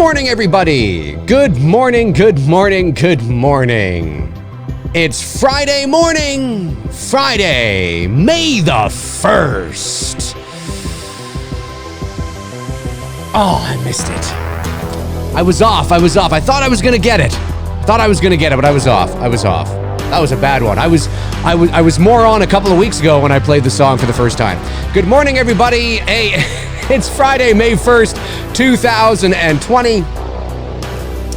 morning, everybody. Good morning, good morning, good morning. It's Friday morning, Friday, May the 1st. Oh, I missed it. I was off. I thought I was going to get it. But I was off. That was a bad one. I was more on a couple of weeks ago when I played the song for the first time. Good morning, everybody. Hey, it's Friday, May 1st, 2020. I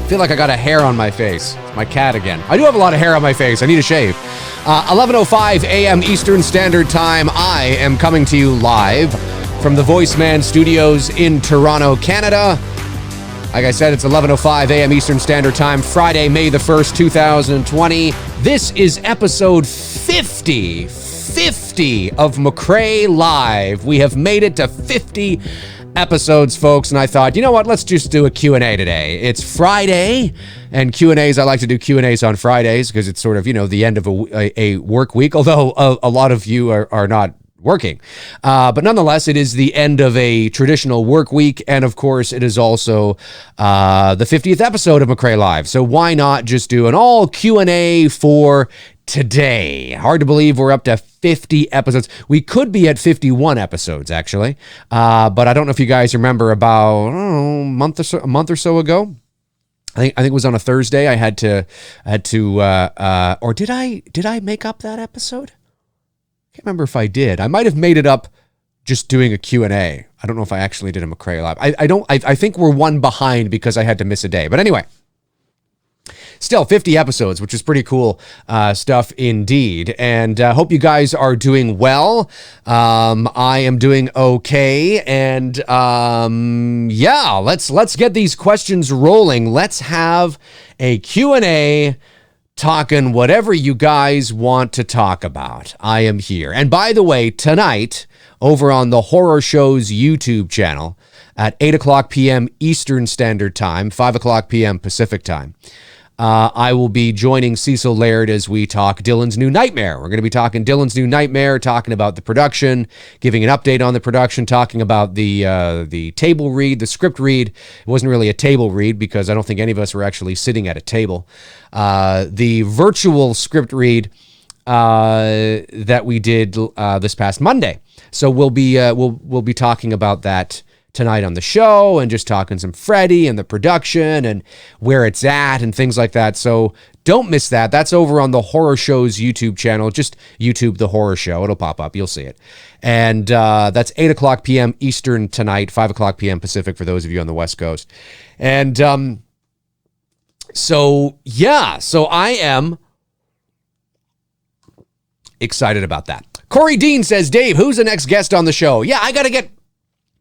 feel like I got a hair on my face. It's my cat again. I do have a lot of hair on my face. I need a shave. 11:05 a.m. Eastern Standard Time. I am coming to you live from the VoiceMann Studios in Toronto, Canada. Like I said, it's 11:05 a.m. Eastern Standard Time, Friday, May the 1st, 2020. This is episode 50 of McRae Live. We have made it to 50 episodes, folks, and I thought, you know what, let's just do a Q&A today. It's Friday, and Q&As, I like to do Q&As on Fridays because it's sort of, you know, the end of a work week, although a lot of you are not working. But nonetheless, it is the end of a traditional work week. And of course, it is also the 50th episode of McRae Live. So why not just do an all Q&A for today? Hard to believe we're up to 50 episodes. We could be at 51 episodes, actually. But I don't know if you guys remember about a month or so ago. I think it was on a Thursday. I had to, or did I make up that episode? Can't remember if I did. I might have made it up just doing a Q&A. I don't know if I actually did a McRae Live. I think we're one behind because I had to miss a day. But anyway, still 50 episodes, which is pretty cool stuff indeed. And hope you guys are doing well. I am doing okay. And yeah, let's get these questions rolling. Let's have a Q&A talking whatever you guys want to talk about. I am here. And by the way, tonight, over on the Horror Show's YouTube channel at 8 o'clock p.m. Eastern Standard Time, 5 o'clock p.m. Pacific Time, I will be joining Cecil Laird as we talk Dylan's New Nightmare. We're going to be talking Dylan's New Nightmare, talking about the production, giving an update on the production, talking about the table read, the script read. It wasn't really a table read because I don't think any of us were actually sitting at a table. The virtual script read that we did this past Monday. So we'll be talking about that tonight on the show and just talking some Freddy and the production and where it's at and things like that. So don't miss that. That's over on the Horror Show's YouTube channel. Just YouTube The Horror Show. It'll pop up. You'll see it. And that's 8 o'clock p.m. Eastern tonight, 5 o'clock p.m. Pacific for those of you on the West Coast. And so I am excited about that. Corey Dean says, Dave, who's the next guest on the show? Yeah,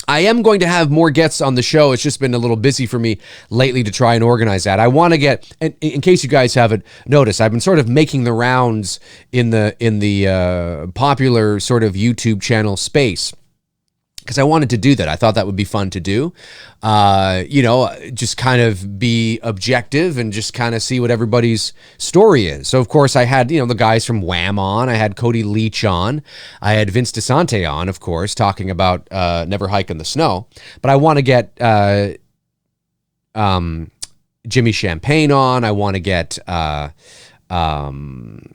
I am going to have more guests on the show. It's just been a little busy for me lately to try and organize that. I want to get, and in case you guys haven't noticed, I've been sort of making the rounds in the popular sort of YouTube channel space because I wanted to do that. I thought that would be fun to do. Just kind of be objective and just kind of see what everybody's story is. So, of course, I had, the guys from Wham on. I had Cody Leach on. I had Vince DeSante on, of course, talking about Never Hike in the Snow. But I want to get Jimmy Champagne on. I want to get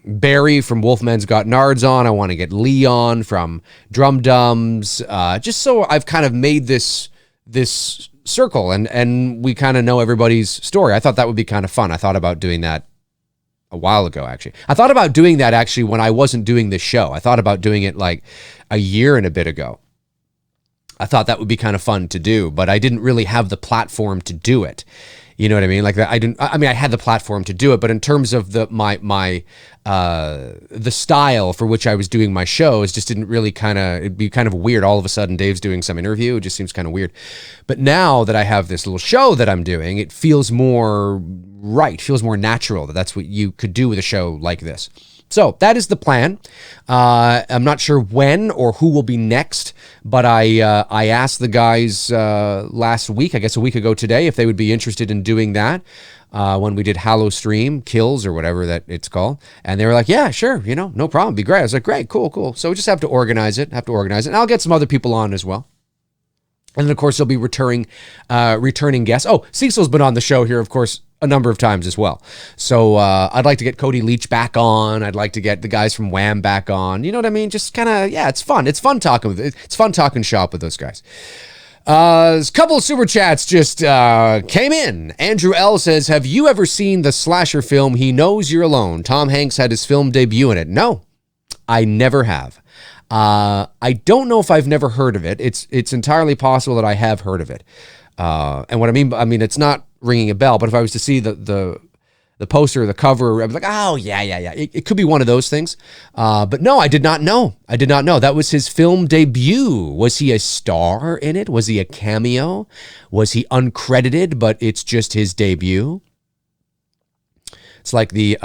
Barry from Wolfman's Got Nards on. I want to get Lee on from Drum Dums. Just so I've kind of made this circle and we kind of know everybody's story. I thought that would be kind of fun. I thought about doing that a while ago, actually. I thought about doing that actually when I wasn't doing this show. I thought about doing it like a year and a bit ago. I thought that would be kind of fun to do, but I didn't really have the platform to do it. You know what I mean? Like I had the platform to do it, but in terms of the style for which I was doing my shows just didn't really it'd be kind of weird. All of a sudden Dave's doing some interview. It just seems kind of weird. But now that I have this little show that I'm doing, it feels more right, feels more natural that's what you could do with a show like this. So that is the plan. I'm not sure when or who will be next, but I asked the guys last week, I guess a week ago today, if they would be interested in doing that when we did Hallow Stream, Kills or whatever that it's called. And they were like, yeah, sure, no problem, be great. I was like, great, cool. So we just have to organize it, and I'll get some other people on as well. And then, of course, there'll be returning guests. Oh, Cecil's been on the show here, of course, a number of times as well. So I'd like to get Cody Leach back on. I'd like to get the guys from Wham back on. You know what I mean? Just kind of, yeah, it's fun. It's fun talking shop with those guys. A couple of super chats just came in. Andrew L. says, have you ever seen the slasher film He Knows You're Alone? Tom Hanks had his film debut in it. No, I never have. I don't know if I've never heard of it. It's entirely possible that I have heard of it. And what I mean, it's not ringing a bell, but if I was to see the poster or the cover, I'd be like, oh, yeah. It could be one of those things. But no, I did not know. That was his film debut. Was he a star in it? Was he a cameo? Was he uncredited, but it's just his debut? It's like the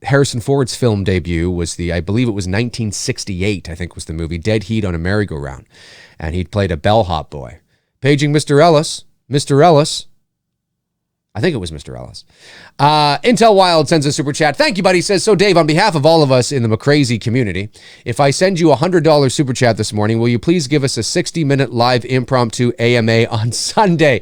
Harrison Ford's film debut was I believe it was 1968, I think was the movie, Dead Heat on a Merry-Go-Round. And he'd played a bellhop boy. Paging Mr. Ellis. I think it was Mr. Ellis. Intel Wild sends a super chat. Thank you, buddy. Says, so Dave, on behalf of all of us in the McRae community, if I send you $100 super chat this morning, will you please give us a 60-minute live impromptu AMA on Sunday?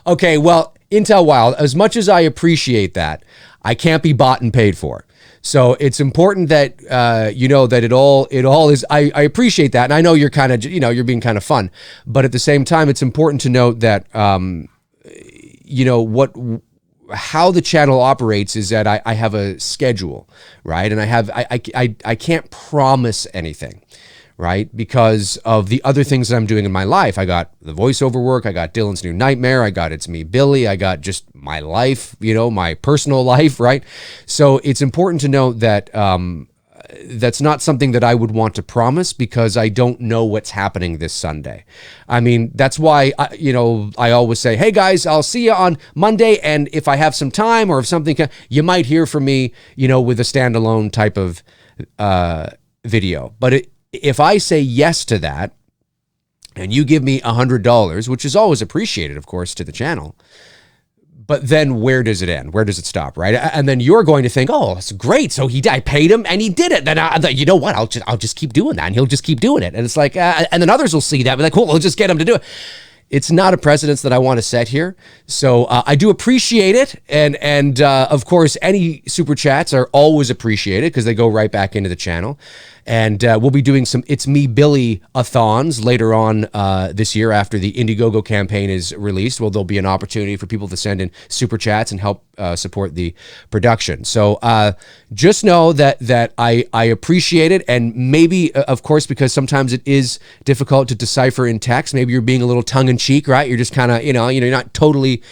Okay, well, Intel Wild, as much as I appreciate that, I can't be bought and paid for. So it's important that you know that it all is. I appreciate that, and I know you're kind of you're being kind of fun, but at the same time, it's important to note that how the channel operates is that I have a schedule, right, and I can't promise anything. Right? Because of the other things that I'm doing in my life. I got the voiceover work. I got Dylan's New Nightmare. I got It's Me, Billy. I got just my life, my personal life, right? So it's important to note that that's not something that I would want to promise because I don't know what's happening this Sunday. I mean, that's why, I always say, hey guys, I'll see you on Monday. And if I have some time or if something, you might hear from me, with a standalone type of video. But if I say yes to that and you give me $100, which is always appreciated, of course, to the channel, but then where does it end? Where does it stop, right? And then you're going to think, oh, that's great. So I paid him and he did it. Then you know what? I'll just keep doing that and he'll just keep doing it. And it's like, and then others will see that and be like, cool, we'll just get him to do it. It's not a precedence that I want to set here. So I do appreciate it. And of course, any super chats are always appreciated because they go right back into the channel. And we'll be doing some It's Me, Billy-a-thons later on this year after the Indiegogo campaign is released. Well, there'll be an opportunity for people to send in super chats and help support the production. So just know that I appreciate it. And maybe, of course, because sometimes it is difficult to decipher in text, maybe you're being a little tongue-in-cheek, right? You're just kind of, you're not totally,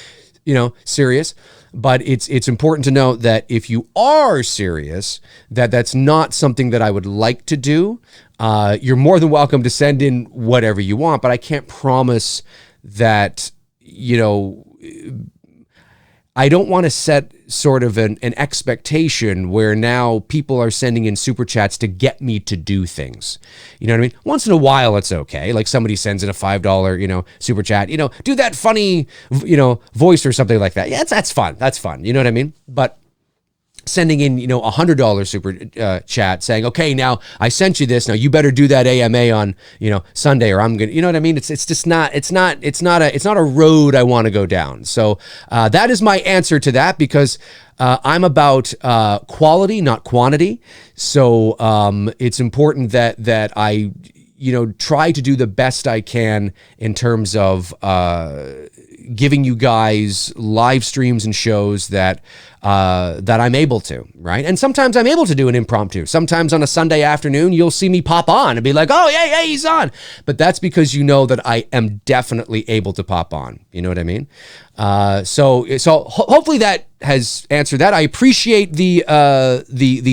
serious. But it's important to note that if you are serious, that's not something that I would like to do. You're more than welcome to send in whatever you want, but I can't promise that, I don't want to set sort of an expectation where now people are sending in super chats to get me to do things. You know what I mean? Once in a while, it's okay. Like somebody sends in a $5, super chat, do that funny, voice or something like that. Yeah, that's fun. That's fun. You know what I mean? But sending in, $100 super chat saying, okay, now I sent you this. Now you better do that AMA on, Sunday or I'm going to, you know what I mean? It's just not, it's not a road I want to go down. So that is my answer to that because I'm about quality, not quantity. So it's important that I, try to do the best I can in terms of giving you guys live streams and shows that I'm able to, right? And sometimes I'm able to do an impromptu. Sometimes on a Sunday afternoon, you'll see me pop on and be like, oh, yeah, he's on. But that's because you know that I am definitely able to pop on. You know what I mean? So hopefully that has answered that. I appreciate the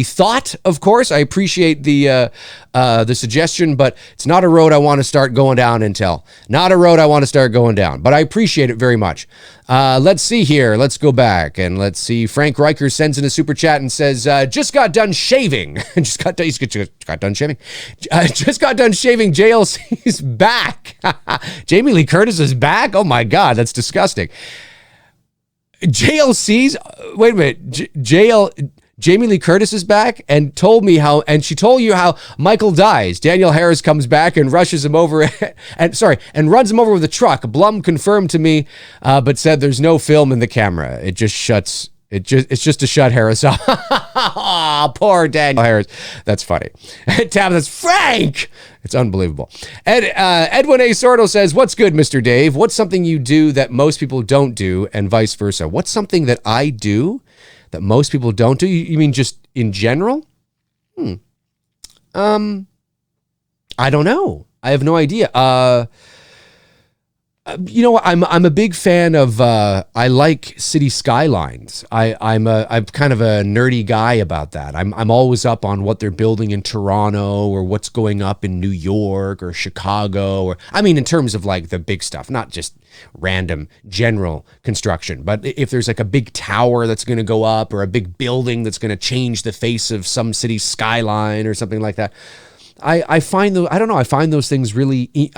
thought, of course. I appreciate the suggestion, but it's not a road I want to start going down, Intel. Not a road I want to start going down, but I appreciate it very much. Let's see here. Let's go back and let's see. Frank Riker sends in a super chat and says, just got done shaving. Just got done shaving. Just got done shaving. JLC's back. Jamie Lee Curtis is back. Oh my God, that's disgusting. JLC's, wait a minute. Jamie Lee Curtis is back and told me how, and she told you how Michael dies. Daniel Harris comes back and rushes him over and runs him over with a truck. Blum confirmed to me, but said there's no film in the camera. It's just to shut Harris off. Oh, poor Daniel Harris. That's funny. Tab says, Frank! It's unbelievable. Edwin A. Sordo says, what's good, Mr. Dave? What's something you do that most people don't do, and vice versa? What's something that I do that most people don't do? You mean just in general? I don't know. I have no idea. You know, I'm a big fan of, I like city skylines. I'm kind of a nerdy guy about that. I'm always up on what they're building in Toronto or what's going up in New York or Chicago, or, I mean, in terms of like the big stuff, not just random general construction, but if there's like a big tower that's going to go up or a big building that's going to change the face of some city skyline or something like that. I find those, I don't know, I find those things really,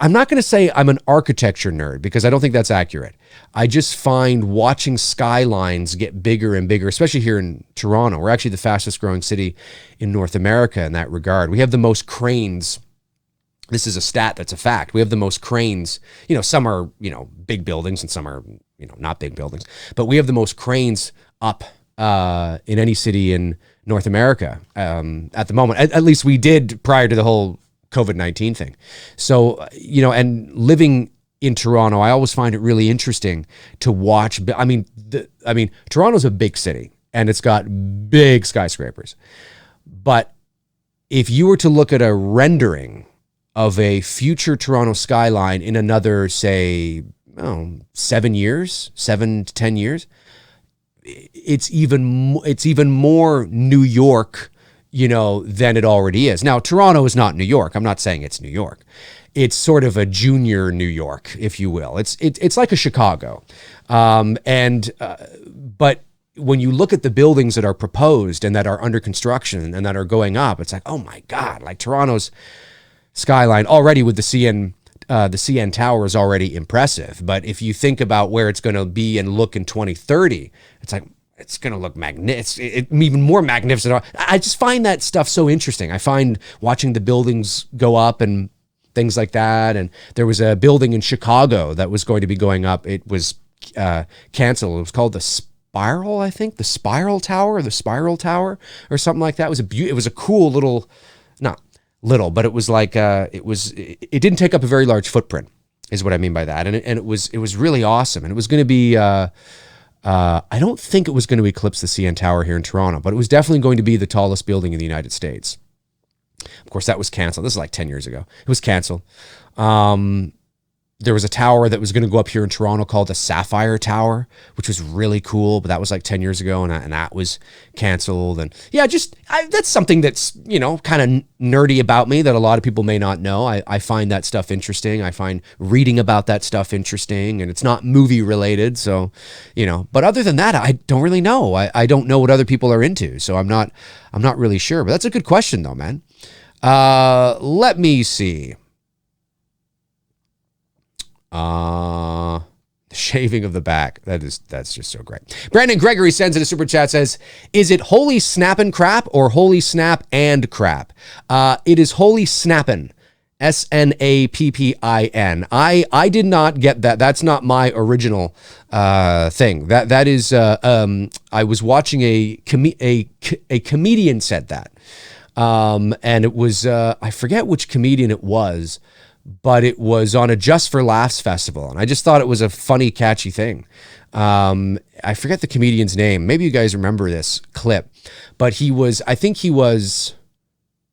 I'm not going to say I'm an architecture nerd because I don't think that's accurate. I just find watching skylines get bigger and bigger, especially here in Toronto. We're actually the fastest growing city in North America in that regard. We have the most cranes. This is a stat that's a fact. We have the most cranes. You know, some are, you know, big buildings and some are, you know, not big buildings. But we have the most cranes up in any city in North America at the moment. At least we did prior to the whole COVID-19 thing. So, you know, and living in Toronto, I always find it really interesting to watch. I mean, Toronto's a big city and it's got big skyscrapers. But if you were to look at a rendering of a future Toronto skyline in another, say, 7 to 10 years, it's even more New York, you know, than it already is. Now, Toronto is not New York. I'm not saying it's New York. It's sort of a junior New York, if you will. It's like a Chicago. But when you look at the buildings that are proposed and that are under construction and that are going up, it's like, oh my God, like Toronto's skyline already with the CN Tower is already impressive. But if you think about where it's going to be and look in 2030, it's like, it's going to look even more magnificent. I just find that stuff so interesting. I find watching the buildings go up and things like that. And there was a building in Chicago that was going to be going up. It was canceled. It was called the Spiral, I think, the Spiral Tower or something like that. It was a cool little, not little, but it was like, it didn't take up a very large footprint is what I mean by that. And it was really awesome. And it was going to be, I don't think it was going to eclipse the CN Tower here in Toronto, but it was definitely going to be the tallest building in the United States. Of course, that was canceled. This is like 10 years ago. It was canceled. There was a tower that was going to go up here in Toronto called the Sapphire Tower, which was really cool, but that was like 10 years ago, and that was canceled. And yeah, that's something that's, you know, kind of nerdy about me that a lot of people may not know. I find that stuff interesting. I find reading about that stuff interesting, and it's not movie related, so, you know. But other than that, I don't really know. I don't know what other people are into, so I'm not really sure. But that's a good question, though, man. Let me see. The shaving of the back. That's just so great. Brandon Gregory sends in a super chat, says, is it holy snappin' crap or holy snap and crap? It is holy snappin'. SNAPPIN. I did not get that. That's not my original thing. That is I was watching a comedian said that. And it was I forget which comedian it was, but it was on a Just for Laughs festival. And I just thought it was a funny, catchy thing. I forget the comedian's name. Maybe you guys remember this clip, but I think he was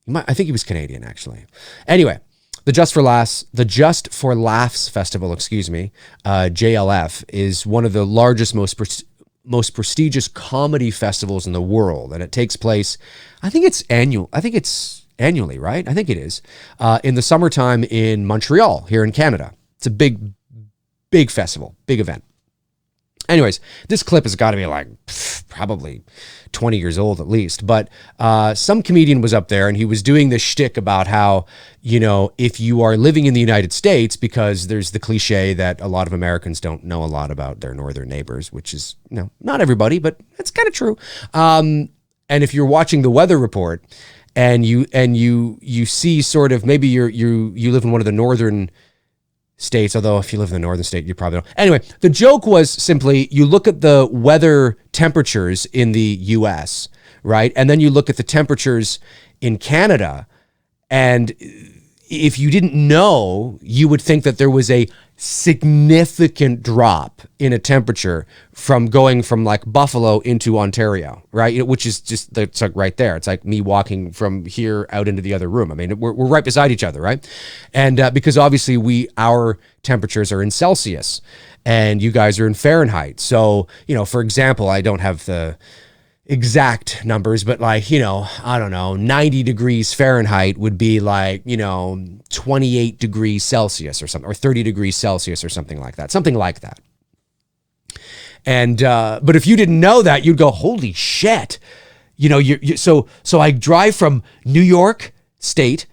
Canadian, actually. Anyway, the Just for Laughs festival, JLF, is one of the largest, most prestigious comedy festivals in the world. And it takes place, I think it's annually, right? I think it is, in the summertime in Montreal, here in Canada. It's a big festival, big event. Anyways, this clip has got to be like probably 20 years old at least. But some comedian was up there and he was doing this shtick about how, you know, if you are living in the United States, because there's the cliche that a lot of Americans don't know a lot about their northern neighbors, which is, you know, not everybody, but it's kind of true. And if you're watching the weather report and you see sort of, maybe you live in one of the northern states, although if you live in the northern state, you probably don't. Anyway, the joke was simply, you look at the weather temperatures in the US, right? And then you look at the temperatures in Canada, and if you didn't know, you would think that there was a significant drop in a temperature from going from like Buffalo into Ontario, right? Which is just, it's like right there. It's like me walking from here out into the other room. I mean, we're right beside each other, right? And because obviously our temperatures are in Celsius and you guys are in Fahrenheit. So, you know, for example, I don't have the exact numbers, but like, you know, I don't know, 90 degrees Fahrenheit would be like, you know, 28 degrees Celsius or something, or 30 degrees Celsius or something like that. And, but if you didn't know that, you'd go, holy shit. You know, so I drive from New York State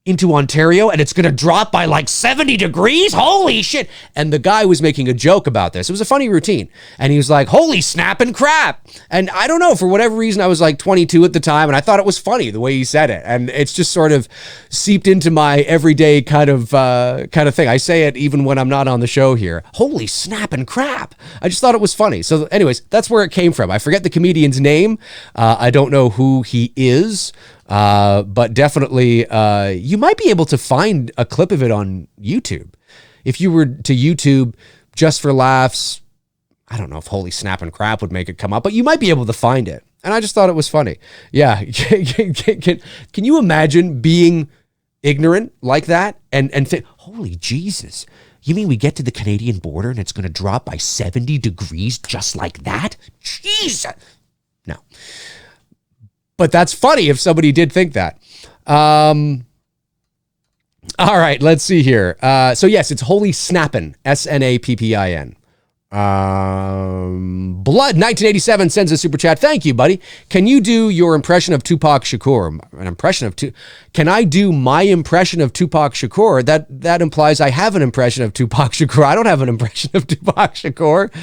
into Ontario and it's going to drop by like 70 degrees. Holy shit. And the guy was making a joke about this. It was a funny routine. And he was like, holy snap and crap. And I don't know, for whatever reason, I was like 22 at the time. And I thought it was funny the way he said it. And it's just sort of seeped into my everyday kind of thing. I say it even when I'm not on the show here. Holy snap and crap. I just thought it was funny. So anyways, that's where it came from. I forget the comedian's name. I don't know who he is. But definitely, you might be able to find a clip of it on YouTube. If you were to YouTube just for laughs, I don't know if holy snap and crap would make it come up, but you might be able to find it. And I just thought it was funny. Yeah. Can you imagine being ignorant like that and think, holy Jesus, you mean we get to the Canadian border and it's going to drop by 70 degrees just like that? Jesus. No. But that's funny if somebody did think that. All right, let's see here. So yes, it's Holy Snappin', SNAPPIN. Blood 1987 sends a super chat. Thank you, buddy. Can you do your impression of Tupac Shakur? Can I do my impression of Tupac Shakur? That implies I have an impression of Tupac Shakur. I don't have an impression of Tupac Shakur.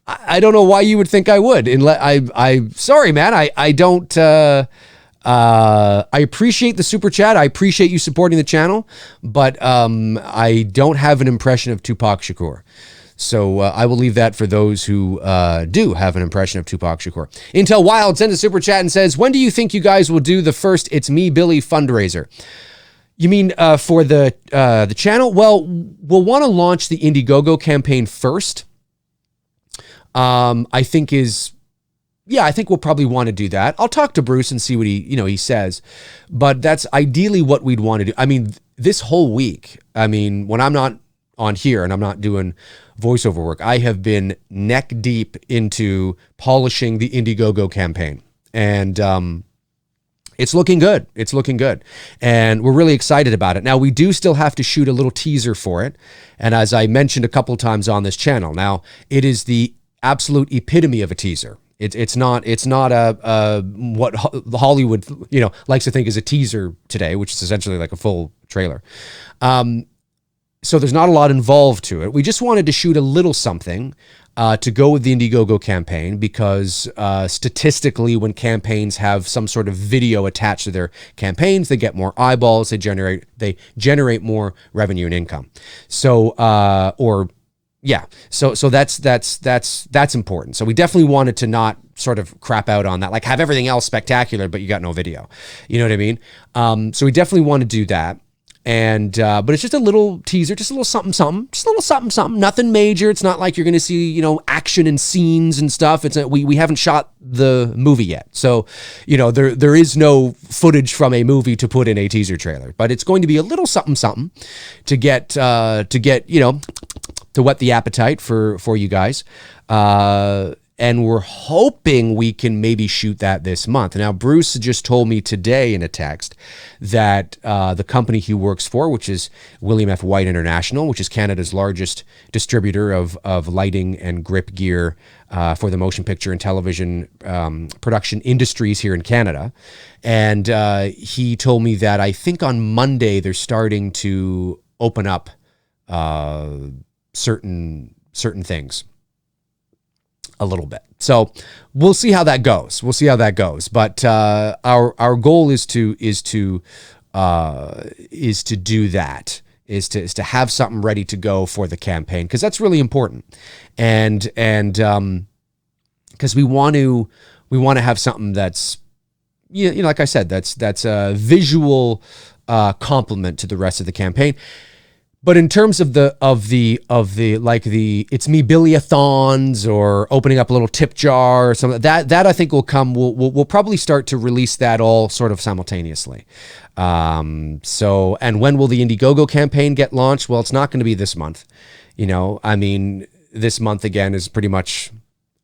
I don't know why you would think I would. Sorry, man. I don't. I appreciate the super chat. I appreciate you supporting the channel, but I don't have an impression of Tupac Shakur. So I will leave that for those who do have an impression of Tupac Shakur. Intel Wild sends a super chat and says, when do you think you guys will do the first It's Me Billy fundraiser? You mean for the channel? Well, we'll want to launch the Indiegogo campaign first. I think we'll probably want to do that. I'll talk to Bruce and see what he says, but that's ideally what we'd want to do. I mean, this whole week, when I'm not on here and I'm not doing voiceover work, I have been neck deep into polishing the Indiegogo campaign, and it's looking good. And we're really excited about it. Now, we do still have to shoot a little teaser for it. And as I mentioned a couple times on this channel, now it is the absolute epitome of a teaser. It's not a what Hollywood likes to think is a teaser today, which is essentially like a full trailer. So there's not a lot involved to it. We just wanted to shoot a little something to go with the Indiegogo campaign because statistically, when campaigns have some sort of video attached to their campaigns, they get more eyeballs, they generate more revenue and income. So So that's important. So we definitely wanted to not sort of crap out on that, like have everything else spectacular, but you got no video. You know what I mean? So we definitely want to do that. And, but it's just a little teaser, just a little something, nothing major. It's not like you're going to see, action and scenes and stuff. We haven't shot the movie yet. So, there is no footage from a movie to put in a teaser trailer, but it's going to be a little something to get, to whet the appetite for you guys. and we're hoping we can maybe shoot that this month. Now, Bruce just told me today in a text that the company he works for, which is William F. White International, which is Canada's largest distributor of lighting and grip gear for the motion picture and television production industries here in Canada. And he told me that I think on Monday they're starting to open up certain things a little bit. So we'll see how that goes. But our goal is to do that. Is to have something ready to go for the campaign, because that's really important, and because we want to have something that's like I said, that's a visual complement to the rest of the campaign. But in terms of the It's Me Billy-a-thons or opening up a little tip jar or something, that I think will come. We'll probably start to release that all sort of simultaneously. So, and when will the Indiegogo campaign get launched? Well, it's not going to be this month. This month again is pretty much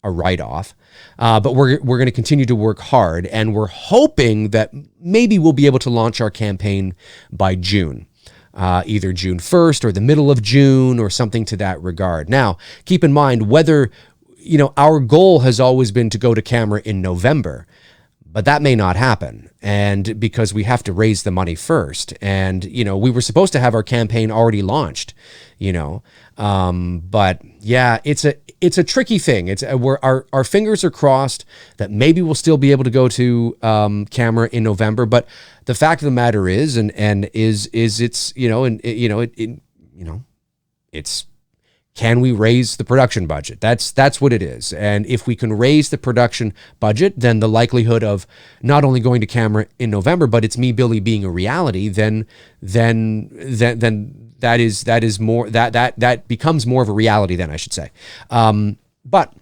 a write-off. But we're going to continue to work hard, and we're hoping that maybe we'll be able to launch our campaign by June. Either June 1st or the middle of June or something to that regard. Now, keep in mind whether, our goal has always been to go to camera in November, but that may not happen. And because we have to raise the money first. And, we were supposed to have our campaign already launched, but yeah, it's a tricky thing. Our fingers are crossed that maybe we'll still be able to go to camera in November. But the fact of the matter is, it's can we raise the production budget? That's what it is. And if we can raise the production budget, then the likelihood of not only going to camera in November, but it's Me Billy being a reality, then that becomes more of a reality then, I should say. But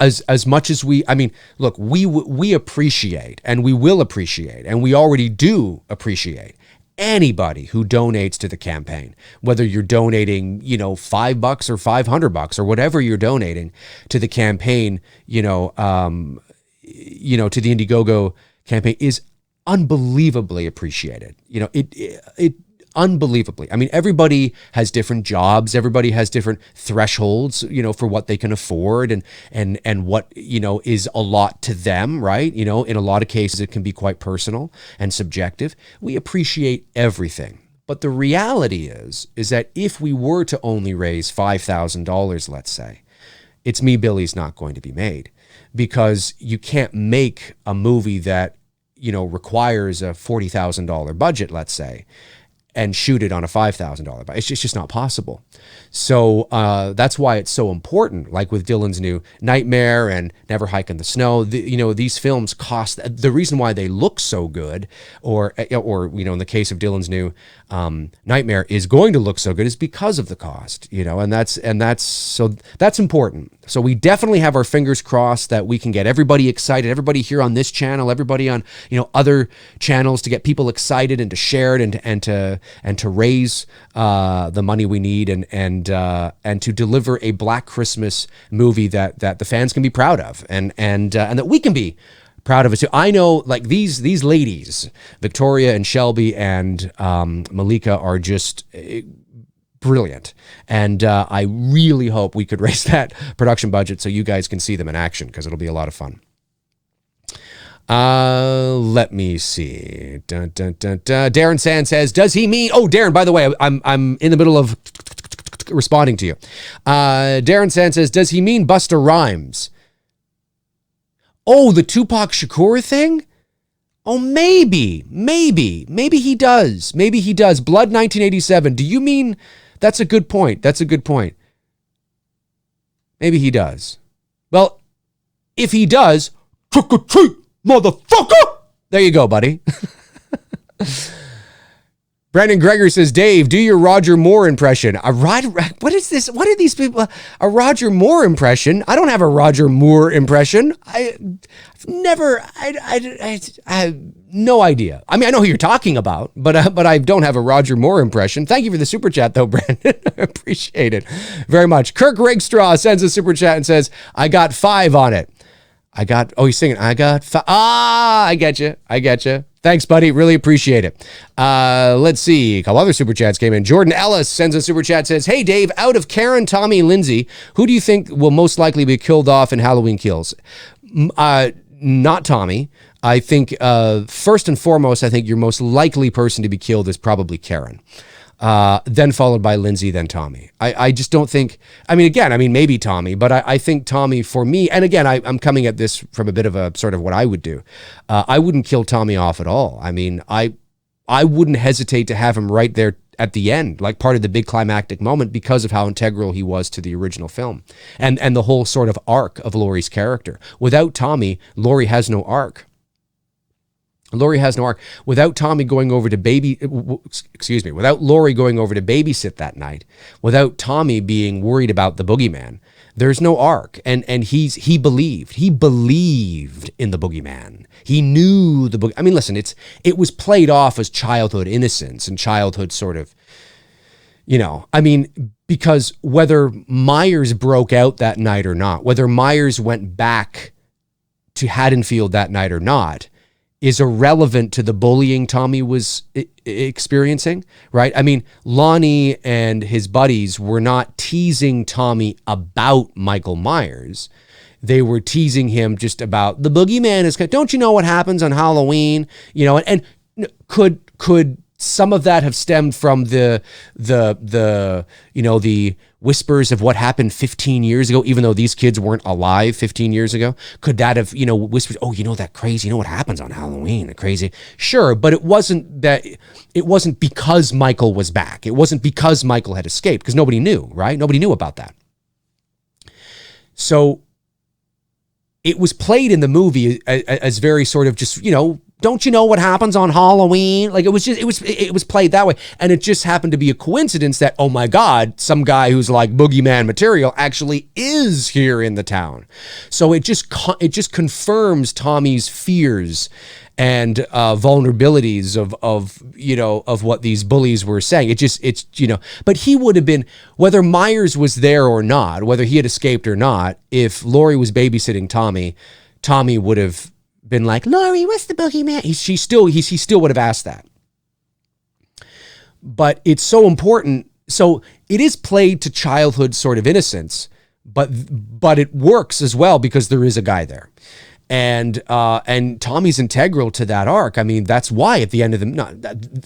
as much as look, we appreciate, and we will appreciate, and we already do appreciate anybody who donates to the campaign, whether you're donating, $5 or $500 or whatever you're donating to the campaign, to the Indiegogo campaign is unbelievably appreciated. It unbelievably. Everybody has different jobs. Everybody has different thresholds, for what they can afford and what, is a lot to them, right? In a lot of cases, it can be quite personal and subjective. We appreciate everything. But the reality is that if we were to only raise $5,000, let's say, It's Me Billy's not going to be made, because you can't make a movie that, requires a $40,000 budget, let's say, and shoot it on a $5,000 budget. It's just not possible. So that's why it's so important. Like with Dylan's new Nightmare and Never Hike in the Snow, these films cost. The reason why they look so good, or in the case of Dylan's new Nightmare is going to look so good, is because of the cost. And that's important. So we definitely have our fingers crossed that we can get everybody excited, everybody here on this channel, everybody on other channels, to get people excited and to share it and to raise the money we need and to deliver a Black Christmas movie that the fans can be proud of and that we can be proud of it too. I know, like, these ladies, Victoria and Shelby and Malika, are just brilliant, and I really hope we could raise that production budget so you guys can see them in action, because it'll be a lot of fun. Let me see. Dun, dun, dun, dun. Darren Sand says, does he mean... Oh, Darren, by the way, I'm in the middle of responding to you. Darren Sand says, does he mean Busta Rhymes? Oh, the Tupac Shakur thing? Oh, maybe he does. Blood 1987. Do you mean... That's a good point. Maybe he does. Well, if he does, trick or treat, motherfucker! There you go, buddy. Brandon Gregory says, Dave, do your Roger Moore impression. What is this? What are these people? A Roger Moore impression? I don't have a Roger Moore impression. I've never, I have no idea. I mean, I know who you're talking about, but I don't have a Roger Moore impression. Thank you for the super chat, though, Brandon. I appreciate it very much. Kirk Rakestraw sends a super chat and says, I got 5 on it. He's singing, I got 5. I get you. Thanks, buddy. Really appreciate it. Let's see. A couple other super chats came in. Jordan Ellis sends a super chat, says, hey, Dave, out of Karen, Tommy, Lindsay, who do you think will most likely be killed off in Halloween Kills? Not Tommy. I think, first and foremost, I think your most likely person to be killed is probably Karen. Then followed by Lindsay, then Tommy. I just don't think, maybe Tommy, but I think Tommy for me, and again, I'm coming at this from a bit of a sort of what I would do. I wouldn't kill Tommy off at all. I mean, I wouldn't hesitate to have him right there at the end, like part of the big climactic moment because of how integral he was to the original film and the whole sort of arc of Laurie's character. Without Tommy, Laurie has no arc. Laurie has no arc. Without Tommy going over to without Laurie going over to babysit that night, without Tommy being worried about the boogeyman, there's no arc. And he believed in the boogeyman. He knew the boog. I mean, listen, it was played off as childhood innocence and childhood sort of, because whether Myers broke out that night or not, whether Myers went back to Haddonfield that night or not, is irrelevant to the bullying Tommy was experiencing, right? I mean, Lonnie and his buddies were not teasing Tommy about Michael Myers. They were teasing him just about the boogeyman is, don't you know what happens on Halloween? And could some of that have stemmed from the whispers of what happened 15 years ago, even though these kids weren't alive 15 years ago? Could that have, whispered, that crazy, what happens on Halloween, crazy? Sure, but it wasn't because Michael was back. It wasn't because Michael had escaped, because nobody knew, right? Nobody knew about that. So it was played in the movie as very sort of just, don't you know what happens on Halloween? Like it was played that way. And it just happened to be a coincidence that, oh my God, some guy who's like boogeyman material actually is here in the town. So it just confirms Tommy's fears and vulnerabilities of what these bullies were saying. But he would have been, whether Myers was there or not, whether he had escaped or not, if Laurie was babysitting Tommy would have been like, Laurie, what's the boogeyman? He still would have asked that. But it's so important. So it is played to childhood sort of innocence, but it works as well because there is a guy there. And Tommy's integral to that arc. I mean, that's why at the end of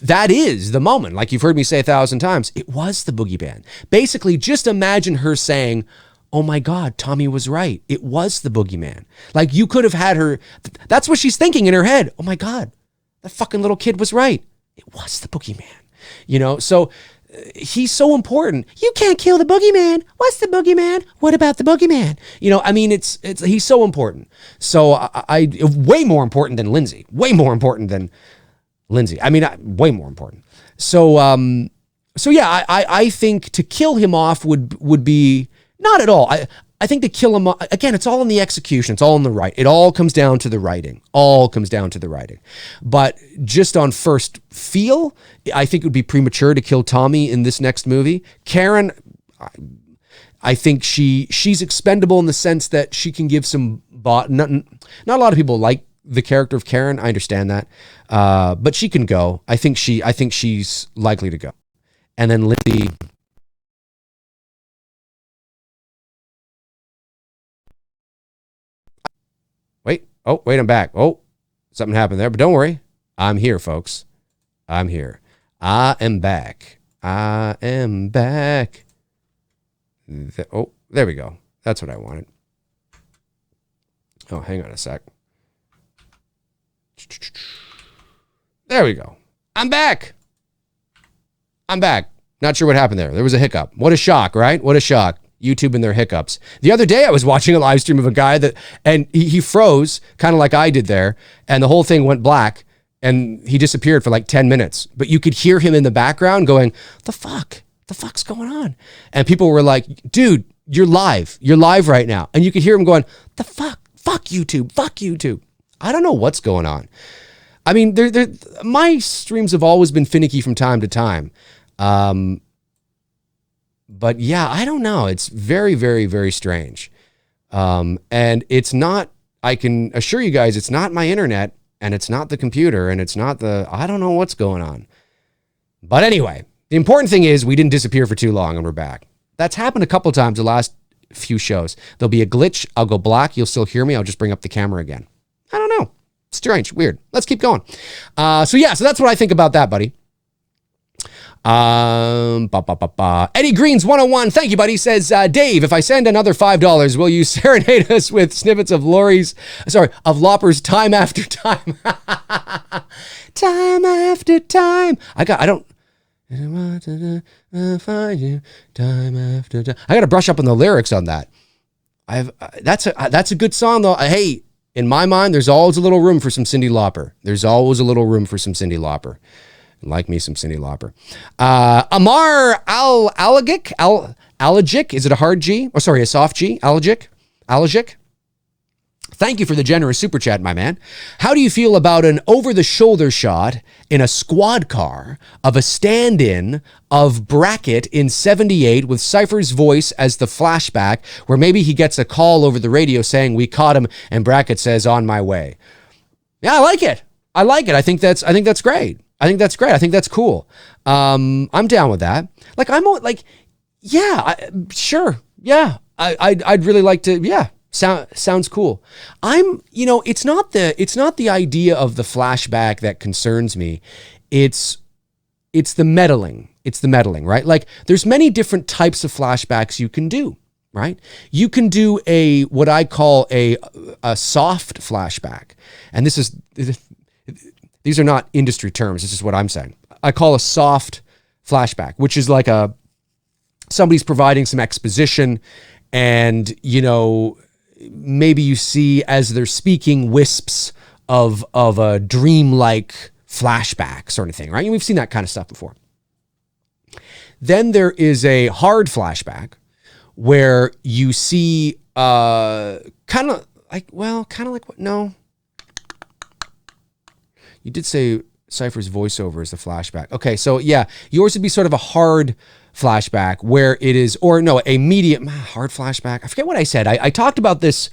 that is the moment. Like you've heard me say 1,000 times, it was the boogeyman. Basically, just imagine her saying, oh my God, Tommy was right. It was the boogeyman. Like you could have had her, that's what she's thinking in her head. Oh my God, that fucking little kid was right. It was the boogeyman. So he's so important. You can't kill the boogeyman. What's the boogeyman? What about the boogeyman? He's so important. So I way more important than Lindsay. Way more important than Lindsay. Way more important. So yeah, I think to kill him off would be not at all. I think to kill him, again, it's all in the execution. It's all in the right. It all comes down to the writing. But just on first feel, I think it would be premature to kill Tommy in this next movie. Karen, I think she's expendable in the sense that she can give some not a lot of people like the character of Karen. I understand that. But she can go. I think she's likely to go. And then Lindsay. Wait, I'm back. Oh, something happened there, but don't worry. I'm here, folks. I'm here. I am back. There we go. That's what I wanted. Oh, hang on a sec. There we go. I'm back. Not sure what happened there. There was a hiccup. What a shock, right? What a shock. YouTube and their hiccups. The other day I was watching a live stream of a guy and he froze kind of like I did there, and the whole thing went black, and he disappeared for like 10 minutes. But you could hear him in the background going, the fuck's going on? And people were like, dude, you're live right now. And you could hear him going, the fuck YouTube. I don't know what's going on. I mean, my streams have always been finicky from time to time. But yeah, I don't know. It's very, very, very strange. And it's not, I can assure you guys, it's not my internet, and it's not the computer, and it's not I don't know what's going on. But anyway, the important thing is we didn't disappear for too long and we're back. That's happened a couple of times the last few shows. There'll be a glitch. I'll go black. You'll still hear me. I'll just bring up the camera again. I don't know. Strange. Weird. Let's keep going. So that's what I think about that, buddy. Eddie Greens 101. Thank you, buddy. Says, Dave, if I send another $5, will you serenade us with snippets of Lopper's Time After Time? Time after time. I don't find you time after time. I got to brush up on the lyrics on that. That's a good song though. Hey, in my mind, there's always a little room for some Cyndi Lauper. Like me some Cyndi Lauper. Amar Alagic. Is it a hard G? Oh, sorry, a soft G? Alagic. Thank you for the generous super chat, my man. How do you feel about an over-the-shoulder shot in a squad car of a stand-in of Brackett in 78 with Cypher's voice as the flashback, where maybe he gets a call over the radio saying, we caught him, and Brackett says, on my way? Yeah, I like it. I think that's great. I think that's cool. I'm down with that. Like, sure. Yeah. I'd really like to. Yeah. Sounds cool. It's not the idea of the flashback that concerns me. It's the meddling. Right? Like, there's many different types of flashbacks you can do, right? You can do what I call a soft flashback. And these are not industry terms. This is what I'm saying. I call a soft flashback, which is like somebody's providing some exposition, and, maybe you see as they're speaking wisps of a dreamlike flashback sort of thing, right? We've seen that kind of stuff before. Then there is a hard flashback where you see kind of like what? No. You did say Cypher's voiceover is the flashback. Okay, so yeah, yours would be sort of a hard flashback where it is, a medium hard flashback. I forget what I said. I talked about this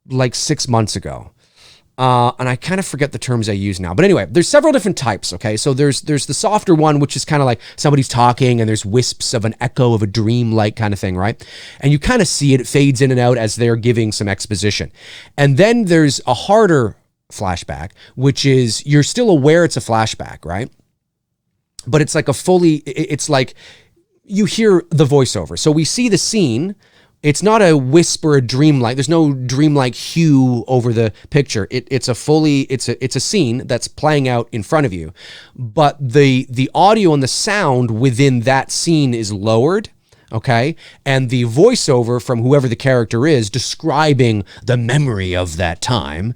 like 6 months ago, and I kind of forget the terms I use now. But anyway, there's several different types. Okay, so there's the softer one, which is kind of like somebody's talking and there's wisps of an echo of a dream-like kind of thing, right? And you kind of see it fades in and out as they're giving some exposition. And then there's a harder flashback, which is you're still aware it's a flashback, right? But it's like it's like you hear the voiceover. So we see the scene. It's not a whisper, a dreamlike. There's no dreamlike hue over the picture. It's a scene that's playing out in front of you. But the audio and the sound within that scene is lowered. Okay. And the voiceover from whoever the character is describing the memory of that time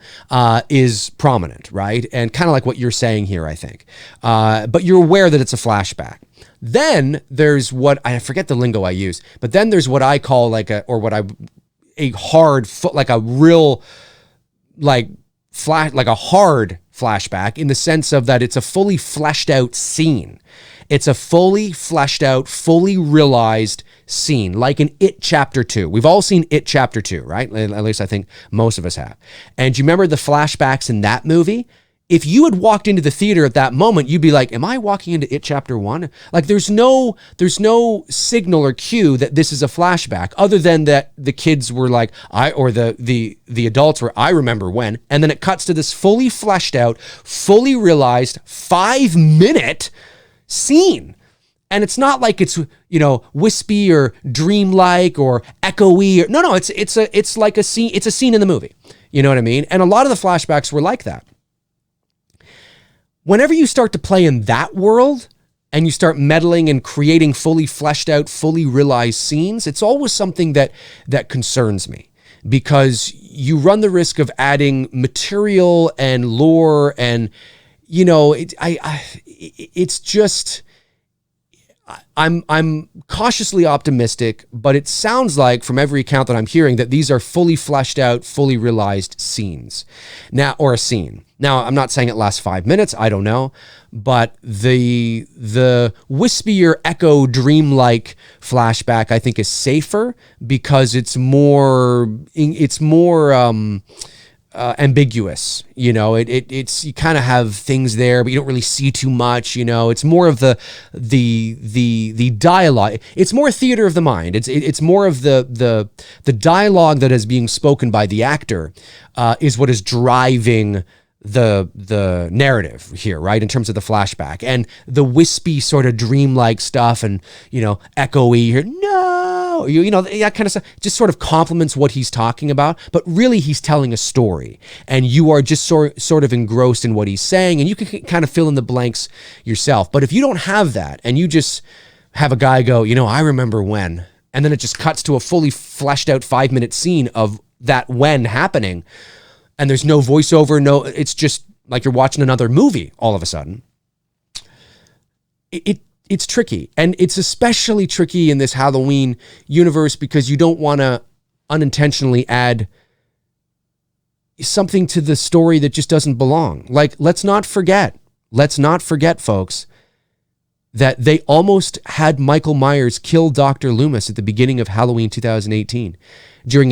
is prominent, right? And kind of like what you're saying here, I think. But you're aware that it's a flashback. Then there's what I forget the lingo I use, but then there's what I call a hard flashback in the sense of that it's a fully fleshed out scene. It's a fully fleshed out, fully realized scene, like in It Chapter 2. We've all seen It Chapter 2, right? At least I think most of us have. And do you remember the flashbacks in that movie? If you had walked into the theater at that moment, you'd be like, am I walking into It Chapter 1? Like there's no signal or cue that this is a flashback other than that the kids were like, the adults were, I remember when, and then it cuts to this fully fleshed out, fully realized 5-minute scene. And it's not like it's, wispy or dreamlike or echoey. No, it's like a scene. It's a scene in the movie. You know what I mean? And a lot of the flashbacks were like that. Whenever you start to play in that world and you start meddling and creating fully fleshed out, fully realized scenes, it's always something that concerns me, because you run the risk of adding material and lore and you know, it's just, I'm cautiously optimistic, but it sounds like from every account that I'm hearing that these are fully fleshed out, fully realized scenes now, or a scene. Now, I'm not saying it lasts 5 minutes. I don't know, but the wispier, echo, dreamlike flashback I think is safer because it's more ambiguous. You know, it's you kind of have things there, but you don't really see too much. You know, it's more of the dialogue. It's more theater of the mind. It's more of the dialogue that is being spoken by the actor is what is driving the narrative here, right? In terms of the flashback and the wispy sort of dreamlike stuff, and you know, echoey here, no, you know, that kind of stuff just sort of complements what he's talking about. But really, he's telling a story, and you are just sort of engrossed in what he's saying, and you can kind of fill in the blanks yourself. But if you don't have that, and you just have a guy go, you know, I remember when, and then it just cuts to a fully fleshed out 5-minute scene of that when happening, and there's no voiceover, no, it's just like you're watching another movie all of a sudden. It's tricky. And it's especially tricky in this Halloween universe because you don't want to unintentionally add something to the story that just doesn't belong. Like, let's not forget, folks, that they almost had Michael Myers kill Dr. Loomis at the beginning of Halloween 2018 during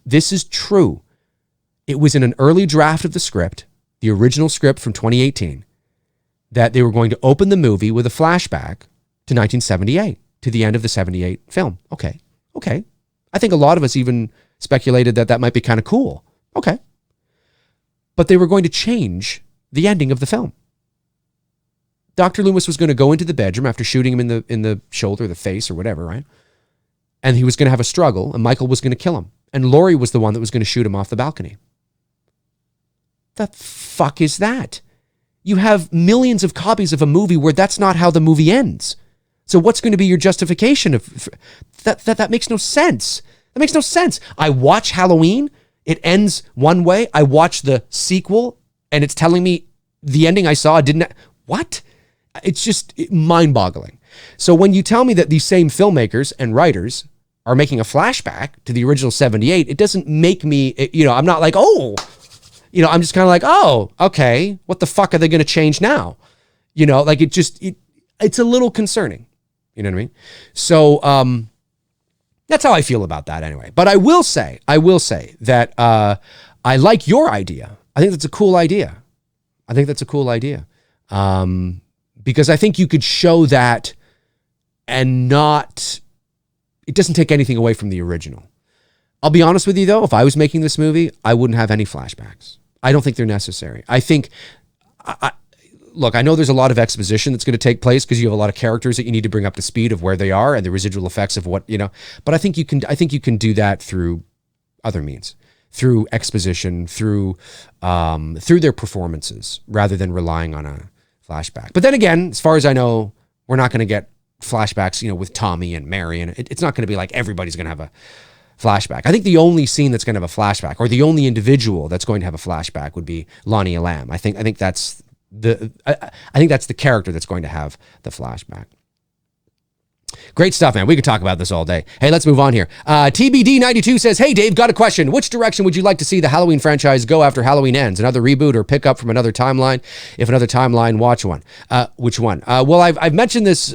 this is true. It was in an early draft of the script, the original script from 2018, that they were going to open the movie with a flashback to 1978, to the end of the 78 film. Okay. I think a lot of us even speculated that might be kind of cool. Okay. But they were going to change the ending of the film. Dr. Loomis was going to go into the bedroom after shooting him in the shoulder, the face, or whatever, right? And he was going to have a struggle, and Michael was going to kill him. And Laurie was the one that was going to shoot him off the balcony. The fuck is that? You have millions of copies of a movie where that's not how the movie ends. So what's going to be your justification of that? Makes no sense. That makes no sense. I watch Halloween, it ends one way. I watch the sequel, and it's telling me the ending I saw didn't. What? It's just mind-boggling. So when you tell me that these same filmmakers and writers are making a flashback to the original 78, it doesn't make me, you know, I'm not like, oh, you know, I'm just kind of like, oh, okay, what the fuck are they going to change now? You know, like it's a little concerning. You know what I mean? So that's how I feel about that anyway. But I will say that I like your idea. I think that's a cool idea. Because I think you could show that and not, it doesn't take anything away from the original. I'll be honest with you though, if I was making this movie, I wouldn't have any flashbacks. I don't think they're necessary. I think, look, I know there's a lot of exposition that's going to take place because you have a lot of characters that you need to bring up to speed of where they are and the residual effects of what, you know, but I think you can do that through other means, through exposition, through their performances rather than relying on a flashback. But then again, as far as I know, we're not going to get flashbacks, you know, with Tommy and Mary, and it's not going to be like everybody's going to have a flashback. I think the only scene that's going to have a flashback, or the only individual that's going to have a flashback, would be Lonnie Lamb. I think that's the character that's going to have the flashback. Great stuff, man. We could talk about this all day. Hey, let's move on here. TBD92 says, hey, Dave, got a question. Which direction would you like to see the Halloween franchise go after Halloween ends? Another reboot or pick up from another timeline? If another timeline, watch one. Which one? Well, I've mentioned this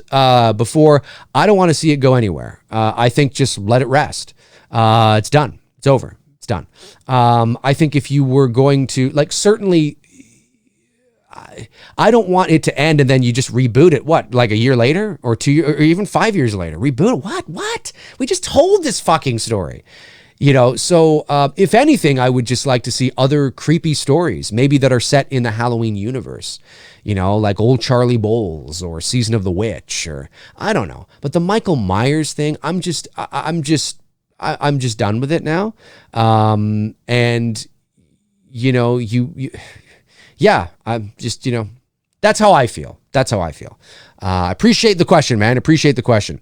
before. I don't want to see it go anywhere. I think just let it rest. It's done. It's over. It's done. I think if you were going to, like, certainly, I don't want it to end and then you just reboot it. What, like a year later or 2 years or even 5 years later? Reboot it? What? We just told this fucking story. You know, so if anything, I would just like to see other creepy stories, maybe that are set in the Halloween universe. You know, like Old Charlie Bowles or Season of the Witch, or I don't know. But the Michael Myers thing, I'm just done with it now. And you know, yeah, I'm just, you know, that's how I feel. That's how I feel. I appreciate the question, man. Appreciate the question.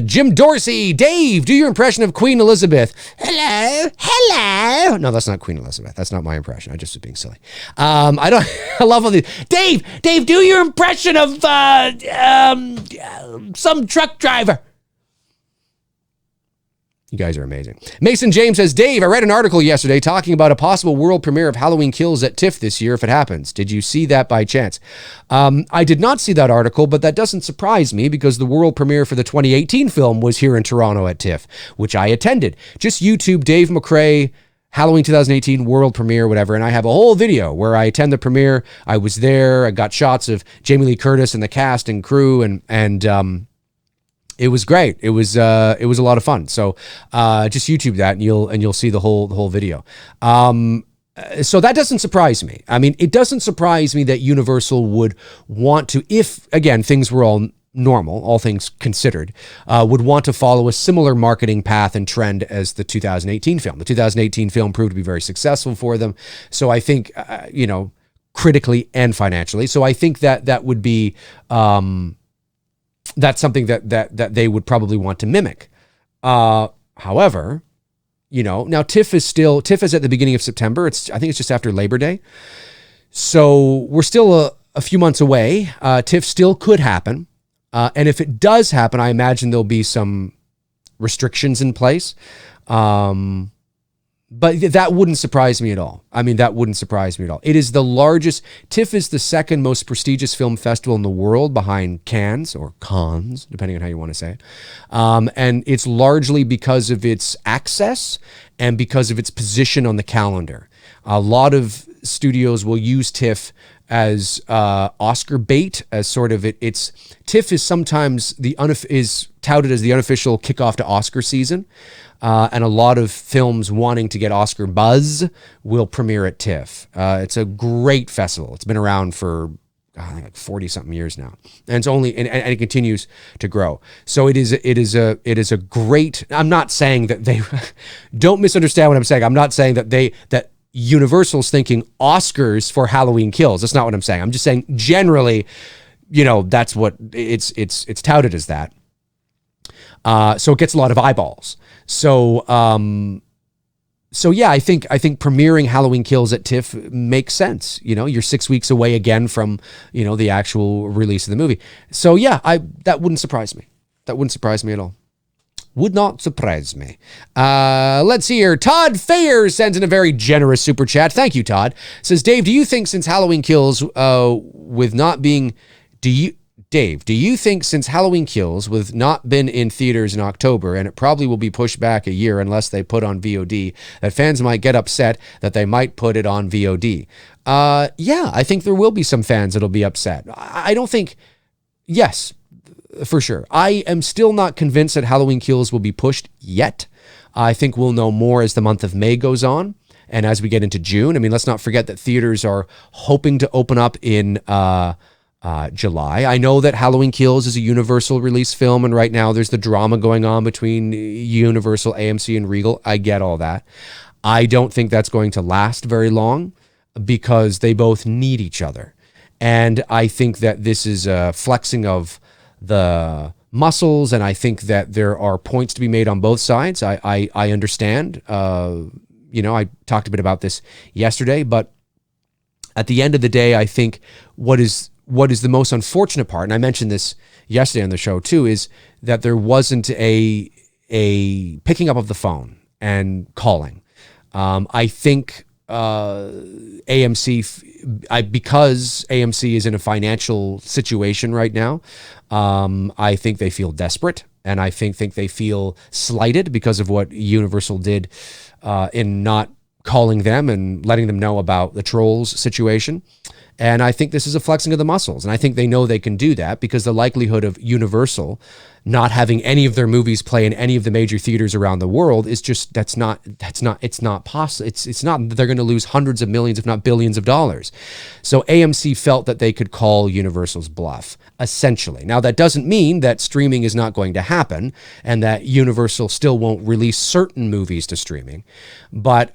Jim Dorsey, Dave, do your impression of Queen Elizabeth. Hello, hello. No, that's not Queen Elizabeth. That's not my impression. I just was being silly. I love all these. Dave, do your impression of some truck driver. You guys are amazing. Mason James says, Dave, I read an article yesterday talking about a possible world premiere of Halloween Kills at TIFF this year if it happens. Did you see that by chance? I did not see that article, but that doesn't surprise me because the world premiere for the 2018 film was here in Toronto at TIFF, which I attended. Just YouTube Dave McRae, Halloween 2018 world premiere, whatever, and I have a whole video where I attend the premiere. I was there. I got shots of Jamie Lee Curtis and the cast and crew, and it was great. It was a lot of fun. So just YouTube that, and you'll see the whole video. So that doesn't surprise me. I mean, it doesn't surprise me that Universal would want to, if again things were all normal, all things considered, would want to follow a similar marketing path and trend as the 2018 film. The 2018 film proved to be very successful for them. So I think critically and financially. So I think that would be. That's something that they would probably want to mimic. However, now TIFF is at the beginning of September. I think it's just after Labor Day. So we're still a few months away. TIFF still could happen. And if it does happen, I imagine there'll be some restrictions in place. But that wouldn't surprise me at all. I mean, that wouldn't surprise me at all. It is the largest. TIFF is the second most prestigious film festival in the world behind Cannes, or Cannes, depending on how you want to say it. And it's largely because of its access and because of its position on the calendar. A lot of studios will use TIFF as Oscar bait, as sort of it's TIFF is sometimes is touted as the unofficial kickoff to Oscar season. And a lot of films wanting to get Oscar buzz will premiere at TIFF. It's a great festival. It's been around for I think like 40-something years now, and it's only and it continues to grow. So it is a great. I'm not saying that they don't misunderstand what I'm saying. I'm not saying that Universal's thinking Oscars for Halloween Kills. That's not what I'm saying. I'm just saying generally, that's what it's touted as that. So it gets a lot of eyeballs. So yeah, I think premiering Halloween Kills at TIFF makes sense. You're 6 weeks away again from, the actual release of the movie. So yeah, that wouldn't surprise me. That wouldn't surprise me at all. Would not surprise me. Let's see here. Todd Fayer sends in a very generous super chat. Thank you, Todd. Says, Dave, do you think since Halloween Kills, Dave, do you think since Halloween Kills, with not been in theaters in October, and it probably will be pushed back a year unless they put on VOD, that fans might get upset that they might put it on VOD? Yeah, I think there will be some fans that'll be upset. I don't think, yes, for sure. I am still not convinced that Halloween Kills will be pushed yet. I think we'll know more as the month of May goes on and as we get into June. I mean, let's not forget that theaters are hoping to open up in July. I know that Halloween Kills is a Universal release film, and right now there's the drama going on between Universal, AMC, and Regal. I get all that. I don't think that's going to last very long because they both need each other. And I think that this is a flexing of the muscles, and I think that there are points to be made on both sides. I understand. I talked a bit about this yesterday, but at the end of the day, I think what is the most unfortunate part, and I mentioned this yesterday on the show too, is that there wasn't a picking up of the phone and calling. I think AMC, because AMC is in a financial situation right now, I think they feel desperate, and I think they feel slighted because of what Universal did in not calling them and letting them know about the Trolls situation. And I think this is a flexing of the muscles. And I think they know they can do that because the likelihood of Universal not having any of their movies play in any of the major theaters around the world is just, it's not possible. It's not that they're going to lose hundreds of millions, if not billions of dollars. So AMC felt that they could call Universal's bluff, essentially. Now, that doesn't mean that streaming is not going to happen and that Universal still won't release certain movies to streaming. But,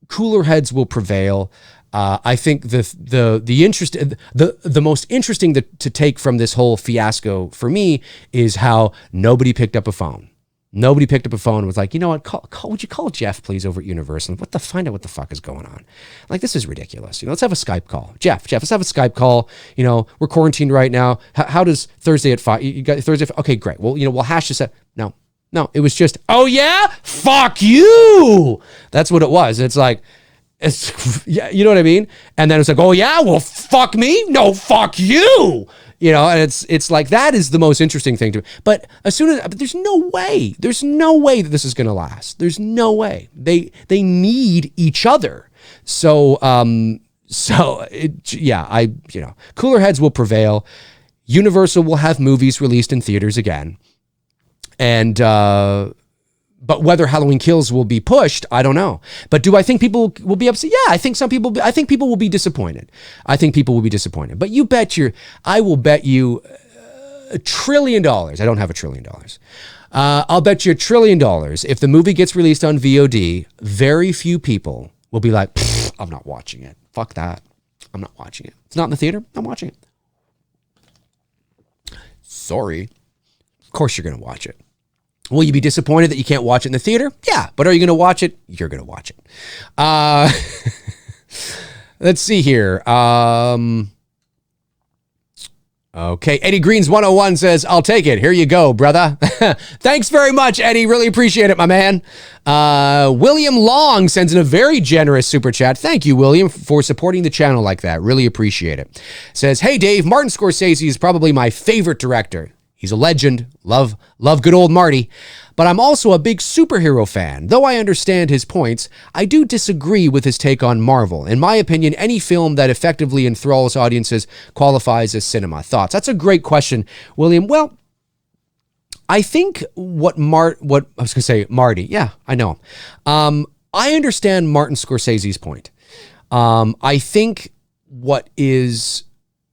cooler heads will prevail. I think the most interesting to take from this whole fiasco for me is how nobody picked up a phone. Nobody picked up a phone and was like, you know what, would you call Jeff, please, over at Universal? Find out what the fuck is going on. Like, this is ridiculous. Let's have a Skype call. Jeff, let's have a Skype call. We're quarantined right now. How does Thursday at 5? You got Thursday? Okay, great. Well, we'll hash this out. No, it was just, oh yeah? Fuck you! That's what it was. It's like, yeah, you know what I mean? And then it's like, oh yeah? Well, fuck me? No, fuck you! And it's like, that is the most interesting thing to me. But there's no way that this is going to last. There's no way. They need each other. So cooler heads will prevail. Universal will have movies released in theaters again. And, but whether Halloween Kills will be pushed, I don't know. But do I think people will be upset? Yeah, I think people will be disappointed. But I will bet you $1 trillion. I don't have $1 trillion. I'll bet you $1 trillion. If the movie gets released on VOD, very few people will be like, I'm not watching it. Fuck that. I'm not watching it. It's not in the theater. I'm watching it. Sorry. Of course you're going to watch it. Will you be disappointed that you can't watch it in the theater? Yeah, but are you going to watch it? You're going to watch it. Let's see here. Okay, Eddie Greens 101 says, I'll take it. Here you go, brother. Thanks very much, Eddie. Really appreciate it, my man. William Long sends in a very generous super chat. Thank you, William, for supporting the channel like that. Really appreciate it. Says, hey, Dave, Martin Scorsese is probably my favorite director. He's a legend. Love good old Marty. But I'm also a big superhero fan. Though I understand his points, I do disagree with his take on Marvel. In my opinion, any film that effectively enthralls audiences qualifies as cinema. Thoughts? That's a great question, William. Well, I think Marty. Yeah, I know. I understand Martin Scorsese's point. I think what is...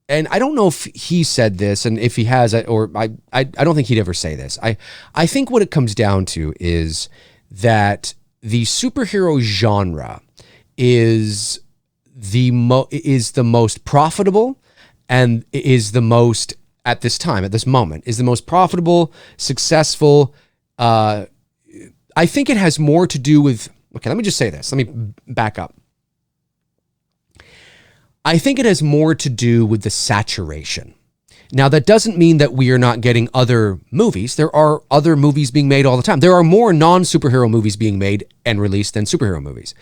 And I don't know if he said this, and if he has, or I don't think he'd ever say this. I think what it comes down to is that the superhero genre is the most profitable, and is the most, at this moment, is the most profitable, successful. I think it has more to do with, okay, let me just say this. Let me back up. I think it has more to do with the saturation. Now, that doesn't mean that we are not getting other movies. There are other movies being made all the time. There are more non-superhero movies being made and released than superhero movies.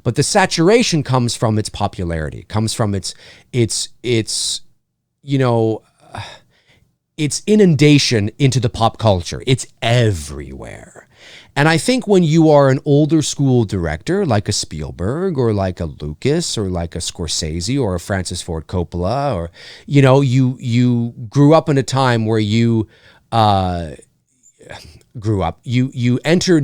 But the saturation comes from its popularity, comes from its inundation into the pop culture. It's everywhere. And I think when you are an older school director, like a Spielberg or like a Lucas or like a Scorsese or a Francis Ford Coppola, or, you grew up in a time where you entered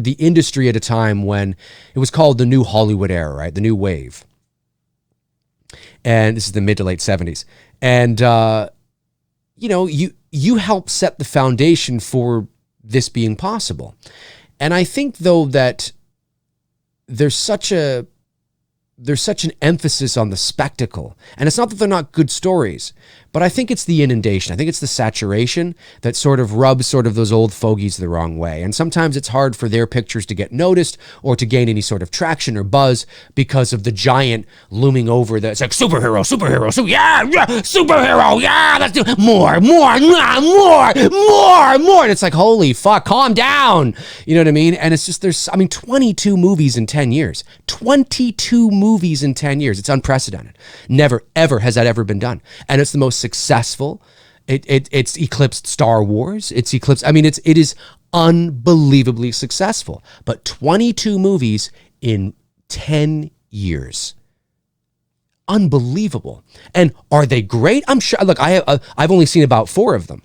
the industry at a time when it was called the new Hollywood era, right? The new wave. And this is the mid to late 70s. And, you helped set the foundation for this being possible. And I think, though, that there's such an emphasis on the spectacle. And it's not that they're not good stories, but I think it's the inundation. I think it's the saturation that sort of rubs sort of those old fogies the wrong way. And sometimes it's hard for their pictures to get noticed or to gain any sort of traction or buzz because of the giant looming over it's like superhero, yeah, superhero, yeah, let's do more. And it's like, holy fuck, calm down. You know what I mean? And it's just, 22 movies in 10 years. 22 movies in 10 years. It's unprecedented. Never, ever has that ever been done. And it's the most successful. It's eclipsed Star Wars. It is unbelievably successful. But 22 movies in 10 years. Unbelievable. And are they great? I'm sure. Look, I've only seen about 4 of them.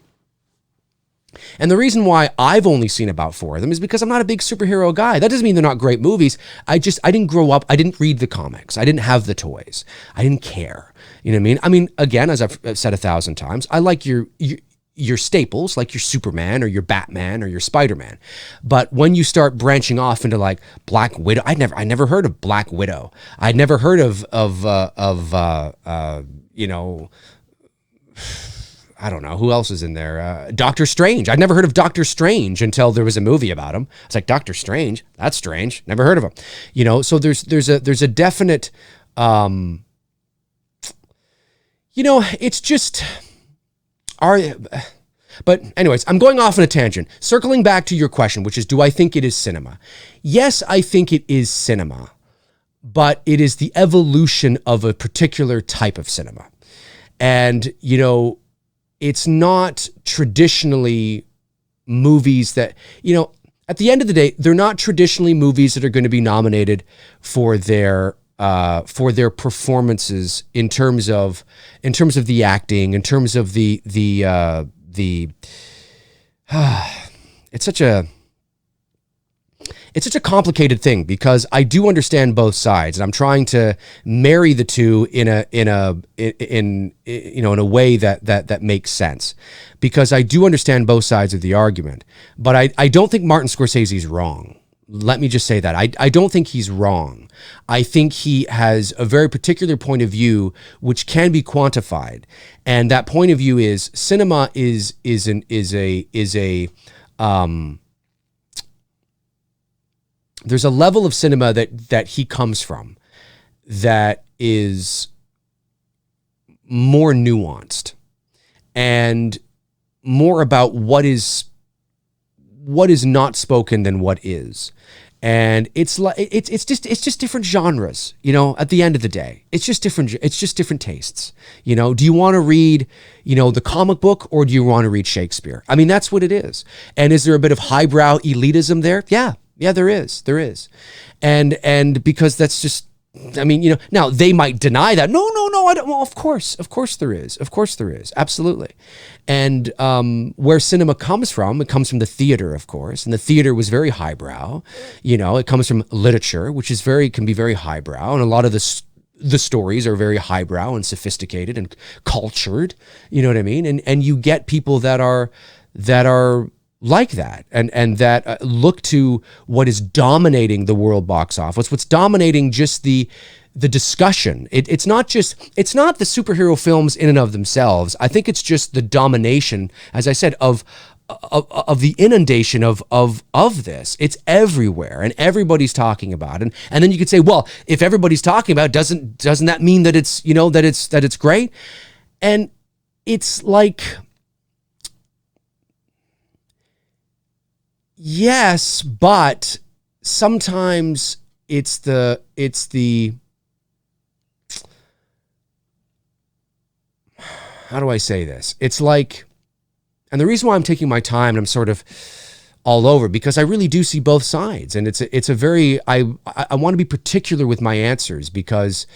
And the reason why I've only seen about 4 of them is because I'm not a big superhero guy. That doesn't mean they're not great movies. I didn't grow up. I didn't read the comics. I didn't have the toys. I didn't care. You know what I mean? Again, as I've said 1,000 times, I like your your staples, like your Superman or your Batman or your Spider-Man. But when you start branching off into like Black Widow, I never heard of Black Widow. I'd never heard of you know, I don't know who else is in there. Doctor Strange. I'd never heard of Doctor Strange until there was a movie about him. It's like, Doctor Strange, that's strange. Never heard of him. You know, so there's a definite, you know, it's just but anyways, I'm going off on a tangent. Circling back to your question, which is, do I think it is cinema? Yes, I think it is cinema, but it is the evolution of a particular type of cinema. And, you know, it's not traditionally movies that, you know, at the end of the day, they're not traditionally movies that are going to be nominated for their performances in terms of the acting, in terms of the it's such a complicated thing, because I do understand both sides, and I'm trying to marry the two in a way that makes sense, because I do understand both sides of the argument. But I don't think Martin Scorsese's wrong. Let me just say that. I don't think he's wrong. I think he has a very particular point of view which can be quantified. And that point of view is cinema is a there's a level of cinema that he comes from that is more nuanced and more about what is not spoken than what is. And it's just different genres, you know, at the end of the day. It's just different tastes. You know, do you want to read, you know, the comic book, or do you want to read Shakespeare? I mean, that's what it is. And is there a bit of highbrow elitism there? Yeah, there is. And because that's just, I mean, you know, now they might deny that. No, I don't. Well, of course there is. Absolutely. And where cinema comes from, it comes from the theater, of course. And the theater was very highbrow. You know, it comes from literature, which is can be very highbrow. And a lot of the stories are very highbrow and sophisticated and cultured. You know what I mean? And you get people that are like that, and that look to what is dominating the world box office, what's dominating just the discussion. It's not the superhero films in and of themselves. I think it's just the domination, as I said, of the inundation of this. It's everywhere, and everybody's talking about it. And then you could say, well, if everybody's talking about it, doesn't that mean that it's, you know, that it's great? And it's like, yes, but sometimes it's the how do I say this? It's like, and the reason why I'm taking my time and I'm sort of all over, because I really do see both sides, and it's a very, I want to be particular with my answers, because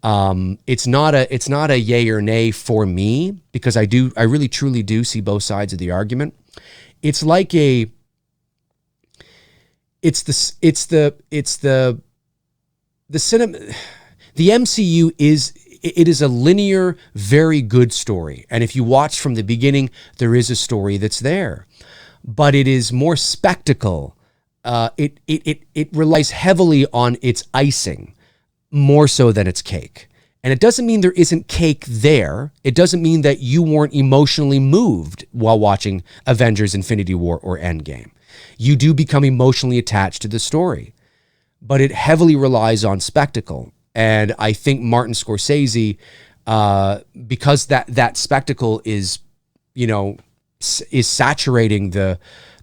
it's not a yay or nay for me, because I really truly do see both sides of the argument. It's like it's the cinema. The MCU is a linear, very good story. And if you watch from the beginning, there is a story that's there. But it is more spectacle. It relies heavily on its icing, more so than its cake. And it doesn't mean there isn't cake there. It doesn't mean that you weren't emotionally moved while watching Avengers: Infinity War or Endgame. You do become emotionally attached to the story. But it heavily relies on spectacle. And I think Martin Scorsese, because that spectacle is, you know, is saturating the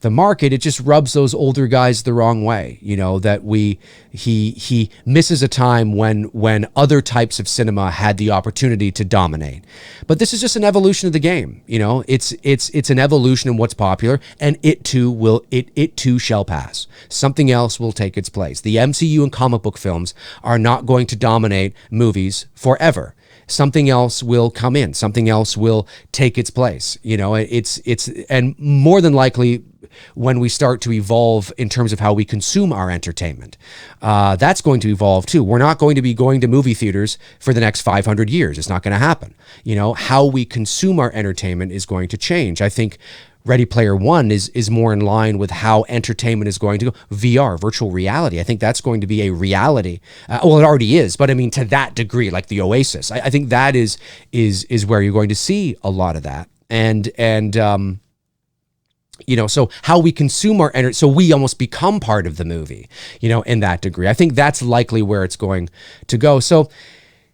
market, it just rubs those older guys the wrong way. You know, that he misses a time when other types of cinema had the opportunity to dominate. But this is just an evolution of the game. You know, it's an evolution in what's popular, and it too shall pass. Something else will take its place. The MCU and comic book films are not going to dominate movies forever. Something else will come in. Something else will take its place. You know, it's and more than likely, when we start to evolve in terms of how we consume our entertainment. That's going to evolve too. We're not going to be going to movie theaters for the next 500 years. It's not going to happen. You know, how we consume our entertainment is going to change. I think Ready Player One is more in line with how entertainment is going to go. VR, virtual reality. I think that's going to be a reality. Well, it already is, but I mean, to that degree, like the Oasis. I think that is where you're going to see a lot of that. And you know, so how we consume our entertainment, so we almost become part of the movie, you know, in that degree. I think that's likely where it's going to go. So,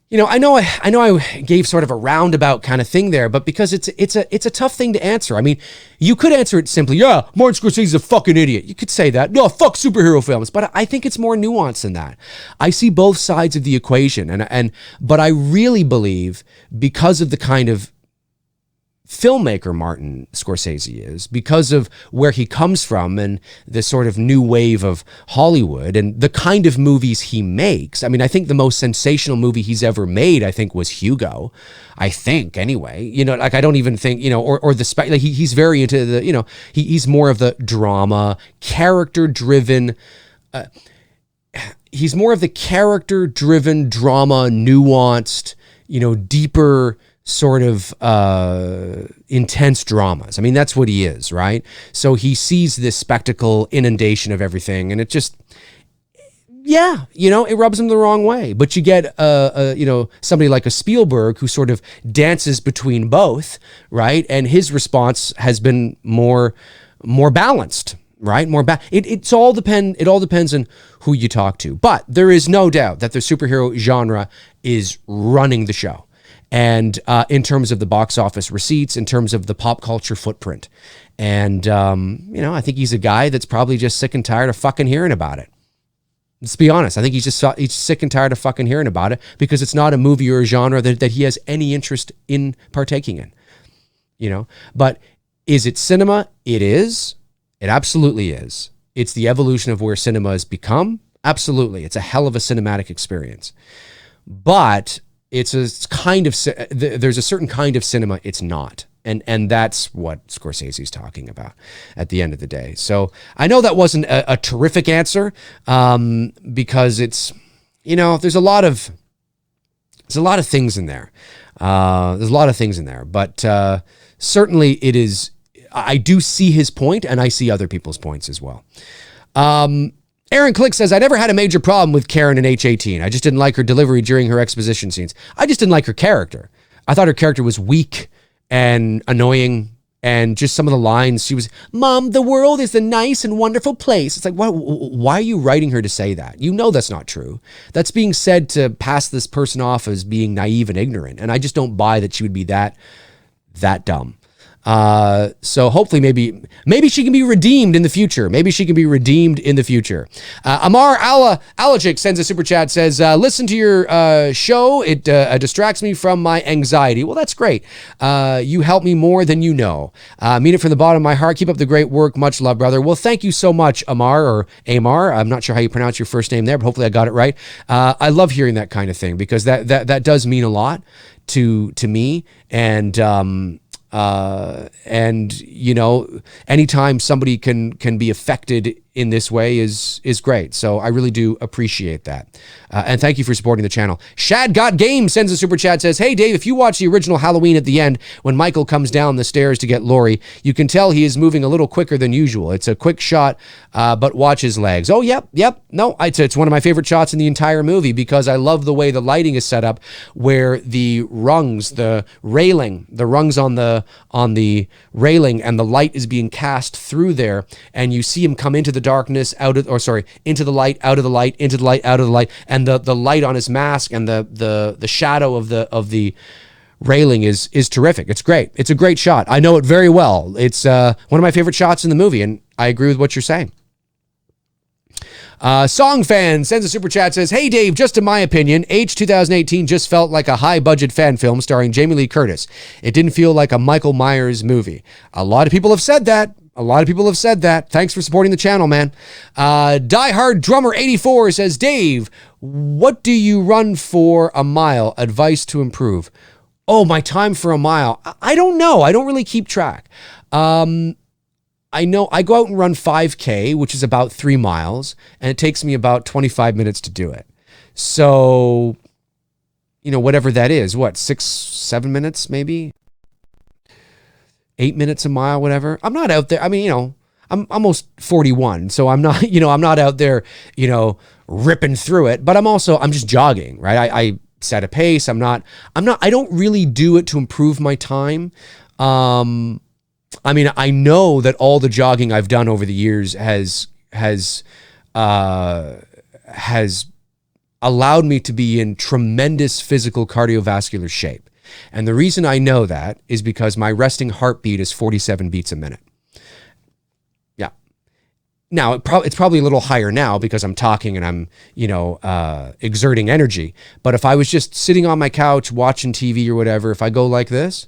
you know, I know I gave sort of a roundabout kind of thing there, but because it's a tough thing to answer. I mean, you could answer it simply, yeah, Martin Scorsese's a fucking idiot. You could say that. No, fuck superhero films. But I think it's more nuanced than that. I see both sides of the equation, but I really believe, because of the kind of filmmaker Martin Scorsese is, because of where he comes from and the sort of new wave of Hollywood and the kind of movies he makes. I mean, I think the most sensational movie he's ever made, I think, was Hugo. I think, anyway. You know, like, I don't even think, you know, or the like, he's very into the, you know, he's more of the drama, character-driven. He's more of the character-driven drama, nuanced, you know, deeper sort of intense dramas. I mean, that's what he is, right? So he sees this spectacle inundation of everything, and it just, yeah, you know, it rubs him the wrong way. But you get you know, somebody like a Spielberg who sort of dances between both, right? And his response has been more balanced, right? It all depends on who you talk to. But there is no doubt that the superhero genre is running the show. And in terms of the box office receipts, in terms of the pop culture footprint. And, you know, I think he's a guy that's probably just sick and tired of fucking hearing about it. Let's be honest. I think he's sick and tired of fucking hearing about it, because it's not a movie or a genre that he has any interest in partaking in, you know. But is it cinema? It is. It absolutely is. It's the evolution of where cinema has become. Absolutely. It's a hell of a cinematic experience. But there's a certain kind of cinema it's not. And that's what Scorsese's talking about at the end of the day. So I know that wasn't a terrific answer, because it's, you know, there's a lot of things in there. But certainly it is, I do see his point, and I see other people's points as well. Aaron Click says, I never had a major problem with Karen in H-18. I just didn't like her delivery during her exposition scenes. I just didn't like her character. I thought her character was weak and annoying, and just some of the lines she was, Mom, the world is a nice and wonderful place. It's like, why are you writing her to say that? You know that's not true. That's being said to pass this person off as being naive and ignorant, and I just don't buy that she would be that dumb. So hopefully maybe she can be redeemed in the future. Amar Alachik sends a super chat, says, listen to your show. It distracts me from my anxiety. Well, that's great. You help me more than you know. Mean it from the bottom of my heart. Keep up the great work. Much love, brother. Well, thank you so much, Amar, or Amar. I'm not sure how you pronounce your first name there, but hopefully I got it right. I love hearing that kind of thing, because that does mean a lot to me. And you know, anytime somebody can be affected in this way is great. So I really do appreciate that. And thank you for supporting the channel. Shad Got Game sends a super chat, says, hey Dave, if you watch the original Halloween at the end, when Michael comes down the stairs to get Laurie, you can tell he is moving a little quicker than usual. It's a quick shot, but watch his legs. Oh, yep. No, it's one of my favorite shots in the entire movie, because I love the way the lighting is set up, where the rungs, the rungs on the railing, and the light is being cast through there, and you see him come into the darkness, into the light, out of the light, into the light, out of the light, and the light on his mask and the shadow of the railing is terrific. It's great. It's a great shot. I know it very well. It's one of my favorite shots in the movie, and I agree with what you're saying. Song Fan sends a super chat, says, hey Dave, just in my opinion, H 2018 just felt like a high budget fan film starring Jamie Lee Curtis. It didn't feel like a Michael Myers movie. A lot of people have said that. Thanks for supporting the channel, man. Die Hard Drummer 84 says, Dave, what do you run for a mile? Advice to improve. Oh, my time for a mile. I don't know. I don't really keep track. I know I go out and run 5K, which is about 3 miles, and it takes me about 25 minutes to do it. So, whatever that is, 6-7 minutes, maybe 8 minutes a mile, whatever. I'm not out there. I mean, I'm almost 41, so I'm not, I'm not out there, ripping through it, but I'm just jogging, right? I set a pace. I don't really do it to improve my time. I mean, I know that all the jogging I've done over the years has allowed me to be in tremendous physical cardiovascular shape. And the reason I know that is because my resting heartbeat is 47 beats a minute. Yeah. Now, it's probably a little higher now because I'm talking and I'm, exerting energy. But if I was just sitting on my couch watching TV or whatever, if I go like this,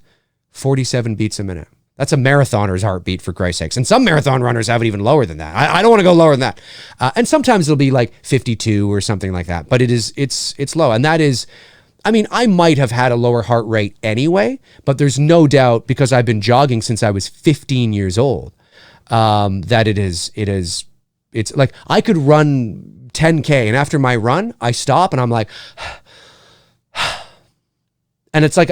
47 beats a minute. That's a marathoner's heartbeat, for Christ's sakes. And some marathon runners have it even lower than that. I don't want to go lower than that. And sometimes it'll be like 52 or something like that. But it's low. And that is, I mean, I might have had a lower heart rate anyway, but there's no doubt, because I've been jogging since I was 15 years old, that it's like I could run 10K, and after my run, I stop and I'm like, and it's like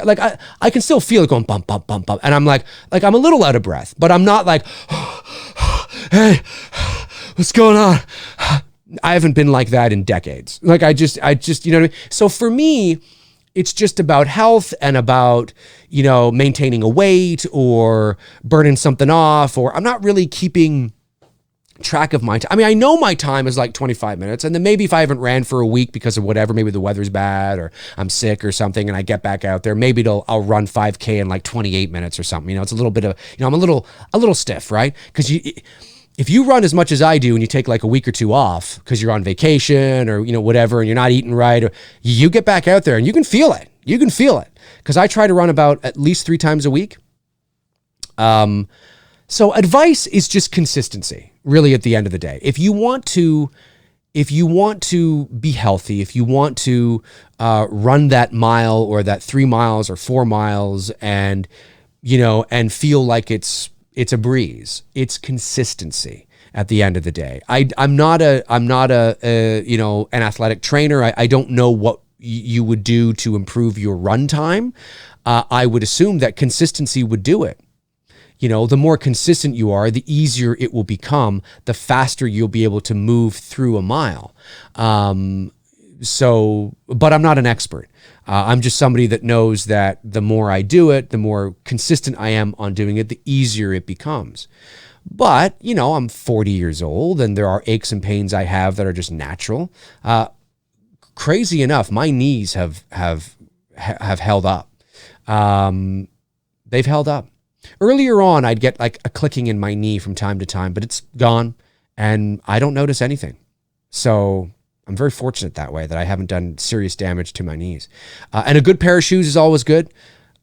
I can still feel it going bump, bump, bump, bump. And I'm like I'm a little out of breath, but I'm not like, hey, what's going on? I haven't been like that in decades. Like I just, you know what I mean? So for me, it's just about health and about, maintaining a weight or burning something off, or I'm not really keeping track of my time. I mean, I know my time is like 25 minutes, and then maybe if I haven't ran for a week because of whatever, maybe the weather's bad or I'm sick or something, and I get back out there, maybe I'll run 5K in like 28 minutes or something. It's a little bit of, I'm a little stiff, right? Because if you run as much as I do and you take like a week or two off because you're on vacation or, whatever, and you're not eating right, or you get back out there and you can feel it. You can feel it. Because I try to run about at least 3 times a week. So advice is just consistency, really, at the end of the day. If you want to be healthy, if you want to run that mile or that 3 miles or 4 miles and, and feel like it's a breeze, it's consistency at the end of the day. I'm not an athletic trainer. I don't know what you would do to improve your run time. I would assume that consistency would do it. The more consistent you are, the easier it will become, the faster you'll be able to move through a mile. But I'm not an expert. I'm just somebody that knows that the more I do it, the more consistent I am on doing it, the easier it becomes. But, I'm 40 years old and there are aches and pains I have that are just natural. Crazy enough, my knees have held up. They've held up. Earlier on, I'd get like a clicking in my knee from time to time, but it's gone and I don't notice anything. So I'm very fortunate that way, that I haven't done serious damage to my knees. And a good pair of shoes is always good.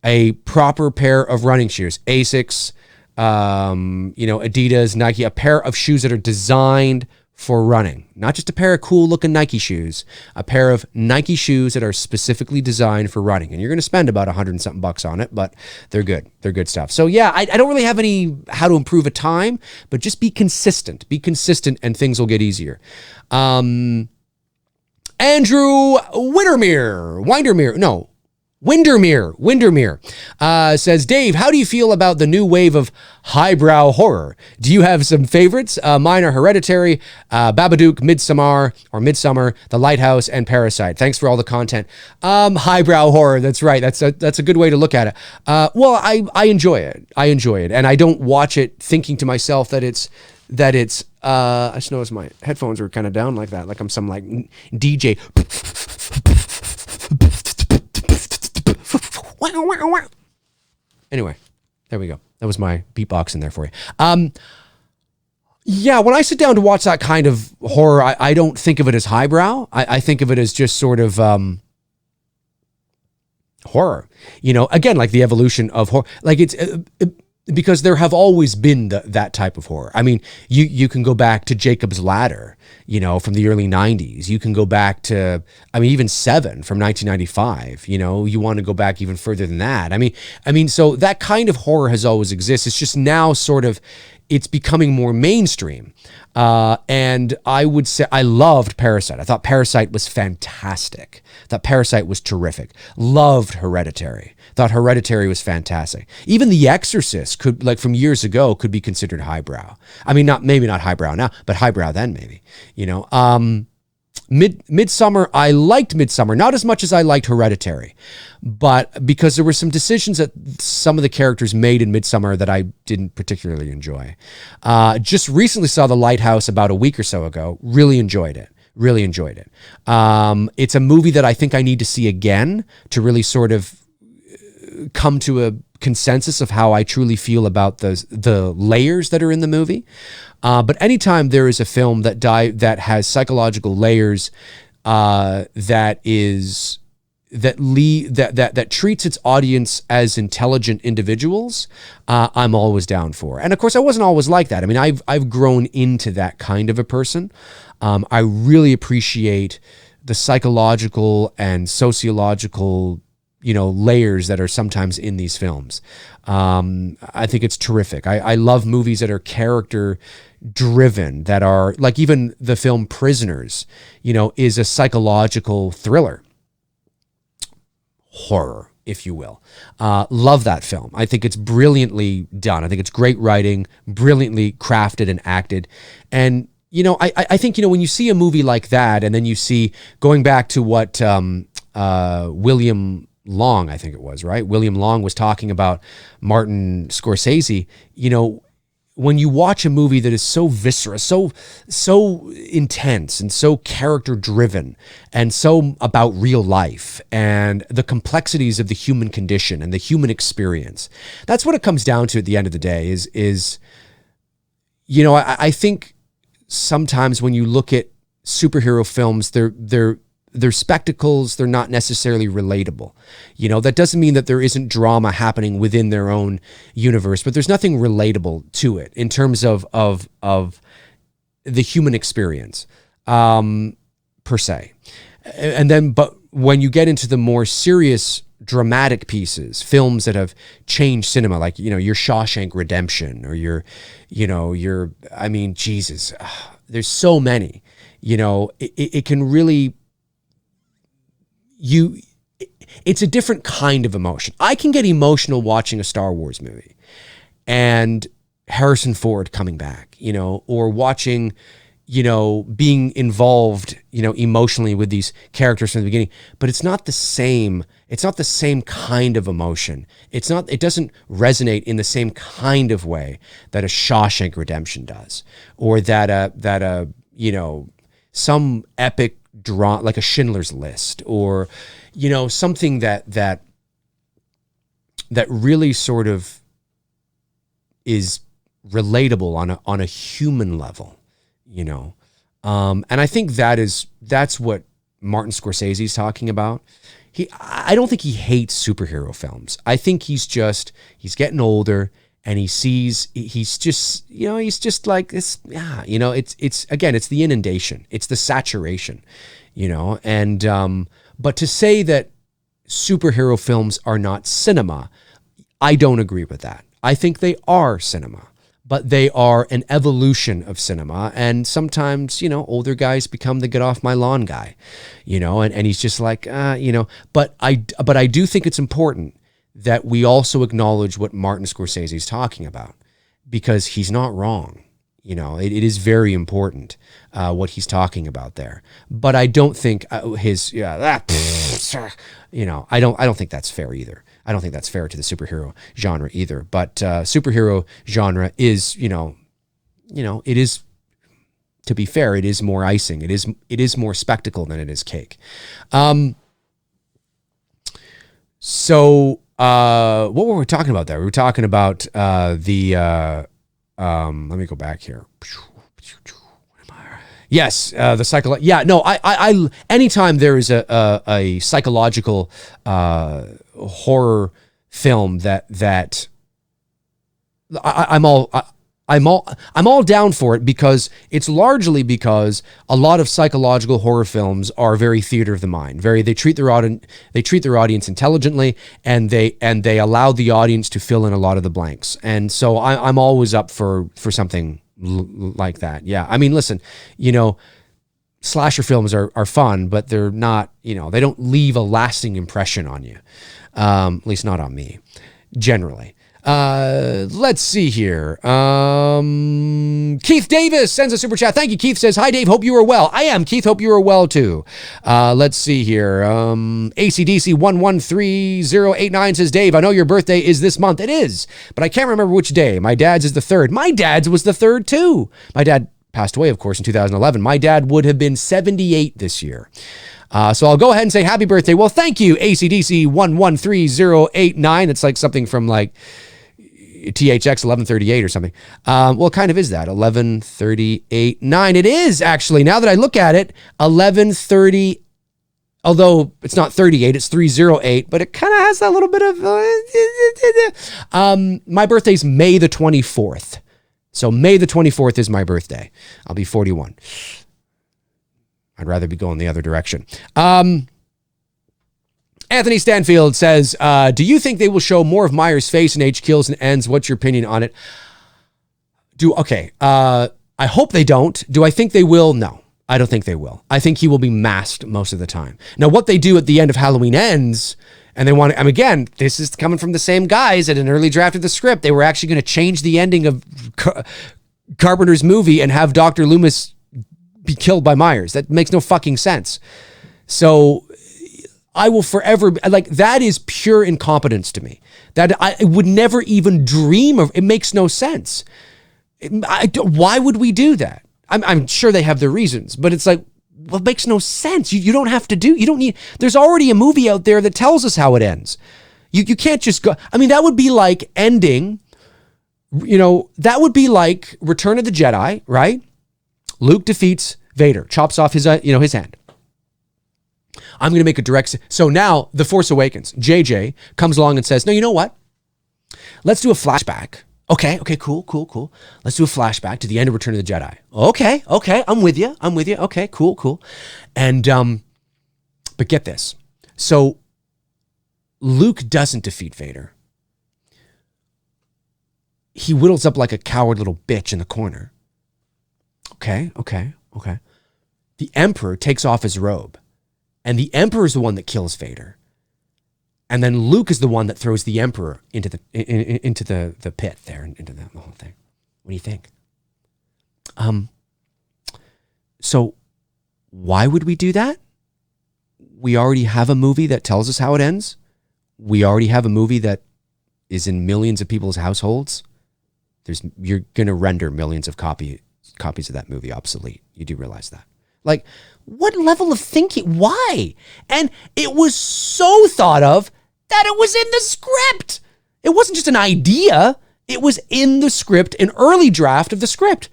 A proper pair of running shoes, Asics, Adidas, Nike, a pair of shoes that are designed for running, not just a pair of cool looking Nike shoes, a pair of Nike shoes that are specifically designed for running. And you're going to spend about $100 and something bucks on it, but they're good. They're good stuff. So yeah, I don't really have any how to improve a time, but just be consistent and things will get easier. Andrew Windermere says, Dave, how do you feel about the new wave of highbrow horror? Do you have some favorites? Mine are Hereditary, Babadook, Midsommar, The Lighthouse, and Parasite. Thanks for all the content. Highbrow horror, that's right. That's a good way to look at it. Well, I enjoy it. And I don't watch it thinking to myself that it's I just noticed my headphones were kind of down like that, like I'm some like DJ. Anyway, there we go. That was my beatbox in there for you. Yeah, when I sit down to watch that kind of horror, I don't think of it as highbrow. I think of it as just sort of horror. Again, like the evolution of horror. Like it's because there have always been that type of horror. I mean, you can go back to Jacob's Ladder, from the early 90s. You can go back to, even Seven from 1995. You want to go back even further than that. I mean, so that kind of horror has always existed. It's just now sort of it's becoming more mainstream. And I would say I loved Parasite. I thought Parasite was fantastic. I thought Parasite was terrific. Loved Hereditary. Thought Hereditary was fantastic. Even The Exorcist could, like from years ago, could be considered highbrow. I mean, maybe not highbrow now, but highbrow then maybe. Midsummer, I liked Midsummer, not as much as I liked Hereditary, but because there were some decisions that some of the characters made in Midsummer that I didn't particularly enjoy. Just recently saw The Lighthouse about a week or so ago. Really enjoyed it. It's a movie that I think I need to see again to really sort of come to a consensus of how I truly feel about the layers that are in the movie. But anytime there is a film that has psychological layers, that treats its audience as intelligent individuals, I'm always down for. And of course, I wasn't always like that. I mean, I've grown into that kind of a person. I really appreciate the psychological and sociological, layers that are sometimes in these films. I think it's terrific. I love movies that are character driven, that are like even the film Prisoners, is a psychological thriller. Horror, if you will. Love that film. I think it's brilliantly done. I think it's great writing, brilliantly crafted and acted. And, I think, when you see a movie like that, and then you see, going back to what William Long, I think it was, right? William Long was talking about Martin Scorsese. When you watch a movie that is so visceral, so intense and so character driven and so about real life and the complexities of the human condition and the human experience, that's what it comes down to at the end of the day is I think sometimes when you look at superhero films, they're spectacles. They're not necessarily relatable. That doesn't mean that there isn't drama happening within their own universe, but there's nothing relatable to it in terms of the human experience, per se. But when you get into the more serious, dramatic pieces, films that have changed cinema, like, your Shawshank Redemption or Jesus, there's so many, it can really, it's a different kind of emotion. I can get emotional watching a Star Wars movie and Harrison Ford coming back, or watching, being involved, emotionally with these characters from the beginning, but it's not the same kind of emotion. It doesn't resonate in the same kind of way that a Shawshank Redemption does, or that some epic drama like a Schindler's List, or something that really sort of is relatable on a human level, and I think that's what Martin Scorsese's talking about. I don't think he hates superhero films. I think he's getting older, and he's just like this. Yeah, it's again, it's the inundation, it's the saturation, and but to say that superhero films are not cinema, I don't agree with that. I think they are cinema, but they are an evolution of cinema. And sometimes, older guys become the get off my lawn guy, and he's just like, but I do think it's important that we also acknowledge what Martin Scorsese is talking about, because he's not wrong. It is very important what he's talking about there. But I don't think I don't think that's fair either. I don't think that's fair to the superhero genre either. But superhero genre is, it is, to be fair, it is more icing. It is more spectacle than it is cake. So what were we talking about there? We were talking about let me go back here. Yes, the cycle. Yeah, no, I anytime there is a psychological horror film that I'm I'm all down for it because it's largely because a lot of psychological horror films are very theater of the mind. They treat their audience intelligently, and they allow the audience to fill in a lot of the blanks. And so I'm always up for something like that. Yeah, I mean, listen, slasher films are fun, but they're not, they don't leave a lasting impression on you. At least not on me, generally. Let's see here. Keith Davis sends a super chat. Thank you. Keith says, "Hi Dave, hope you are well." I am, Keith, hope you are well too. Let's see here. ACDC 113089 says, "Dave, I know your birthday is this month." It is, but I can't remember which day. My dad's is the 3rd. My dad's was the 3rd too. My dad passed away, of course, in 2011. My dad would have been 78 this year. So I'll go ahead and say happy birthday. Well, thank you, ACDC 113089. It's like something from like THX 1138 or something. Well, it kind of is that 1138.9. It is actually, now that I look at it, 1130. Although it's not 38, it's 308, but it kind of has that little bit of. My birthday's May the 24th. So May the 24th is my birthday. I'll be 41. I'd rather be going the other direction. Anthony Stanfield says, "Do you think they will show more of Myers' face in H Kills and Ends? What's your opinion on it?" I hope they don't. Do I think they will? No, I don't think they will. I think he will be masked most of the time. Now, what they do at the end of Halloween Ends, and they want to, again, this is coming from the same guys at an early draft of the script. They were actually going to change the ending of Carpenter's movie and have Dr. Loomis be killed by Myers. That makes no fucking sense. So I will forever, like, that is pure incompetence to me. That I would never even dream of. It makes no sense. Why would we do that? I'm sure they have their reasons, but it's like, well, it makes no sense. You don't have to do, you don't need, there's already a movie out there that tells us how it ends. You can't just go, I mean, that would be like ending, that would be like Return of the Jedi, right? Luke defeats Vader, chops off his hand. I'm going to make a direct, so now The Force Awakens, JJ comes along and says, "No, you know what? Let's do a flashback." Okay, cool. Let's do a flashback to the end of Return of the Jedi. Okay, I'm with you. Okay, cool. And, but get this. So Luke doesn't defeat Vader. He whittles up like a coward little bitch in the corner. Okay. The Emperor takes off his robe, and the Emperor is the one that kills Vader. And then Luke is the one that throws the Emperor into the pit there, into the whole thing. What do you think? So why would we do that? We already have a movie that tells us how it ends. We already have a movie that is in millions of people's households. You're going to render millions of copies of that movie obsolete. You do realize that. Like, what level of thinking? Why? And it was so thought of that it was in the script. It wasn't just an idea. It was in the script, an early draft of the script.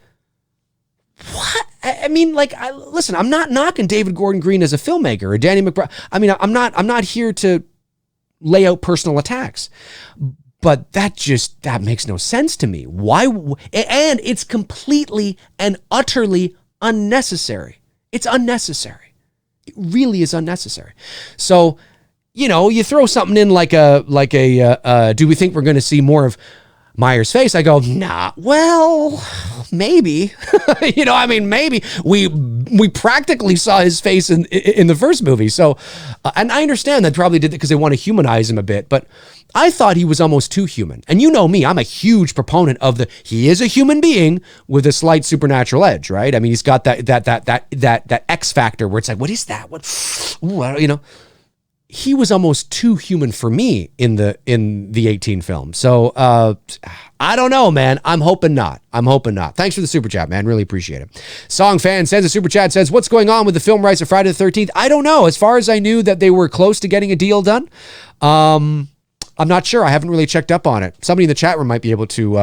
What? I mean, like, listen, I'm not knocking David Gordon Green as a filmmaker or Danny McBride. I mean, I'm not here to lay out personal attacks, but that makes no sense to me. Why? And it's completely and utterly unnecessary. It's unnecessary. It really is unnecessary. So, you throw something in like a do we think we're going to see more of Myers' face? I go, nah, well, maybe. Maybe. We practically saw his face in the first movie. So, and I understand that probably did it because they want to humanize him a bit, but I thought he was almost too human. And you know me, I'm a huge proponent of he is a human being with a slight supernatural edge, right? I mean, he's got that X factor where it's like, what is that? He was almost too human for me in the 18 film. So I don't know, man. I'm hoping not. Thanks for the super chat, man. Really appreciate it. Song Fan sends a super chat, says, "What's going on with the film rights of Friday the 13th? I don't know. As far as I knew that they were close to getting a deal done. I'm not sure. I haven't really checked up on it. Somebody in the chat room might be able to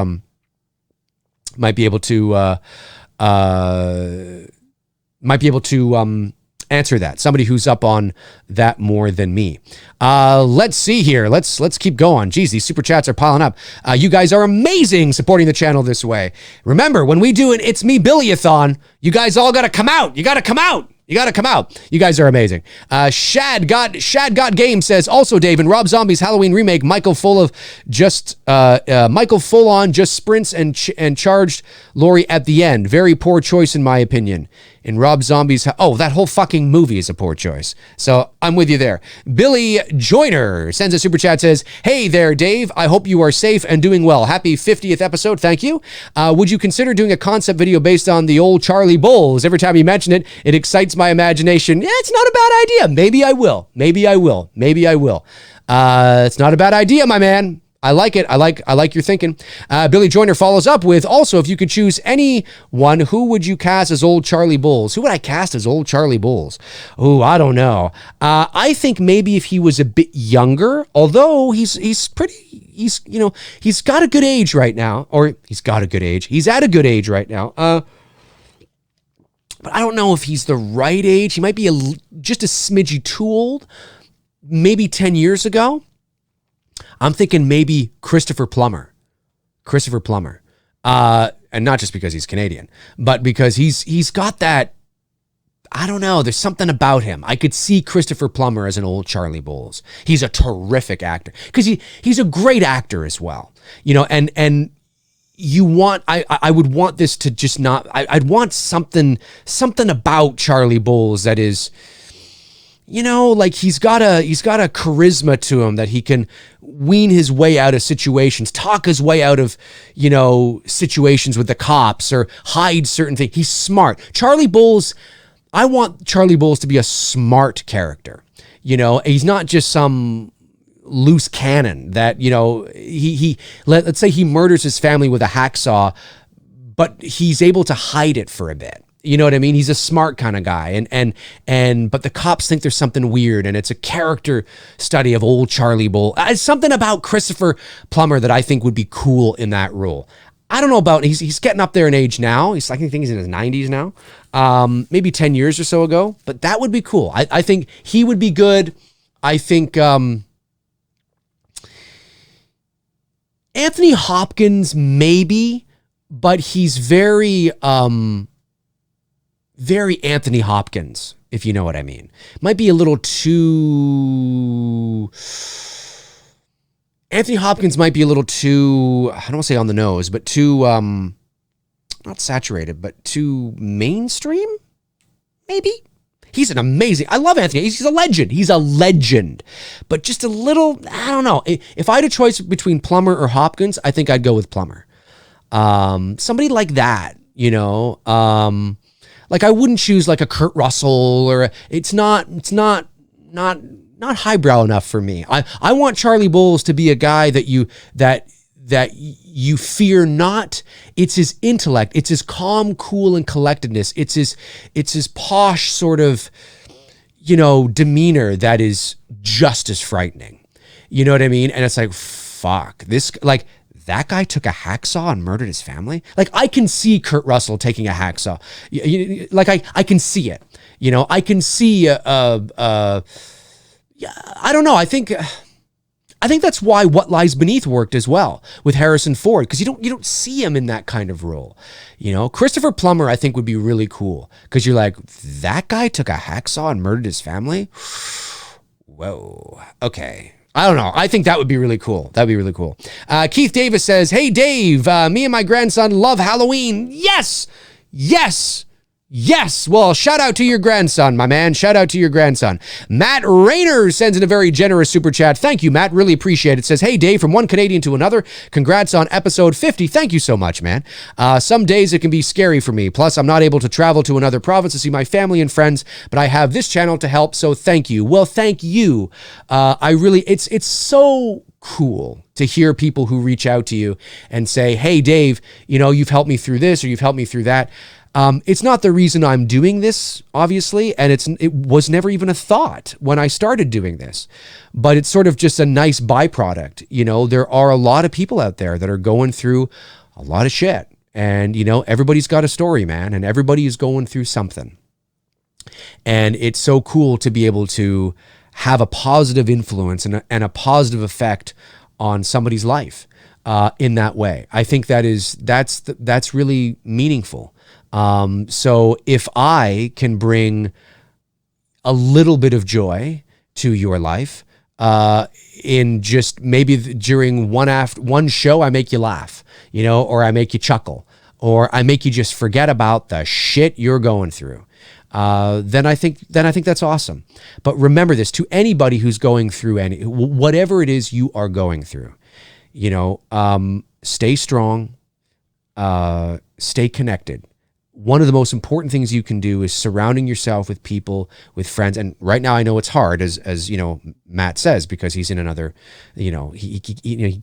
answer that. Somebody who's up on that more than me. Let's see here. Let's keep going. Geez, these super chats are piling up. You guys are amazing supporting the channel this way. Remember, when we do an It's Me Billy-a-thon, you guys all got to come out. You got to come out. You got to come out. You guys are amazing. Shad got Game says, also, Dave, in Rob Zombie's Halloween remake, Michael full on just sprints and charged Laurie at the end. Very poor choice in my opinion. In Rob Zombie's, that whole fucking movie is a poor choice. So I'm with you there. Billy Joyner sends a super chat, says, hey there, Dave. I hope you are safe and doing well. Happy 50th episode. Thank you. Would you consider doing a concept video based on the old Charlie Bulls? Every time you mention it, it excites my imagination. Yeah, it's not a bad idea. Maybe I will. It's not a bad idea, my man. I like it. I like your thinking. Billy Joyner follows up with, also, if you could choose anyone, who would you cast as old Charlie Bulls? Who would I cast as old Charlie Bulls? Oh, I don't know. I think maybe if he was a bit younger, although he's got a good age right now, or he's got a good age. He's at a good age right now. But I don't know if he's the right age. He might be just a smidgy too old. Maybe 10 years ago. I'm thinking maybe Christopher Plummer. And not just because he's Canadian, but because he's got that, I don't know, there's something about him. I could see Christopher Plummer as an old Charlie Bulls. He's a terrific actor because he's a great actor as well. And you want, I would want this to just not, I'd want something about Charlie Bulls that is, like he's got a charisma to him that he can wean his way out of situations, talk his way out of, situations with the cops or hide certain things. He's smart. Charlie Bulls, I want Charlie Bulls to be a smart character. He's not just some loose cannon that, let's say he murders his family with a hacksaw, but he's able to hide it for a bit. You know what I mean? He's a smart kind of guy, but the cops think there's something weird, and it's a character study of old Charlie Bull. It's something about Christopher Plummer that I think would be cool in that role. I don't know about, he's getting up there in age now. I think he's in his 90s now, maybe 10 years or so ago, but that would be cool. I think he would be good. I think Anthony Hopkins maybe, but he's very Anthony Hopkins, if you know what I mean. Might be a little too... Anthony Hopkins might be a little too, I don't want to say on the nose, but too, not saturated, but too mainstream, maybe? He's an amazing, I love Anthony. He's a legend. But just a little, I don't know. If I had a choice between Plummer or Hopkins, I think I'd go with Plummer. Somebody like that, like I wouldn't choose like a Kurt Russell or it's not highbrow enough for me. I want Charlie Bulls to be a guy that you fear not. It's his intellect. It's his calm, cool, and collectedness. It's his posh sort of, demeanor that is just as frightening. You know what I mean? And it's like, fuck this, like, that guy took a hacksaw and murdered his family. Like I can see Kurt Russell taking a hacksaw. Like I can see it. I can see I don't know. I think that's why What Lies Beneath worked as well with Harrison Ford, because you don't see him in that kind of role. Christopher Plummer I think would be really cool because you're like, that guy took a hacksaw and murdered his family. Whoa. Okay. I don't know. I think that would be really cool. That'd be really cool. Keith Davis says, hey, Dave, me and my grandson love Halloween. Yes. Well, shout out to your grandson, my man. Shout out to your grandson. Matt Rayner sends in a very generous super chat. Thank you, Matt. Really appreciate it. Says, hey, Dave, from one Canadian to another. Congrats on episode 50. Thank you so much, man. Some days it can be scary for me. Plus, I'm not able to travel to another province to see my family and friends, but I have this channel to help, so thank you. Well, thank you. It's so cool to hear people who reach out to you and say, hey, Dave, you've helped me through this or you've helped me through that. It's not the reason I'm doing this, obviously, and it was never even a thought when I started doing this, but it's sort of just a nice byproduct. There are a lot of people out there that are going through a lot of shit, and, everybody's got a story, man, and everybody is going through something. And it's so cool to be able to have a positive influence and a positive effect on somebody's life in that way. I think that's really meaningful. So if I can bring a little bit of joy to your life, in just maybe during one show, I make you laugh, or I make you chuckle, or I make you just forget about the shit you're going through. Then I think that's awesome. But remember this, to anybody who's going through whatever it is you are going through, stay strong, stay connected. One of the most important things you can do is surrounding yourself with people, with friends. And right now I know it's hard, as Matt says, because he's in another, he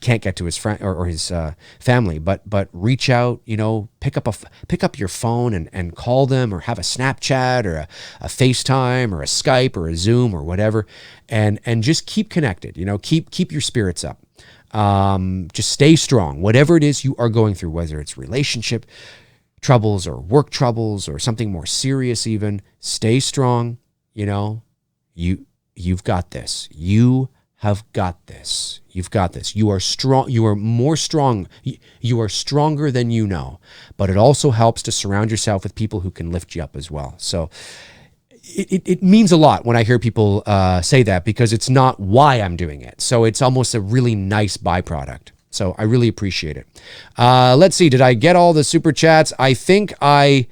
can't get to his friend or his family, but reach out, pick up your phone and call them, or have a Snapchat or a FaceTime or a Skype or a Zoom or whatever. And just keep connected, keep your spirits up. Just stay strong, whatever it is you are going through, whether it's relationship troubles or work troubles or something more serious even. Stay strong. You've got this. You have got this. You've got this. You are strong. You are more strong. You are stronger than you know. But it also helps to surround yourself with people who can lift you up as well. So it means a lot when I hear people say that, because it's not why I'm doing it. So it's almost a really nice byproduct. So I really appreciate it. Let's see. Did I get all the super chats? I think I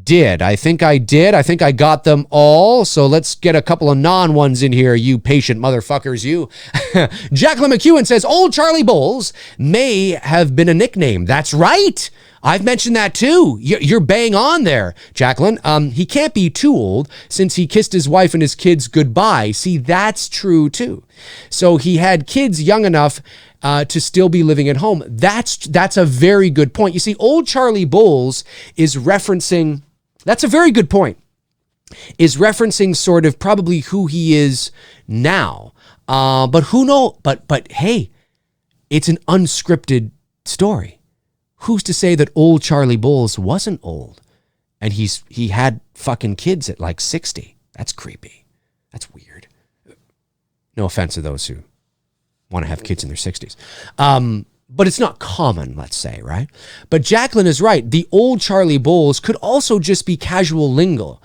did. I think I got them all. So let's get a couple of non-ones in here, you patient motherfuckers, you. Jacqueline McEwen says, Old Charlie Bowles may have been a nickname. That's right. I've mentioned that too. You're bang on there, Jacqueline. He can't be too old since he kissed his wife and his kids goodbye. See, that's true too. So he had kids young enough to still be living at home. That's a very good point. You see, Old Charlie Bowles is referencing, that's a very good point, is referencing sort of probably who he is now. But who knows? But hey, it's an unscripted story. Who's to say that Old Charlie Bowles wasn't old and he had fucking kids at like 60? That's creepy. That's weird. No offense to those who want to have kids in their 60s. But it's not common, let's say, right? But Jacqueline is right. The Old Charlie Bowles could also just be casual lingo,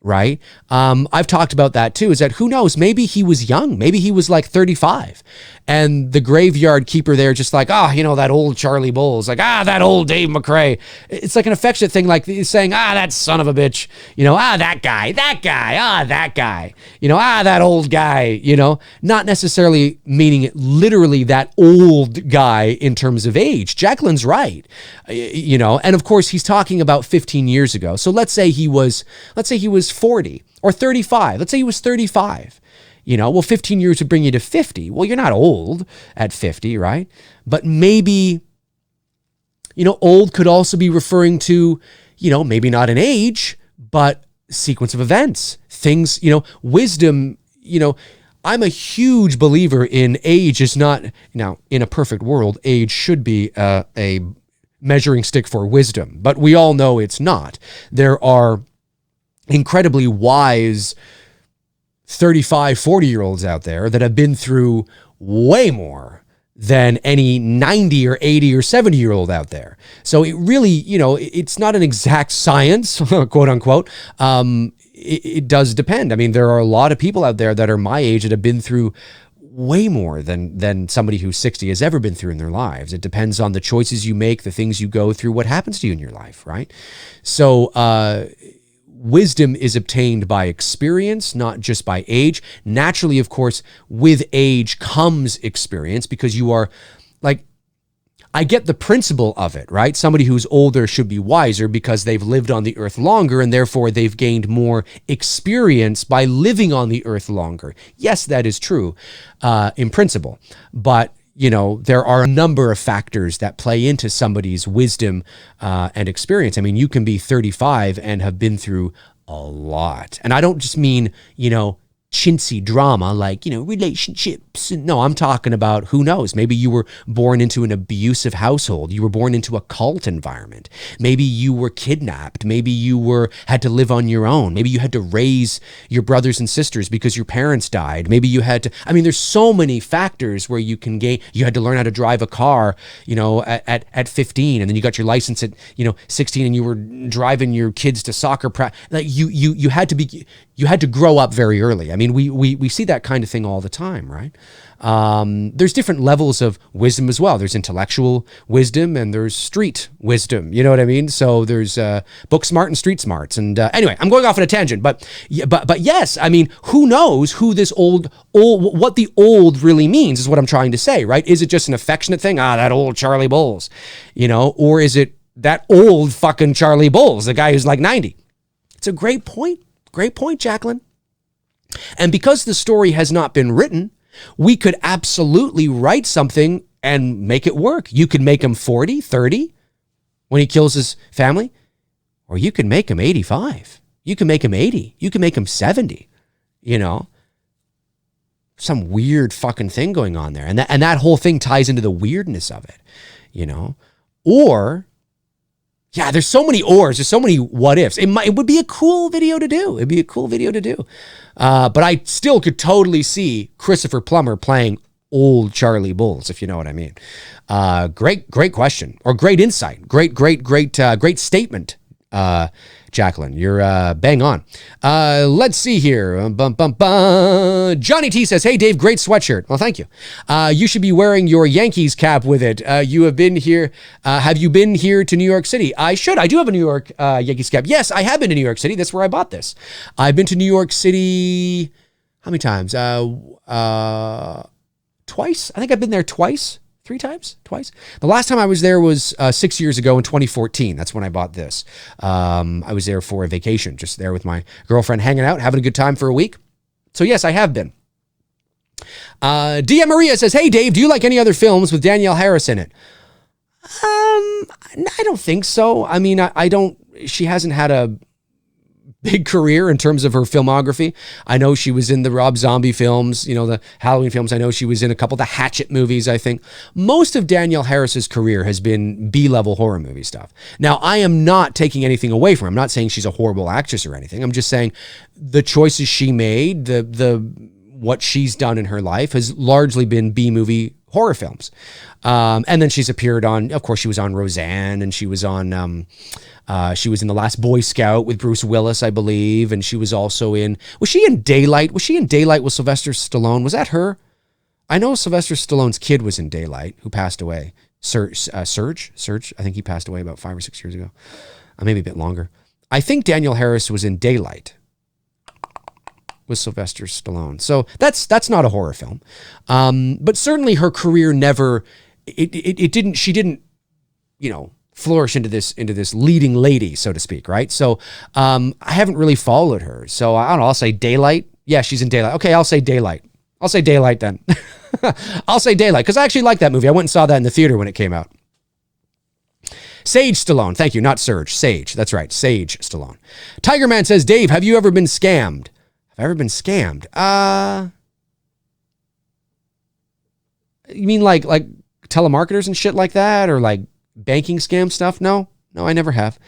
right? I've talked about that too, is that who knows, maybe he was young, maybe he was like 35, and the graveyard keeper there just like, that old Charlie Bowles, like, that old Dave McRae. It's like an affectionate thing, like saying, that son of a bitch, that guy, that old guy, not necessarily meaning it literally that old guy in terms of age. Jacqueline's right, and of course he's talking about 15 years ago. So let's say he was 40 or 35. Let's say he was 35. 15 years would bring you to 50. Well, you're not old at 50, right? But maybe, old could also be referring to, maybe not an age, but sequence of events, things, wisdom, I'm a huge believer in age is not, now in a perfect world, age should be a measuring stick for wisdom, but we all know it's not. There are incredibly wise 35, 40-year-olds out there that have been through way more than any 90 or 80 or 70-year-old out there. So it really, it's not an exact science, quote unquote. It does depend. I mean, there are a lot of people out there that are my age that have been through way more than somebody who's 60 has ever been through in their lives. It depends on the choices you make, the things you go through, what happens to you in your life, right? So, wisdom is obtained by experience, not just by age. Naturally, of course, with age comes experience, because you are like, I get the principle of it, right? Somebody who's older should be wiser because they've lived on the earth longer, and therefore they've gained more experience by living on the earth longer. Yes, that is true in principle, but there are a number of factors that play into somebody's wisdom and experience. I mean, you can be 35 and have been through a lot. And I don't just mean, chintzy drama like, relationships. No, I'm talking about, who knows, maybe you were born into an abusive household. You were born into a cult environment. Maybe you were kidnapped. Maybe you had to live on your own. Maybe you had to raise your brothers and sisters because your parents died. Maybe you had to, there's so many factors where you had to learn how to drive a car, at 15, and then you got your license at, 16, and you were driving your kids to soccer practice. Like you had to grow up very early. We see that kind of thing all the time, right? There's different levels of wisdom as well. There's intellectual wisdom and there's street wisdom. You know what I mean? So there's book smart and street smarts. And anyway, I'm going off on a tangent, but yes, who knows who this what the old really means is what I'm trying to say, right? Is it just an affectionate thing? That old Charlie Bowles, or is it that old fucking Charlie Bowles, the guy who's like 90? It's a great point. Great point, Jacqueline. And because the story has not been written, we could absolutely write something and make it work. You could make him 40, 30 when he kills his family, or you could make him 85. You can make him 80. You can make him 70, some weird fucking thing going on there. And that whole thing ties into the weirdness of it, or yeah, there's so many ors. There's so many what ifs. It would be a cool video to do. It'd be a cool video to do. But I still could totally see Christopher Plummer playing old Charlie Bowles, if you know what I mean. Great question, or great insight. Great statement, Jacqueline. You're bang on. Let's see here. Johnny T says, "Hey Dave, great sweatshirt." Well, thank you. You should be wearing your Yankees cap with it. You have been here. Have you been here to New York City? I should. I do have a New York Yankees cap. Yes, I have been to New York City. That's where I bought this. I've been to New York City. How many times? Twice. I think I've been there twice. 3 times? Twice? The last time I was there was 6 years ago in 2014. That's when I bought this. I was there for a vacation, just there with my girlfriend, hanging out, having a good time for a week. So yes, I have been. Dia Maria says, "Hey Dave, do you like any other films with Danielle Harris in it?" I don't think so. I don't, she hasn't had a big career in terms of her filmography. I know she was in the Rob Zombie films, the Halloween films. I know she was in a couple of the Hatchet movies, I think. Most of Danielle Harris's career has been B-level horror movie stuff. Now, I am not taking anything away from her. I'm not saying she's a horrible actress or anything. I'm just saying the choices she made, what she's done in her life has largely been B-movie horror films. And then she's appeared on, of course, she was on Roseanne, and she was on, she was in The Last Boy Scout with Bruce Willis, I believe. And she was also was she in Daylight? Was she in Daylight with Sylvester Stallone? Was that her? I know Sylvester Stallone's kid was in Daylight, who passed away. Serge, I think he passed away about 5 or 6 years ago. Maybe a bit longer. I think Danielle Harris was in Daylight with Sylvester Stallone. So that's not a horror film. But certainly her career never, she didn't, flourish into this leading lady, so to speak, right? So I haven't really followed her. So I don't know, I'll say Daylight. Yeah, she's in Daylight. Okay, I'll say Daylight. I'll say Daylight then. I'll say Daylight, because I actually like that movie. I went and saw that in the theater when it came out. Sage Stallone. Thank you, not Serge. Sage. That's right, Sage Stallone. Tiger Man says, "Dave, have you ever been scammed?" Have I ever been scammed? You mean like telemarketers and shit like that, or like banking scam stuff? No, I never have.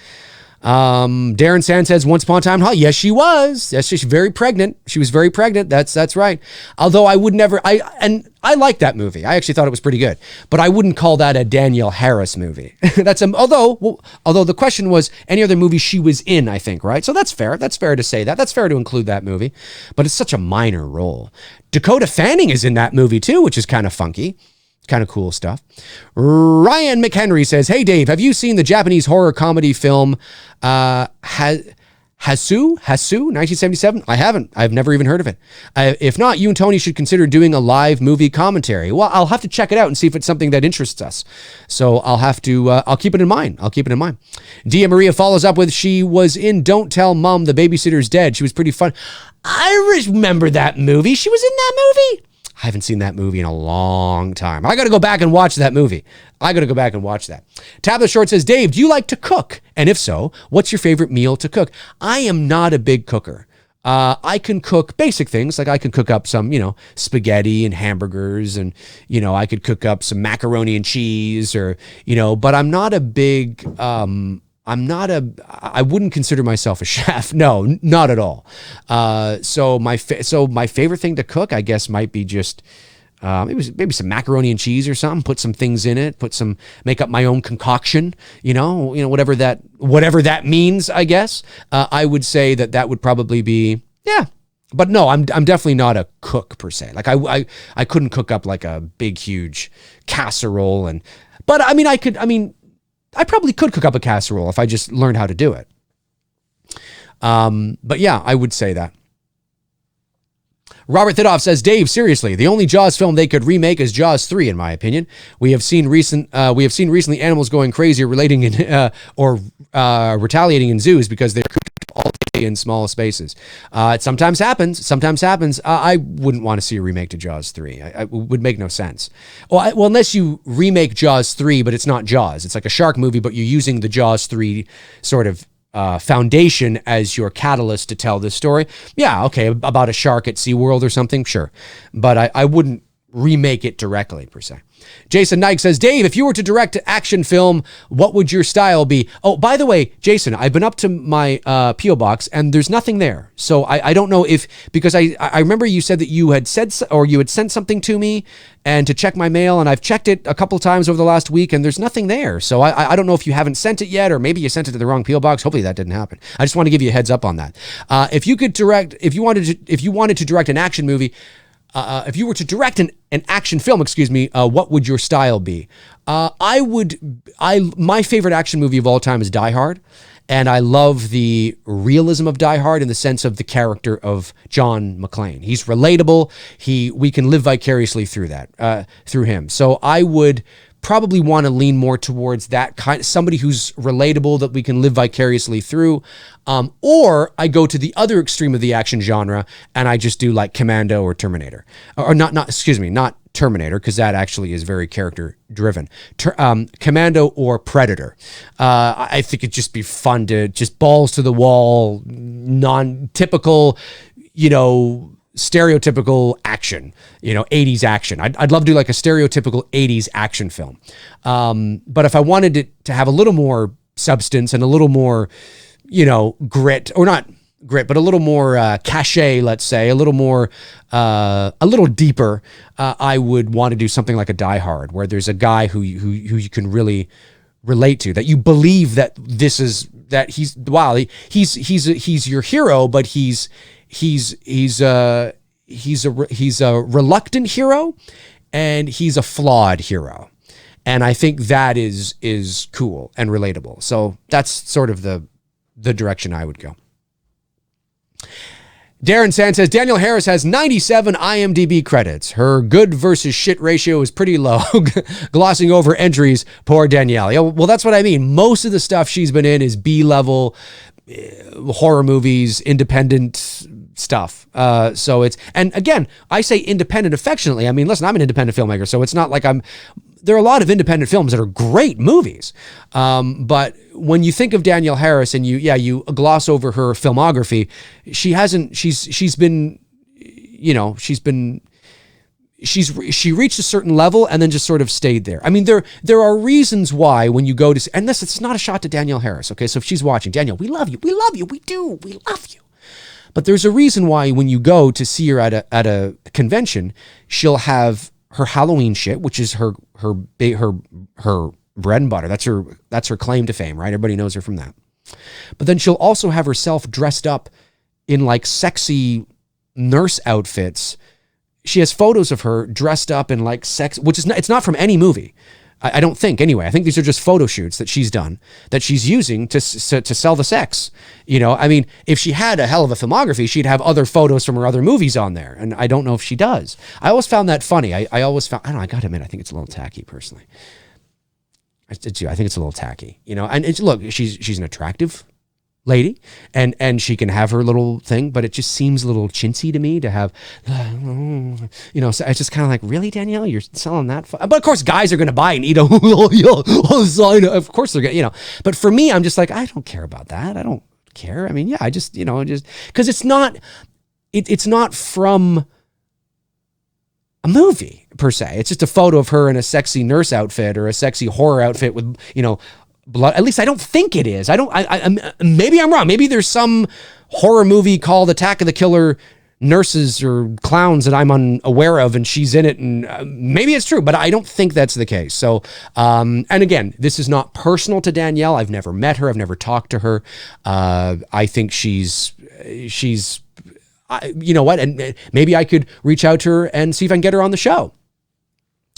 Darren Sand says, "Once upon a time, huh?" Yes, she was. Yes, she's very pregnant. She was very pregnant. That's right. Although I would never, I liked that movie. I actually thought it was pretty good, but I wouldn't call that a Danielle Harris movie. Although the question was any other movie she was in, I think, right? So that's fair. That's fair to say that. That's fair to include that movie, but it's such a minor role. Dakota Fanning is in that movie too, which is kind of funky. Kind of cool stuff. Ryan McHenry says, "Hey Dave, have you seen the Japanese horror comedy film Hasu 1977? I haven't. I've never even heard of it. If not, you and Tony should consider doing a live movie commentary." Well, I'll have to check it out and see if it's something that interests us. So I'll have to, I'll keep it in mind. Dia Maria follows up with, "She was in Don't Tell Mom the Babysitter's Dead. She was pretty fun." I remember that movie. She was in that movie. I haven't seen that movie in a long time. I got to go back and watch that movie. Tablet Short says, "Dave, do you like to cook? And if so, what's your favorite meal to cook?" I am not a big cooker. I can cook basic things. Like I can cook up some, spaghetti and hamburgers, and, I could cook up some macaroni and cheese, or, but I'm not a big, I wouldn't consider myself a chef. No, not at all. So my favorite thing to cook, I guess, might be just, maybe some macaroni and cheese or something, put some things in it, make up my own concoction, whatever that means, I guess. I would say that would probably be, yeah. But no, I'm definitely not a cook per se. Like I couldn't cook up like a big, huge casserole, but I probably could cook up a casserole if I just learned how to do it. But yeah, I would say that. Robert Thidoff says, Dave, seriously, the only Jaws film they could remake is Jaws 3, in my opinion. We have seen recently animals going crazy or retaliating in zoos because they're all day in small spaces. It sometimes happens. I wouldn't want to see a remake to Jaws 3. It would make no sense. Well, unless you remake Jaws 3, but it's not Jaws. It's like a shark movie, but you're using the Jaws 3 sort of foundation as your catalyst to tell this story. Yeah, okay, about a shark at SeaWorld or something, sure. But I wouldn't remake it directly, per se. Jason Knight says, Dave, if you were to direct an action film, what would your style be? Oh, by the way, Jason, I've been up to my P.O. box and there's nothing there. So I don't know because I remember you said that you had sent something to me and to check my mail, and I've checked it a couple times over the last week and there's nothing there. So I don't know if you haven't sent it yet, or maybe you sent it to the wrong P.O. box. Hopefully that didn't happen. I just want to give you a heads up on that. If you wanted to direct an action movie, if you were to direct an action film, what would your style be? My favorite action movie of all time is Die Hard. And I love the realism of Die Hard in the sense of the character of John McClane. He's relatable. We can live vicariously through him. So I would probably want to lean more towards that kind, somebody who's relatable that we can live vicariously through. Or I go to the other extreme of the action genre and I just do like Commando or Terminator, or not Terminator, because that actually is very character driven. Commando or Predator. I think it'd just be fun to just balls to the wall, non-typical, stereotypical action, 80s action. I'd love to do like a stereotypical 80s action film. But if I wanted it to have a little more substance and a little more, grit, or not grit, but a little more cachet, let's say, a little deeper, I would want to do something like a Die Hard, where there's a guy who you can really relate to, that you believe that he's your hero, but he's a reluctant hero, and he's a flawed hero. And I think that is cool and relatable. So that's sort of the direction I would go. Darren Sand says, Danielle Harris has 97 IMDb credits. Her good versus shit ratio is pretty low. Glossing over entries, poor Danielle. Yeah, well, that's what I mean. Most of the stuff she's been in is B-level horror movies, independent stuff. And again, I say independent affectionately. I mean, listen, I'm an independent filmmaker, so it's not like there are a lot of independent films that are great movies. But when you think of Danielle Harris and you gloss over her filmography, she reached a certain level and then just sort of stayed there. I mean, there are reasons why when you go to, and this, it's not a shot to Danielle Harris. Okay. So if she's watching, Danielle, we love you. We love you. We do. We love you. But there's a reason why when you go to see her at a convention, she'll have her Halloween shit, which is her bread and butter. That's her claim to fame, right? Everybody knows her from that. But then she'll also have herself dressed up in like sexy nurse outfits. She has photos of her dressed up in like sex, which it's not from any movie. I don't think, anyway. I think these are just photo shoots that she's done, that she's using to sell the sex. I mean, if she had a hell of a filmography, she'd have other photos from her other movies on there. And I don't know if she does. I always found that funny. I gotta admit, I think it's a little tacky, personally. I think it's a little tacky, and look, she's an attractive lady, and she can have her little thing, but it just seems a little chintzy to me to have, so it's just kind of like, really, Danielle, you're selling that? But of course, guys are going to buy and eat of course they're going to, but for me, I'm just like, I don't care about that. I don't care. I mean, yeah, I just, because it's not from a movie per se. It's just a photo of her in a sexy nurse outfit or a sexy horror outfit with, blood. At least I don't think it is. Maybe I'm wrong. Maybe there's some horror movie called Attack of the Killer Nurses or Clowns that I'm unaware of, and she's in it, and maybe it's true, but I don't think that's the case. So, and again, this is not personal to Danielle. I've never met her. I've never talked to her. I think she's you know what? And maybe I could reach out to her and see if I can get her on the show.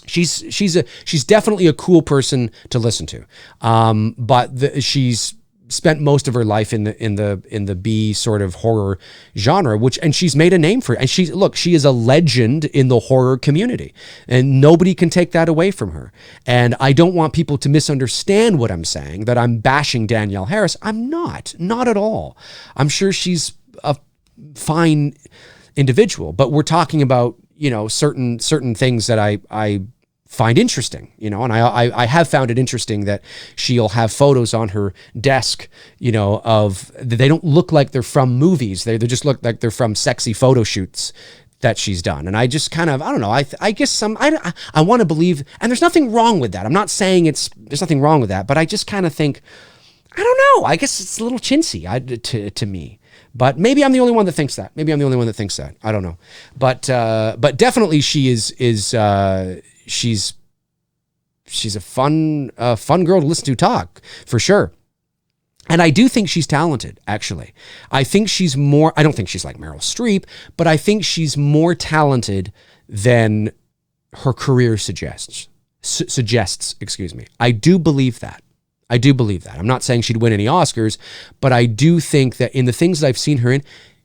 She's definitely a cool person to listen to. But she's spent most of her life in the B sort of horror genre, and she's made a name for it. And she is a legend in the horror community, and nobody can take that away from her. And I don't want people to misunderstand what I'm saying, that I'm bashing Danielle Harris. I'm not at all. I'm sure she's a fine individual, but we're talking about, certain things that I find interesting, and I have found it interesting that she'll have photos on her desk, of, they don't look like they're from movies. They just look like they're from sexy photo shoots that she's done. And I just kind of, I don't know, I guess I want to believe, and there's nothing wrong with that. I'm not saying there's nothing wrong with that, but I just kind of think, I don't know, I guess it's a little chintzy to me. But maybe I'm the only one that thinks that. I don't know. But definitely she's a fun girl to listen to talk, for sure. And I do think she's talented, actually. I don't think she's like Meryl Streep, but I think she's more talented than her career suggests, excuse me. I do believe that. I'm not saying she'd win any Oscars, but I do think that in the things that I've seen her in,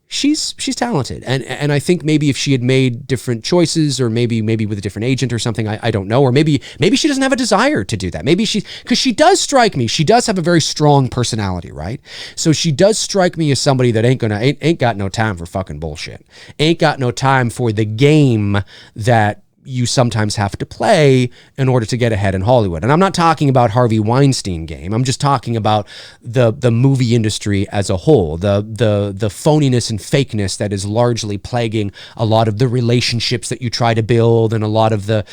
she's talented. And I think maybe if she had made different choices, or maybe with a different agent or something, I don't know. Or maybe she doesn't have a desire to do that. Because she does strike me. She does have a very strong personality, right? So she does strike me as somebody that ain't got no time for fucking bullshit. Ain't got no time for the game that you sometimes have to play in order to get ahead in Hollywood. And I'm not talking about Harvey Weinstein game. I'm just talking about the movie industry as a whole, the phoniness and fakeness that is largely plaguing a lot of the relationships that you try to build, and a lot of the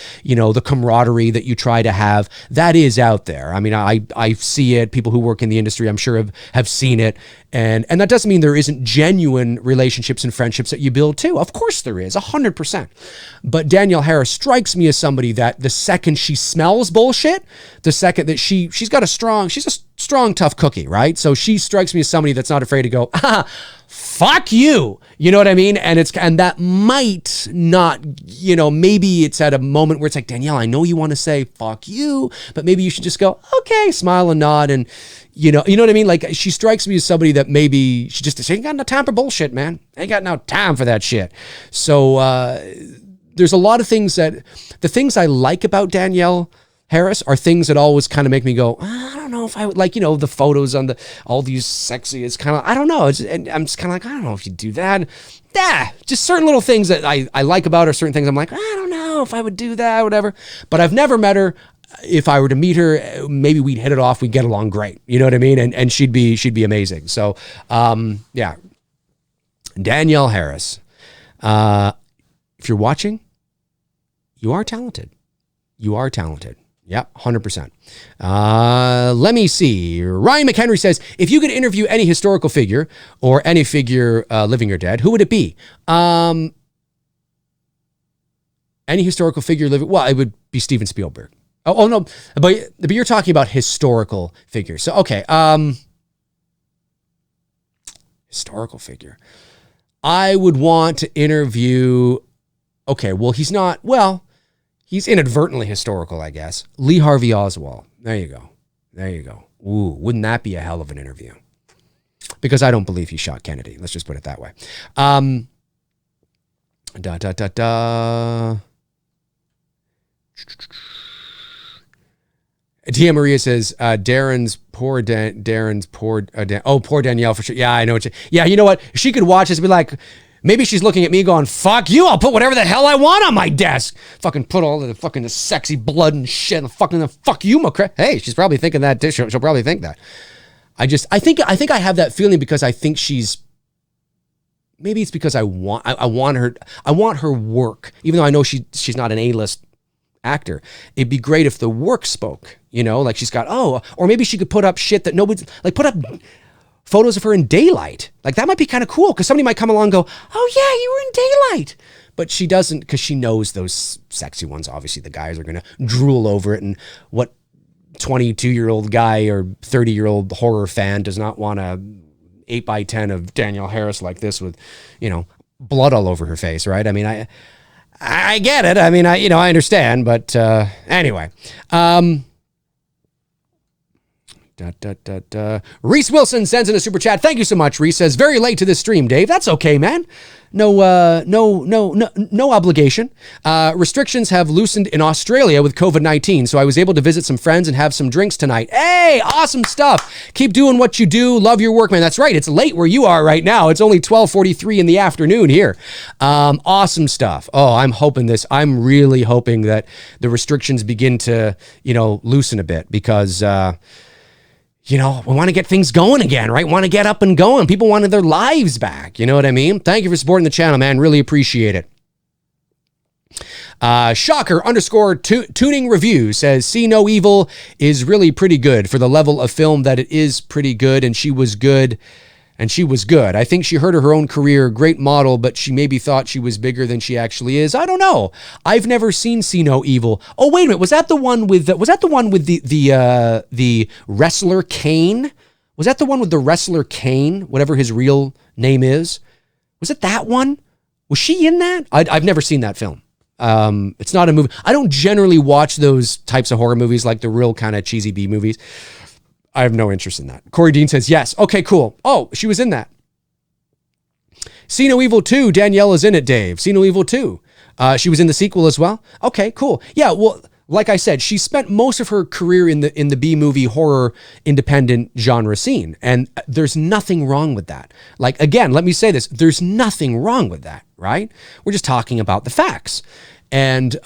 camaraderie that you try to have. That is out there. I mean, I see it. People who work in the industry, I'm sure, have seen it. And that doesn't mean there isn't genuine relationships and friendships that you build too. Of course there is, 100%. But Danielle Harris strikes me as somebody that the second she smells bullshit, the second that she's a strong, tough cookie, right? So she strikes me as somebody that's not afraid to go, fuck you. You know what I mean? And that might not, maybe it's at a moment where it's like, Danielle, I know you want to say fuck you, but maybe you should just go, okay, smile and nod. And you know what I mean? Like, she strikes me as somebody that maybe she ain't got no time for bullshit, man. Ain't got no time for that shit. So, there's a lot of things the things I like about Danielle Harris are things that always kind of make me go, I don't know if I would, like, the photos on all these sexy, it's kind of, I don't know. And I'm just kind of like, I don't know if you do that. Just certain little things that I like about her, certain things I'm like, I don't know if I would do that, whatever. But I've never met her. If I were to meet her, maybe we'd hit it off. We'd get along great. You know what I mean? And she'd be amazing. So, yeah. Danielle Harris. If you're watching, you are talented. Yep, 100%. Let me see. Ryan McHenry says, if you could interview any historical figure or any figure living or dead, who would it be? Any historical figure living, well, it would be Steven Spielberg. Oh no, but you're talking about historical figures. So, okay. Historical figure. I would want to interview, okay, well, he's inadvertently historical, I guess. Lee Harvey Oswald. There you go. Ooh, wouldn't that be a hell of an interview? Because I don't believe he shot Kennedy. Let's just put it that way. Tia Maria says, poor Danielle for sure. Yeah, I know you know what? She could watch this and be like, maybe she's looking at me going, fuck you, I'll put whatever the hell I want on my desk. Fucking put all the fucking sexy blood and shit and fuck you, McRae. Hey, she's probably thinking that too. She'll probably think that. I think I have that feeling because I think maybe it's because I want her work, even though I know she's not an A-list actor. It'd be great if the work spoke, like she's got, or maybe she could put up shit that nobody's, like put up photos of her in daylight. Like that might be kind of cool because somebody might come along and go, oh yeah, you were in daylight. But she doesn't, because she knows those sexy ones, obviously the guys are going to drool over it. And what 22-year-old guy or 30-year-old horror fan does not want a 8x10 of Danielle Harris like this with, blood all over her face, right? I mean, I get it. I mean, I understand, but anyway. Reese Wilson sends in a super chat. Thank you so much, Reese. Says, very late to this stream, Dave. That's okay, man. No obligation. Restrictions have loosened in Australia with COVID-19, so I was able to visit some friends and have some drinks tonight. Hey, awesome stuff. Keep doing what you do. Love your work, man. That's right. It's late where you are right now. It's only 12:43 in the afternoon here. Awesome stuff. Oh, I'm really hoping that the restrictions begin to, loosen a bit because, we want to get things going again, right? Want to get up and going. People wanted their lives back. You know what I mean? Thank you for supporting the channel, man. Really appreciate it. Shocker_tuning review says, See No Evil is really pretty good for the level of film that it is pretty good, and she was good. I think she hurt her own career. Great model, but she maybe thought she was bigger than she actually is. I don't know. I've never seen See No Evil. Oh, wait a minute. Was that the one with the wrestler Kane? Was that the one with the wrestler Kane, whatever his real name is? Was it that one? Was she in that? I've never seen that film. It's not a movie. I don't generally watch those types of horror movies, like the real kind of cheesy B movies. I have no interest in that. Corey Dean says, yes. Okay, cool. Oh, she was in that. See No Evil 2. Danielle is in it, Dave. See No Evil 2. She was in the sequel as well. Okay, cool. Yeah, well, like I said, she spent most of her career in the B-movie horror independent genre scene. And there's nothing wrong with that. Like, again, let me say this. There's nothing wrong with that, right? We're just talking about the facts. And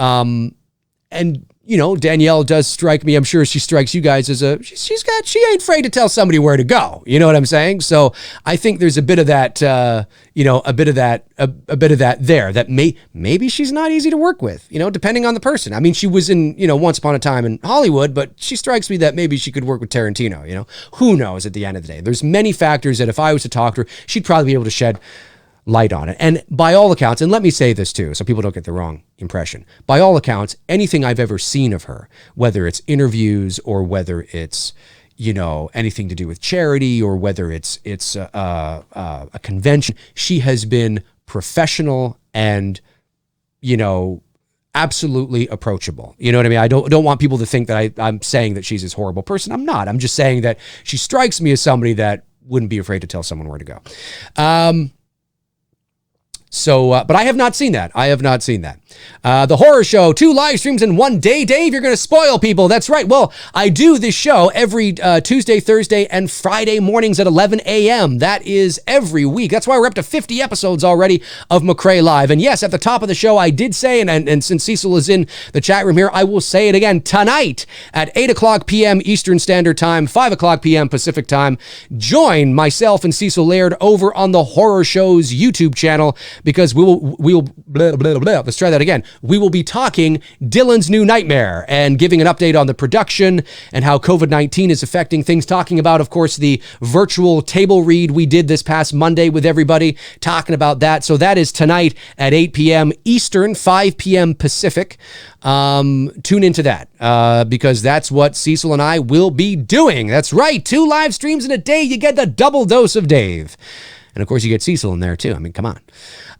Danielle does strike me. I'm sure she strikes you guys as she ain't afraid to tell somebody where to go. You know what I'm saying? So I think there's a bit of that, a bit of that there that maybe she's not easy to work with, depending on the person. I mean, she was in, Once Upon a Time in Hollywood, but she strikes me that maybe she could work with Tarantino, who knows at the end of the day. There's many factors that if I was to talk to her, she'd probably be able to shed light on it. And by all accounts, and let me say this too, so people don't get the wrong impression. By all accounts, anything I've ever seen of her, whether it's interviews or whether it's, anything to do with charity or whether it's a convention, she has been professional and, absolutely approachable. You know what I mean? I don't want people to think that I'm saying that she's this horrible person. I'm not. I'm just saying that she strikes me as somebody that wouldn't be afraid to tell someone where to go. But I have not seen that. The horror show, 2 live streams in one day. Dave, you're going to spoil people. That's right. Well, I do this show every Tuesday, Thursday, and Friday mornings at 11 a.m. That is every week. That's why we're up to 50 episodes already of McRae Live. And yes, at the top of the show, I did say, and since Cecil is in the chat room here, I will say it again tonight at 8 o'clock p.m. Eastern Standard Time, 5 o'clock p.m. Pacific Time. Join myself and Cecil Laird over on the Horror Show's YouTube channel, because we will let's try that again. We will be talking Dylan's New Nightmare and giving an update on the production and how COVID-19 is affecting things. Talking about, of course, the virtual table read we did this past Monday with everybody, talking about that. So that is tonight at 8 p.m. Eastern, 5 p.m. Pacific. Tune into that because that's what Cecil and I will be doing. That's right. 2 live streams in a day. You get the double dose of Dave. And of course, you get Cecil in there too. I mean, come on.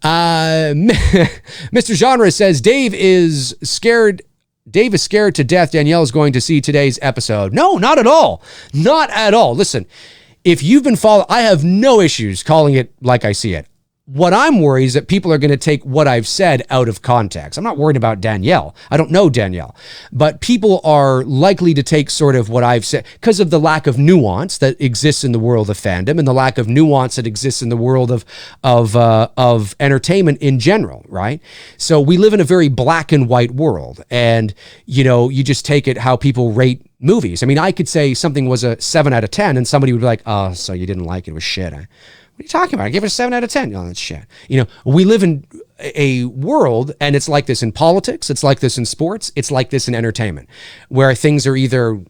Mr. Genre says Dave is scared to death Danielle is going to see today's episode. No, not at all. Not at all. Listen, if you've been following, I have no issues calling it like I see it. What I'm worried is that people are going to take what I've said out of context. I'm not worried about Danielle. I don't know Danielle. But people are likely to take sort of what I've said because of the lack of nuance that exists in the world of fandom and the lack of nuance that exists in the world of entertainment in general, right? So we live in a very black and white world. And, you just take it how people rate movies. I mean, I could say something was a 7 out of 10 and somebody would be like, oh, so you didn't like it. It was shit. What are you talking about? I gave it a 7 out of 10. Oh, that's shit. You know, we live in a world, and it's like this in politics. It's like this in sports. It's like this in entertainment, where things are either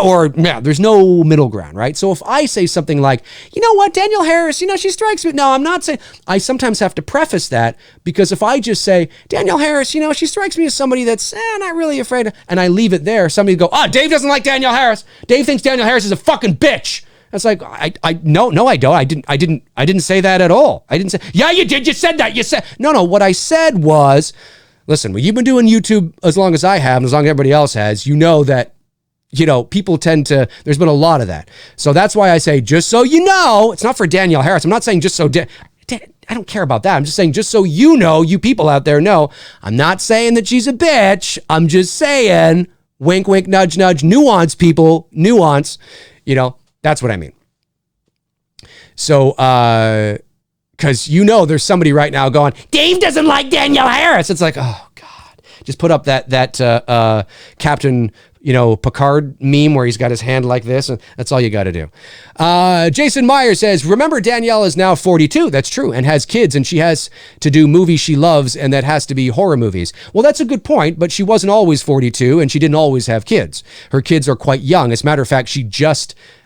or there's no middle ground, right? So if I say something like, you know what, Danielle Harris, you know, she strikes me. No, I'm not saying. I sometimes have to preface that, because if I just say, Danielle Harris, you know, she strikes me as somebody that's not really afraid of, and I leave it there, somebody go, oh, Dave doesn't like Danielle Harris. Dave thinks Danielle Harris is a fucking bitch. It's like, no, I don't. I didn't say that at all. I didn't say, yeah, you did. You said that. You said, no. What I said was, listen, when you've been doing YouTube as long as I have, and as long as everybody else has, you know that, you know, people tend to, there's been a lot of that. So that's why I say, just so you know, it's not for Danielle Harris. I'm not saying just so, I don't care about that. I'm just saying, just so you know, you people out there know, I'm not saying that she's a bitch. I'm just saying, wink, wink, nudge, nudge, nuance, people, nuance, you know. That's what I mean. So, because you know there's somebody right now going, Dave doesn't like Danielle Harris. It's like, oh, God. Just put up that Captain, you know, Picard meme where he's got his hand like this, and that's all you got to do. Jason Meyer says, remember, Danielle is now 42. That's true, and has kids, and she has to do movies she loves, and that has to be horror movies. Well, that's a good point, but she wasn't always 42, and she didn't always have kids. Her kids are quite young. As a matter of fact,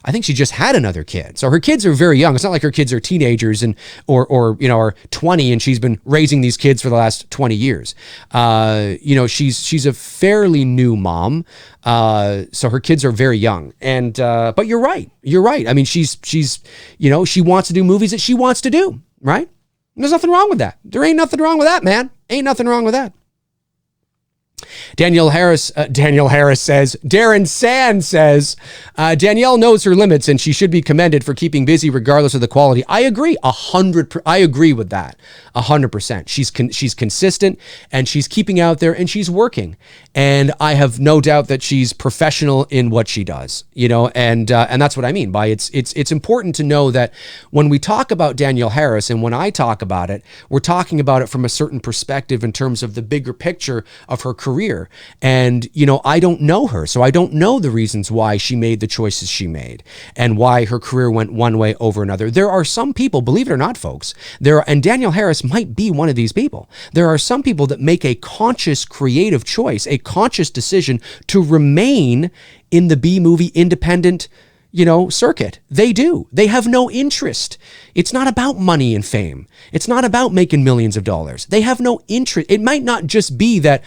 I think she just had another kid. So her kids are very young. It's not like her kids are teenagers and or you know, are 20 and she's been raising these kids for the last 20 years. You know, she's a fairly new mom. So her kids are very young. And but you're right. I mean, she's you know, she wants to do movies that she wants to do, right? There's nothing wrong with that. There ain't nothing wrong with that, man. Ain't nothing wrong with that. Danielle Harris says, Darren Sand says, Danielle knows her limits and she should be commended for keeping busy regardless of the quality. I agree. I agree with that 100%. She's consistent and she's keeping out there and she's working. And I have no doubt that she's professional in what she does, you know, and that's what I mean by it's important to know that when we talk about Danielle Harris and when I talk about it, we're talking about it from a certain perspective in terms of the bigger picture of her career. And, you know, I don't know her, so I don't know the reasons why she made the choices she made and why her career went one way over another. There are some people, believe it or not, folks, and Danielle Harris might be one of these people. There are some people that make a conscious creative choice, a conscious decision to remain in the B-movie independent, you know, circuit. They do. They have no interest. It's not about money and fame. It's not about making millions of dollars. They have no interest. It might not just be that,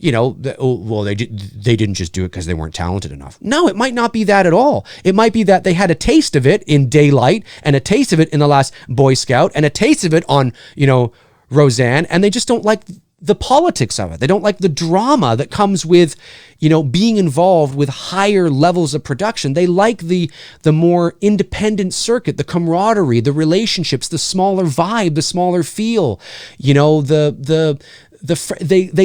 you know, they didn't just do it because they weren't talented enough. No, it might not be that at all. It might be that they had a taste of it in Daylight and a taste of it in The Last Boy Scout and a taste of it on, you know, Roseanne, and they just don't like the politics of it. They don't like the drama that comes with, you know, being involved with higher levels of production. They like the more independent circuit, the camaraderie, the relationships, the smaller vibe, the smaller feel, you know, they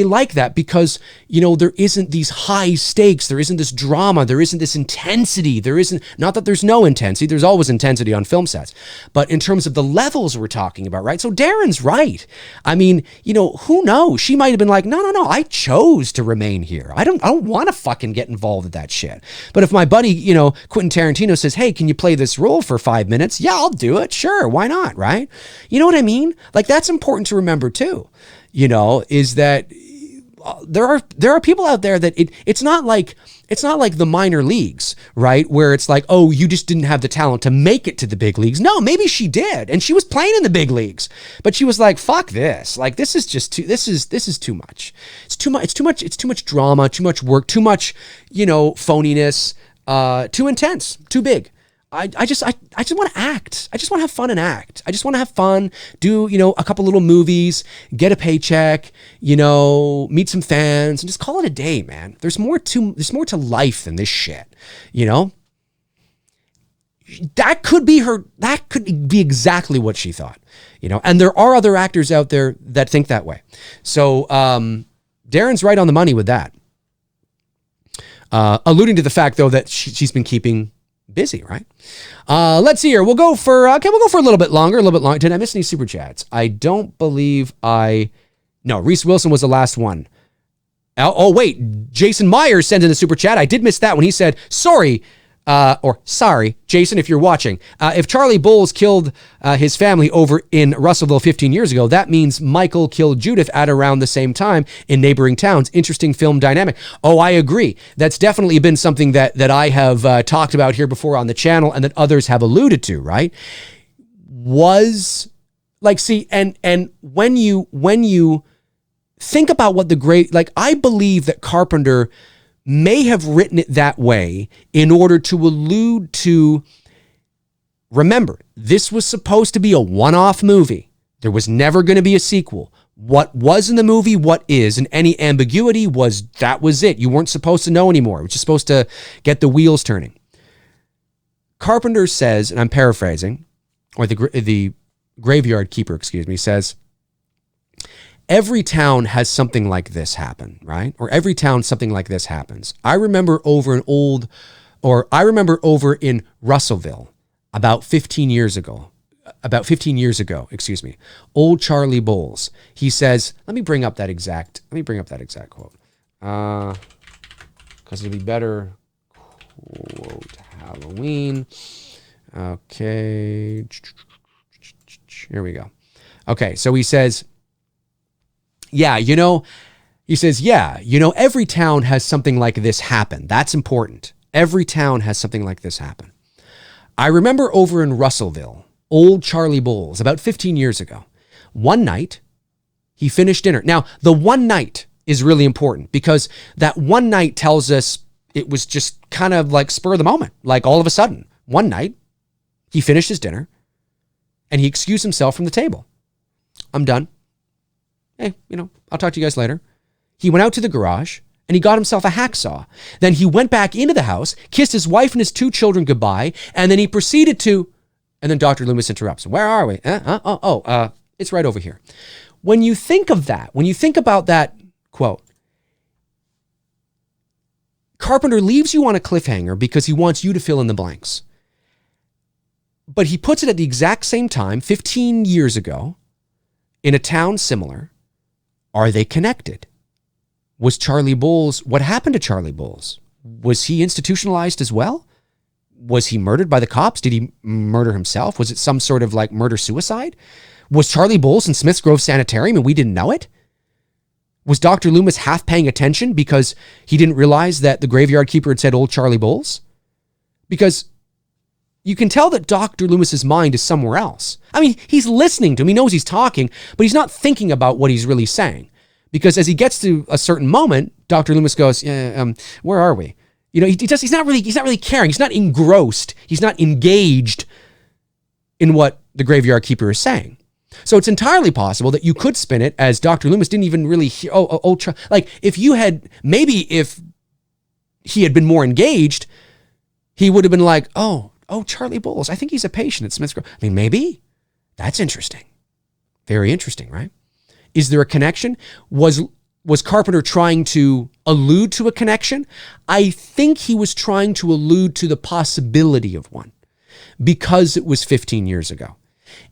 like that because, you know, there isn't these high stakes, there isn't this drama, there isn't this intensity, there isn't, not that there's no intensity, there's always intensity on film sets, but in terms of the levels we're talking about, right? So Darren's right. I mean, you know, who knows? She might have been like, no, I chose to remain here. I don't want to fucking get involved with that shit. But if my buddy, you know, Quentin Tarantino says, hey, can you play this role for 5 minutes? Yeah, I'll do it. Sure. Why not? Right? You know what I mean? Like, that's important to remember too. You know, is that there are people out there that it's not like the minor leagues, right? Where it's like, oh, you just didn't have the talent to make it to the big leagues. No, maybe she did, and she was playing in the big leagues, but she was like, fuck this. Like, this is just too. This is too much. It's too much. It's too much. It's too much drama. Too much work. Too much, you know, phoniness. Too intense. Too big. I just want to act. I just want to have fun and act. I just want to have fun, do, you know, a couple little movies, get a paycheck, you know, meet some fans, and just call it a day, man. There's more to life than this shit, you know? That could be exactly what she thought, you know? And there are other actors out there that think that way. So, Darren's right on the money with that. Alluding to the fact, though, that she's been keeping busy, right? Let's see here. We'll go for a little bit longer. Did I miss any super chats? I don't believe no, Reese Wilson was the last one. Oh, wait. Jason Myers sent in a super chat. I did miss that when he said, sorry, Jason, if you're watching. If Charlie Bowles killed his family over in Russellville 15 years ago, that means Michael killed Judith at around the same time in neighboring towns. Interesting film dynamic. Oh, I agree. That's definitely been something that I have talked about here before on the channel and that others have alluded to, right? Was like, see, and when you think about what the great, like, I believe that Carpenter may have written it that way in order to allude to, remember, this was supposed to be a one-off movie. There was never going to be a sequel. What was in the movie, what is, and any ambiguity that was it. You weren't supposed to know anymore. It was just supposed to get the wheels turning. Carpenter says, and I'm paraphrasing, or the graveyard keeper, says, every town has something like this happen, right? Or every town something like this happens. I remember over in Russellville about 15 years ago, old Charlie Bowles, he says, let me bring up that exact quote. Because it'll be better. Quote, Halloween. Okay. Here we go. Okay, so he says, every town has something like this happen. That's important. Every town has something like this happen. I remember over in Russellville, old Charlie Bowles, about 15 years ago, one night, he finished dinner. Now, the one night is really important because that one night tells us it was just kind of like spur of the moment. Like all of a sudden, one night, he finished his dinner and he excused himself from the table. I'm done. Hey, I'll talk to you guys later. He went out to the garage and he got himself a hacksaw. Then he went back into the house, kissed his wife and his 2 children goodbye, and then he proceeded to, and then Dr. Loomis interrupts. Where are we? It's right over here. When you think of that, when you think about that quote, Carpenter leaves you on a cliffhanger because he wants you to fill in the blanks. But he puts it at the exact same time, 15 years ago, in a town similar. Are they connected? Was Charlie Bowles, what happened to Charlie Bowles? Was he institutionalized as well? Was he murdered by the cops? Did he murder himself? Was it some sort of like murder-suicide? Was Charlie Bowles in Smiths Grove Sanitarium and we didn't know it? Was Dr. Loomis half paying attention because he didn't realize that the graveyard keeper had said old Charlie Bowles? Because you can tell that Dr. Loomis's mind is somewhere else. I mean, he's listening to him. He knows he's talking, but he's not thinking about what he's really saying. Because as he gets to a certain moment, Dr. Loomis goes, where are we? He's not really caring. He's not engrossed. He's not engaged in what the graveyard keeper is saying. So it's entirely possible that you could spin it as Dr. Loomis didn't even really hear, like if he had been more engaged, he would have been like, oh, Charlie Bowles, I think he's a patient at Smiths Grove. I mean, maybe. That's interesting. Very interesting, right? Is there a connection? Was Carpenter trying to allude to a connection? I think he was trying to allude to the possibility of one because it was 15 years ago.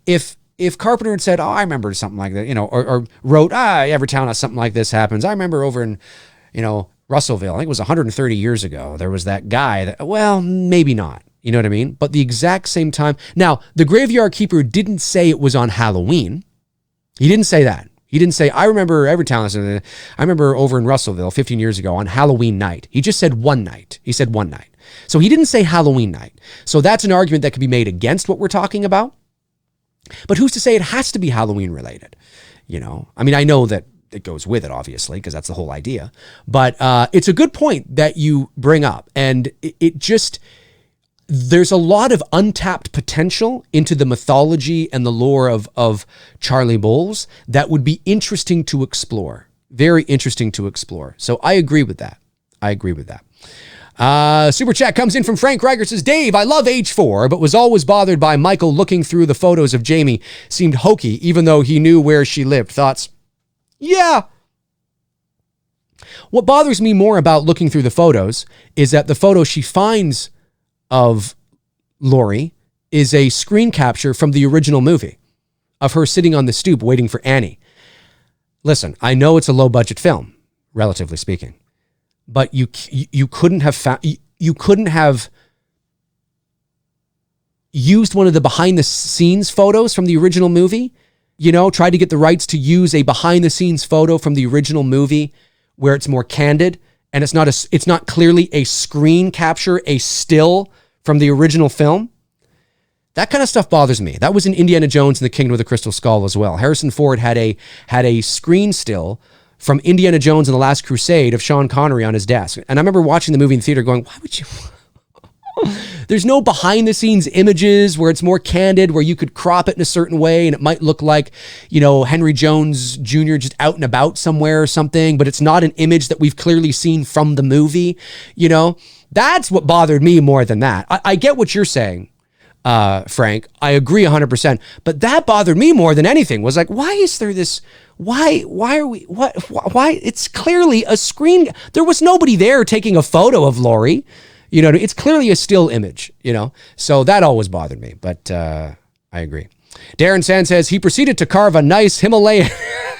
If Carpenter had said, I remember something like that, or wrote, every town has something like this happens. I remember over in, Russellville, I think it was 130 years ago, there was that guy that, well, maybe not. You know what I mean? But the exact same time. Now, the graveyard keeper didn't say it was on Halloween. He didn't say that. He didn't say, I remember every town. I remember over in Russellville 15 years ago on Halloween night. He just said one night. He said one night. So he didn't say Halloween night. So that's an argument that could be made against what we're talking about. But who's to say it has to be Halloween related? I mean, I know that it goes with it, obviously, because that's the whole idea. But it's a good point that you bring up. And there's a lot of untapped potential into the mythology and the lore of Charlie Bowles that would be interesting to explore. Very interesting to explore. So I agree with that. Super chat comes in from Frank Reiger, says, Dave, I love Age 4, but was always bothered by Michael looking through the photos of Jamie. Seemed hokey, even though he knew where she lived. Thoughts? Yeah. What bothers me more about looking through the photos is that the photo she finds of Lori is a screen capture from the original movie of her sitting on the stoop waiting for Annie. Listen, I know it's a low budget film, relatively speaking. But you couldn't have you couldn't have used one of the behind the scenes photos from the original movie. Tried to get the rights to use a behind the scenes photo from the original movie where it's more candid and it's not clearly a screen capture, a still from the original film. That kind of stuff bothers me. That was in Indiana Jones and the Kingdom of the Crystal Skull as well. Harrison Ford had a screen still from Indiana Jones and the Last Crusade of Sean Connery on his desk. And I remember watching the movie in the theater going, why would you? There's no behind the scenes images where it's more candid, where you could crop it in a certain way and it might look like, Henry Jones Jr. just out and about somewhere or something, but it's not an image that we've clearly seen from the movie. That's what bothered me more than that. I get what you're saying, Frank. I agree 100%, but that bothered me more than anything. Was like, why is there this? Why are we? Why? It's clearly a screen. There was nobody there taking a photo of Laurie. It's clearly a still image, So that always bothered me, but I agree. Darren Sand says he proceeded to carve a nice Himalayan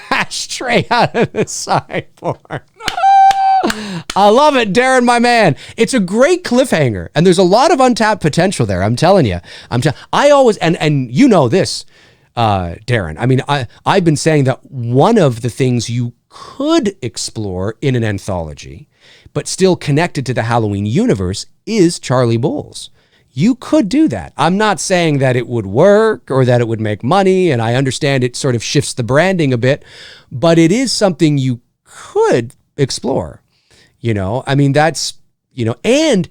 ashtray out of the sideboard. I love it, Darren, my man. It's a great cliffhanger, and there's a lot of untapped potential there. I'm telling you. I always, and you know this, Darren. I mean, I've been saying that one of the things you could explore in an anthology, but still connected to the Halloween universe, is Charlie Bowles. You could do that. I'm not saying that it would work or that it would make money, and I understand it sort of shifts the branding a bit, but it is something you could explore. I mean, that's, and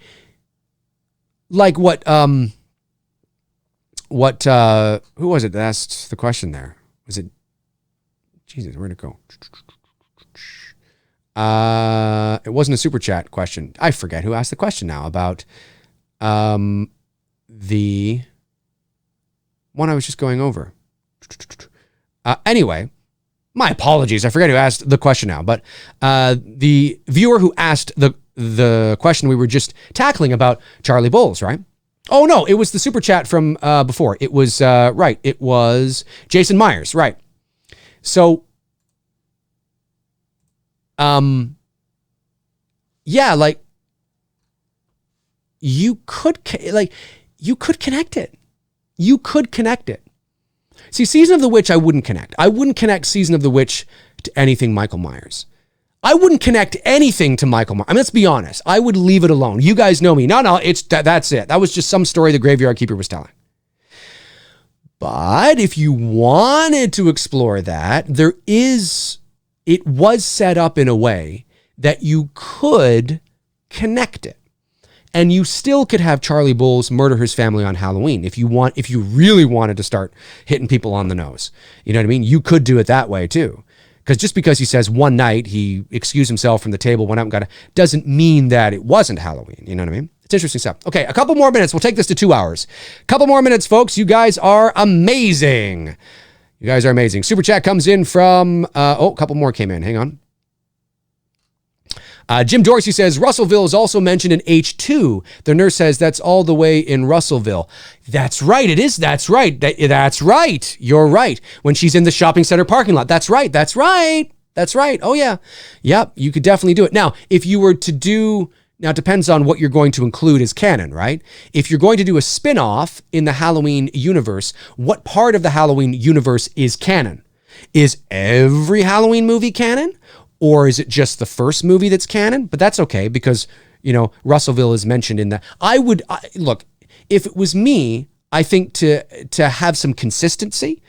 like who was it that asked the question there? Was it, Jesus, where'd it go? It wasn't a super chat question. I forget who asked the question now about the one I was just going over. Anyway, my apologies. I forget who asked the question now, but the viewer who asked the question we were just tackling about Charlie Bowles, right? Oh no, it was the super chat from before. It was right. It was Jason Myers, right? So yeah, like you could connect it. You could connect it. See, Season of the Witch, I wouldn't connect. I wouldn't connect Season of the Witch to anything Michael Myers. I wouldn't connect anything to Michael Myers. I mean, let's be honest. I would leave it alone. You guys know me. No, it's that's it. That was just some story the Graveyard Keeper was telling. But if you wanted to explore that, it was set up in a way that you could connect it. And you still could have Charlie Bowles murder his family on Halloween if you really wanted to start hitting people on the nose. You know what I mean? You could do it that way too. Because just because he says one night he excused himself from the table, went out and got doesn't mean that it wasn't Halloween. You know what I mean? It's interesting stuff. Okay, a couple more minutes. We'll take this to 2 hours. Couple more minutes, folks. You guys are amazing. You guys are amazing. Super chat comes in from, a couple more came in. Hang on. Jim Dorsey says, Russellville is also mentioned in H2. The nurse says that's all the way in Russellville. That's right. It is. That's right. That's right. You're right. When she's in the shopping center parking lot. That's right. That's right. That's right. Oh, yeah. Yep. You could definitely do it. Now, if you were to do... Now, it depends on what you're going to include as canon, right? If you're going to do a spin-off in the Halloween universe, what part of the Halloween universe is canon? Is every Halloween movie canon? Or is it just the first movie that's canon? But that's okay because, Russellville is mentioned in that. Look, if it was me, I think to have some consistency,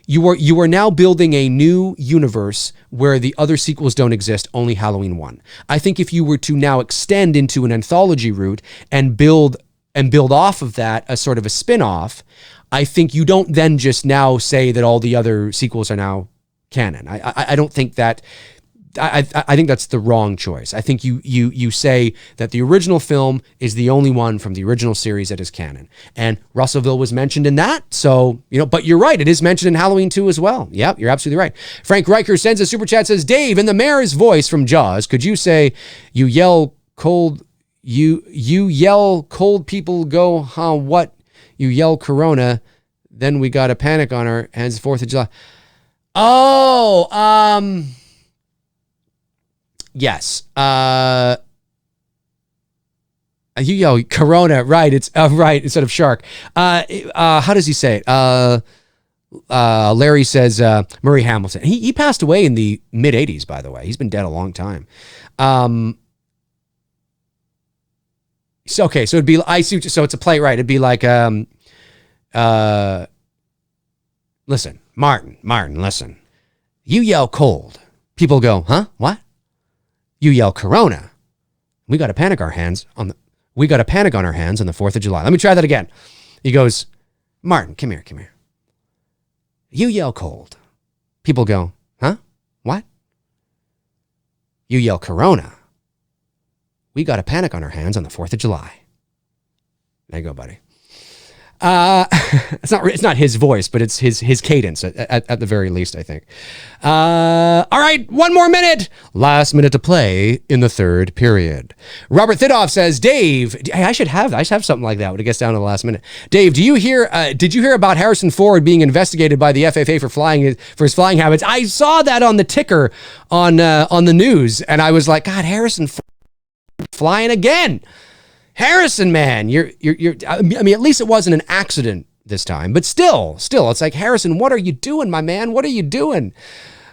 you are now building a new universe where the other sequels don't exist, only Halloween 1. I think if you were to now extend into an anthology route and build off of that a sort of a spin-off, I think you don't then just now say that all the other sequels are now canon. I don't think that... I think that's the wrong choice. I think you say that the original film is the only one from the original series that is canon. And Russellville was mentioned in that. So, but you're right. It is mentioned in Halloween 2 as well. Yep, you're absolutely right. Frank Riker sends a super chat, says, Dave, in the mayor's voice from Jaws, could you say, you yell cold people go, huh, what? You yell Corona, then we got a panic on our hands, 4th of July. Yes. You yell Corona, right? It's right instead of shark. How does he say it? Larry says Murray Hamilton. He passed away in the mid 80s, by the way. He's been dead a long time. So it'd be so it's a play, right? It'd be like listen, Martin, listen. You yell cold. People go, huh? What? You yell Corona. We got to panic on our hands on the 4th of July. Let me try that again. He goes, Martin, come here. You yell cold. People go, huh? What? You yell Corona. We got a panic on our hands on the 4th of July. There you go, buddy. It's not his voice, but it's his cadence at the very least, I think. All right, one more minute. Last minute to play in the third period. Robert Thidoff says, Dave, hey, I should have something like that when it gets down to the last minute. Dave, did you hear about Harrison Ford being investigated by the FFA for his flying habits? I saw that on the ticker on the news, and I was like, God, Harrison Ford flying again. Harrison, man, I mean, at least it wasn't an accident this time, but still, it's like, Harrison, what are you doing, my man? What are you doing?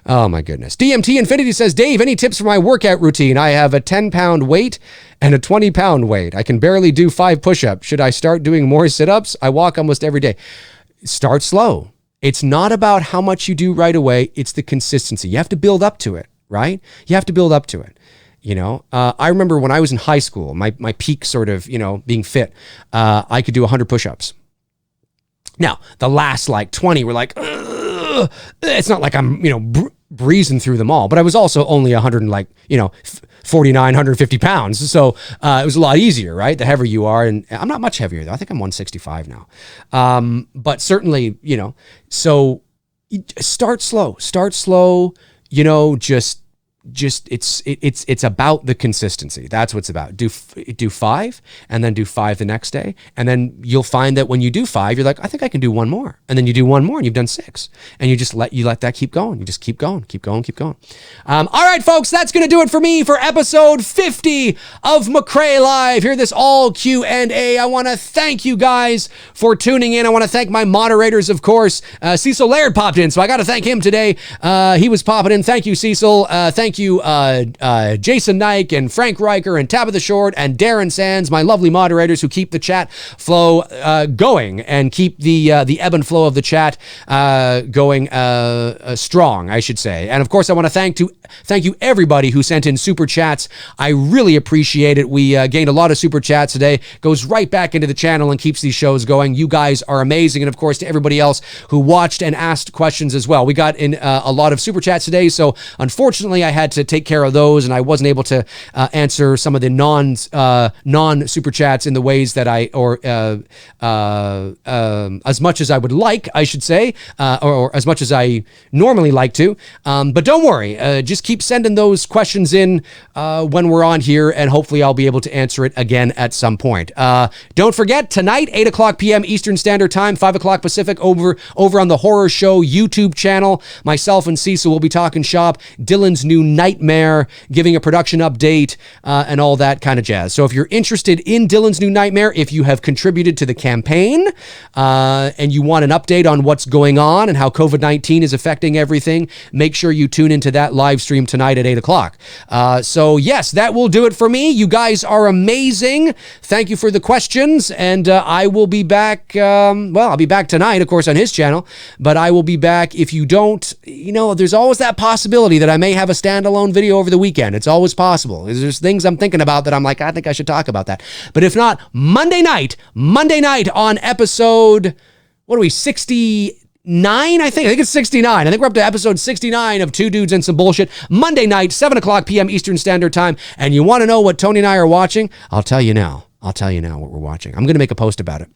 Oh my goodness. DMT Infinity says, Dave, any tips for my workout routine? I have a 10-pound weight and a 20-pound weight. I can barely do 5 push-ups. Should I start doing more sit-ups? I walk almost every day. Start slow. It's not about how much you do right away. It's the consistency. You have to build up to it, right? You have to build up to it. You know, I remember when I was in high school, my peak sort of, being fit, I could do 100 push-ups. Now, the last like 20 were like, ugh. It's not like I'm, breezing through them all, but I was also only 49, 150 pounds. So it was a lot easier, right? The heavier you are. And I'm not much heavier though. I think I'm 165 now. But certainly, so start slow, just it's about the consistency. That's what's about. Do 5 and then do 5 the next day. And then you'll find that when you do 5, you're like, I think I can do 1 more. And then you do 1 more and you've done 6. And you just let that keep going. You just keep going. All right, folks, that's going to do it for me for episode 50 of McRae Live. Hear this all Q&A. I want to thank you guys for tuning in. I want to thank my moderators, of course. Cecil Laird popped in, so I got to thank him today. He was popping in. Thank you, Cecil. Thank you, Jason Nike and Frank Riker and Tabitha Short and Darren Sands, my lovely moderators who keep the chat flow going and keep the ebb and flow of the chat going strong, I should say. And of course, I want to thank you everybody who sent in super chats. I really appreciate it. We gained a lot of super chats today. Goes right back into the channel and keeps these shows going. You guys are amazing. And of course, to everybody else who watched and asked questions as well. We got in a lot of super chats today, so unfortunately, I had to take care of those, and I wasn't able to answer some of the non super chats in the ways that as much as I would like, I should say, or as much as I normally like to. But don't worry, just keep sending those questions in when we're on here, and hopefully I'll be able to answer it again at some point. Don't forget, tonight, 8 o'clock p.m. Eastern Standard Time, 5 o'clock Pacific, over on the Horror Show YouTube channel. Myself and Cecil will be talking shop. Dylan's new Nightmare, giving a production update, and all that kind of jazz. So if you're interested in Dylan's new Nightmare, if you have contributed to the campaign, and you want an update on what's going on and how COVID-19 is affecting everything, make sure you tune into that live stream tonight at 8 o'clock. So yes, that will do it for me. You guys are amazing. Thank you for the questions, and I will be back, I'll be back tonight, of course, on his channel, but I will be back. If you don't, there's always that possibility that I may have a standalone video over the weekend. It's always possible. There's things I'm thinking about that I'm like, I think I should talk about that. But if not, Monday night on episode, 69? I think it's 69. I think we're up to episode 69 of Two Dudes and Some Bullshit. Monday night, 7 o'clock p.m. Eastern Standard Time. And you want to know what Tony and I are watching? I'll tell you now what we're watching. I'm going to make a post about it.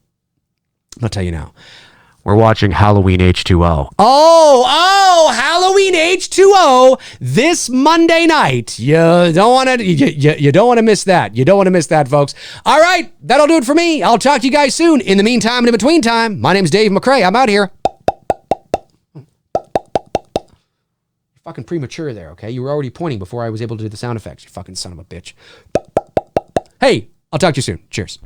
I'll tell you now. We're watching Halloween H2O. Oh, Halloween H2O this Monday night. You don't want to miss that. You don't want to miss that, folks. All right, that'll do it for me. I'll talk to you guys soon. In the meantime and in between time, my name's Dave McRae. I'm out here. fucking premature there, okay? You were already pointing before I was able to do the sound effects, you fucking son of a bitch. Hey, I'll talk to you soon. Cheers.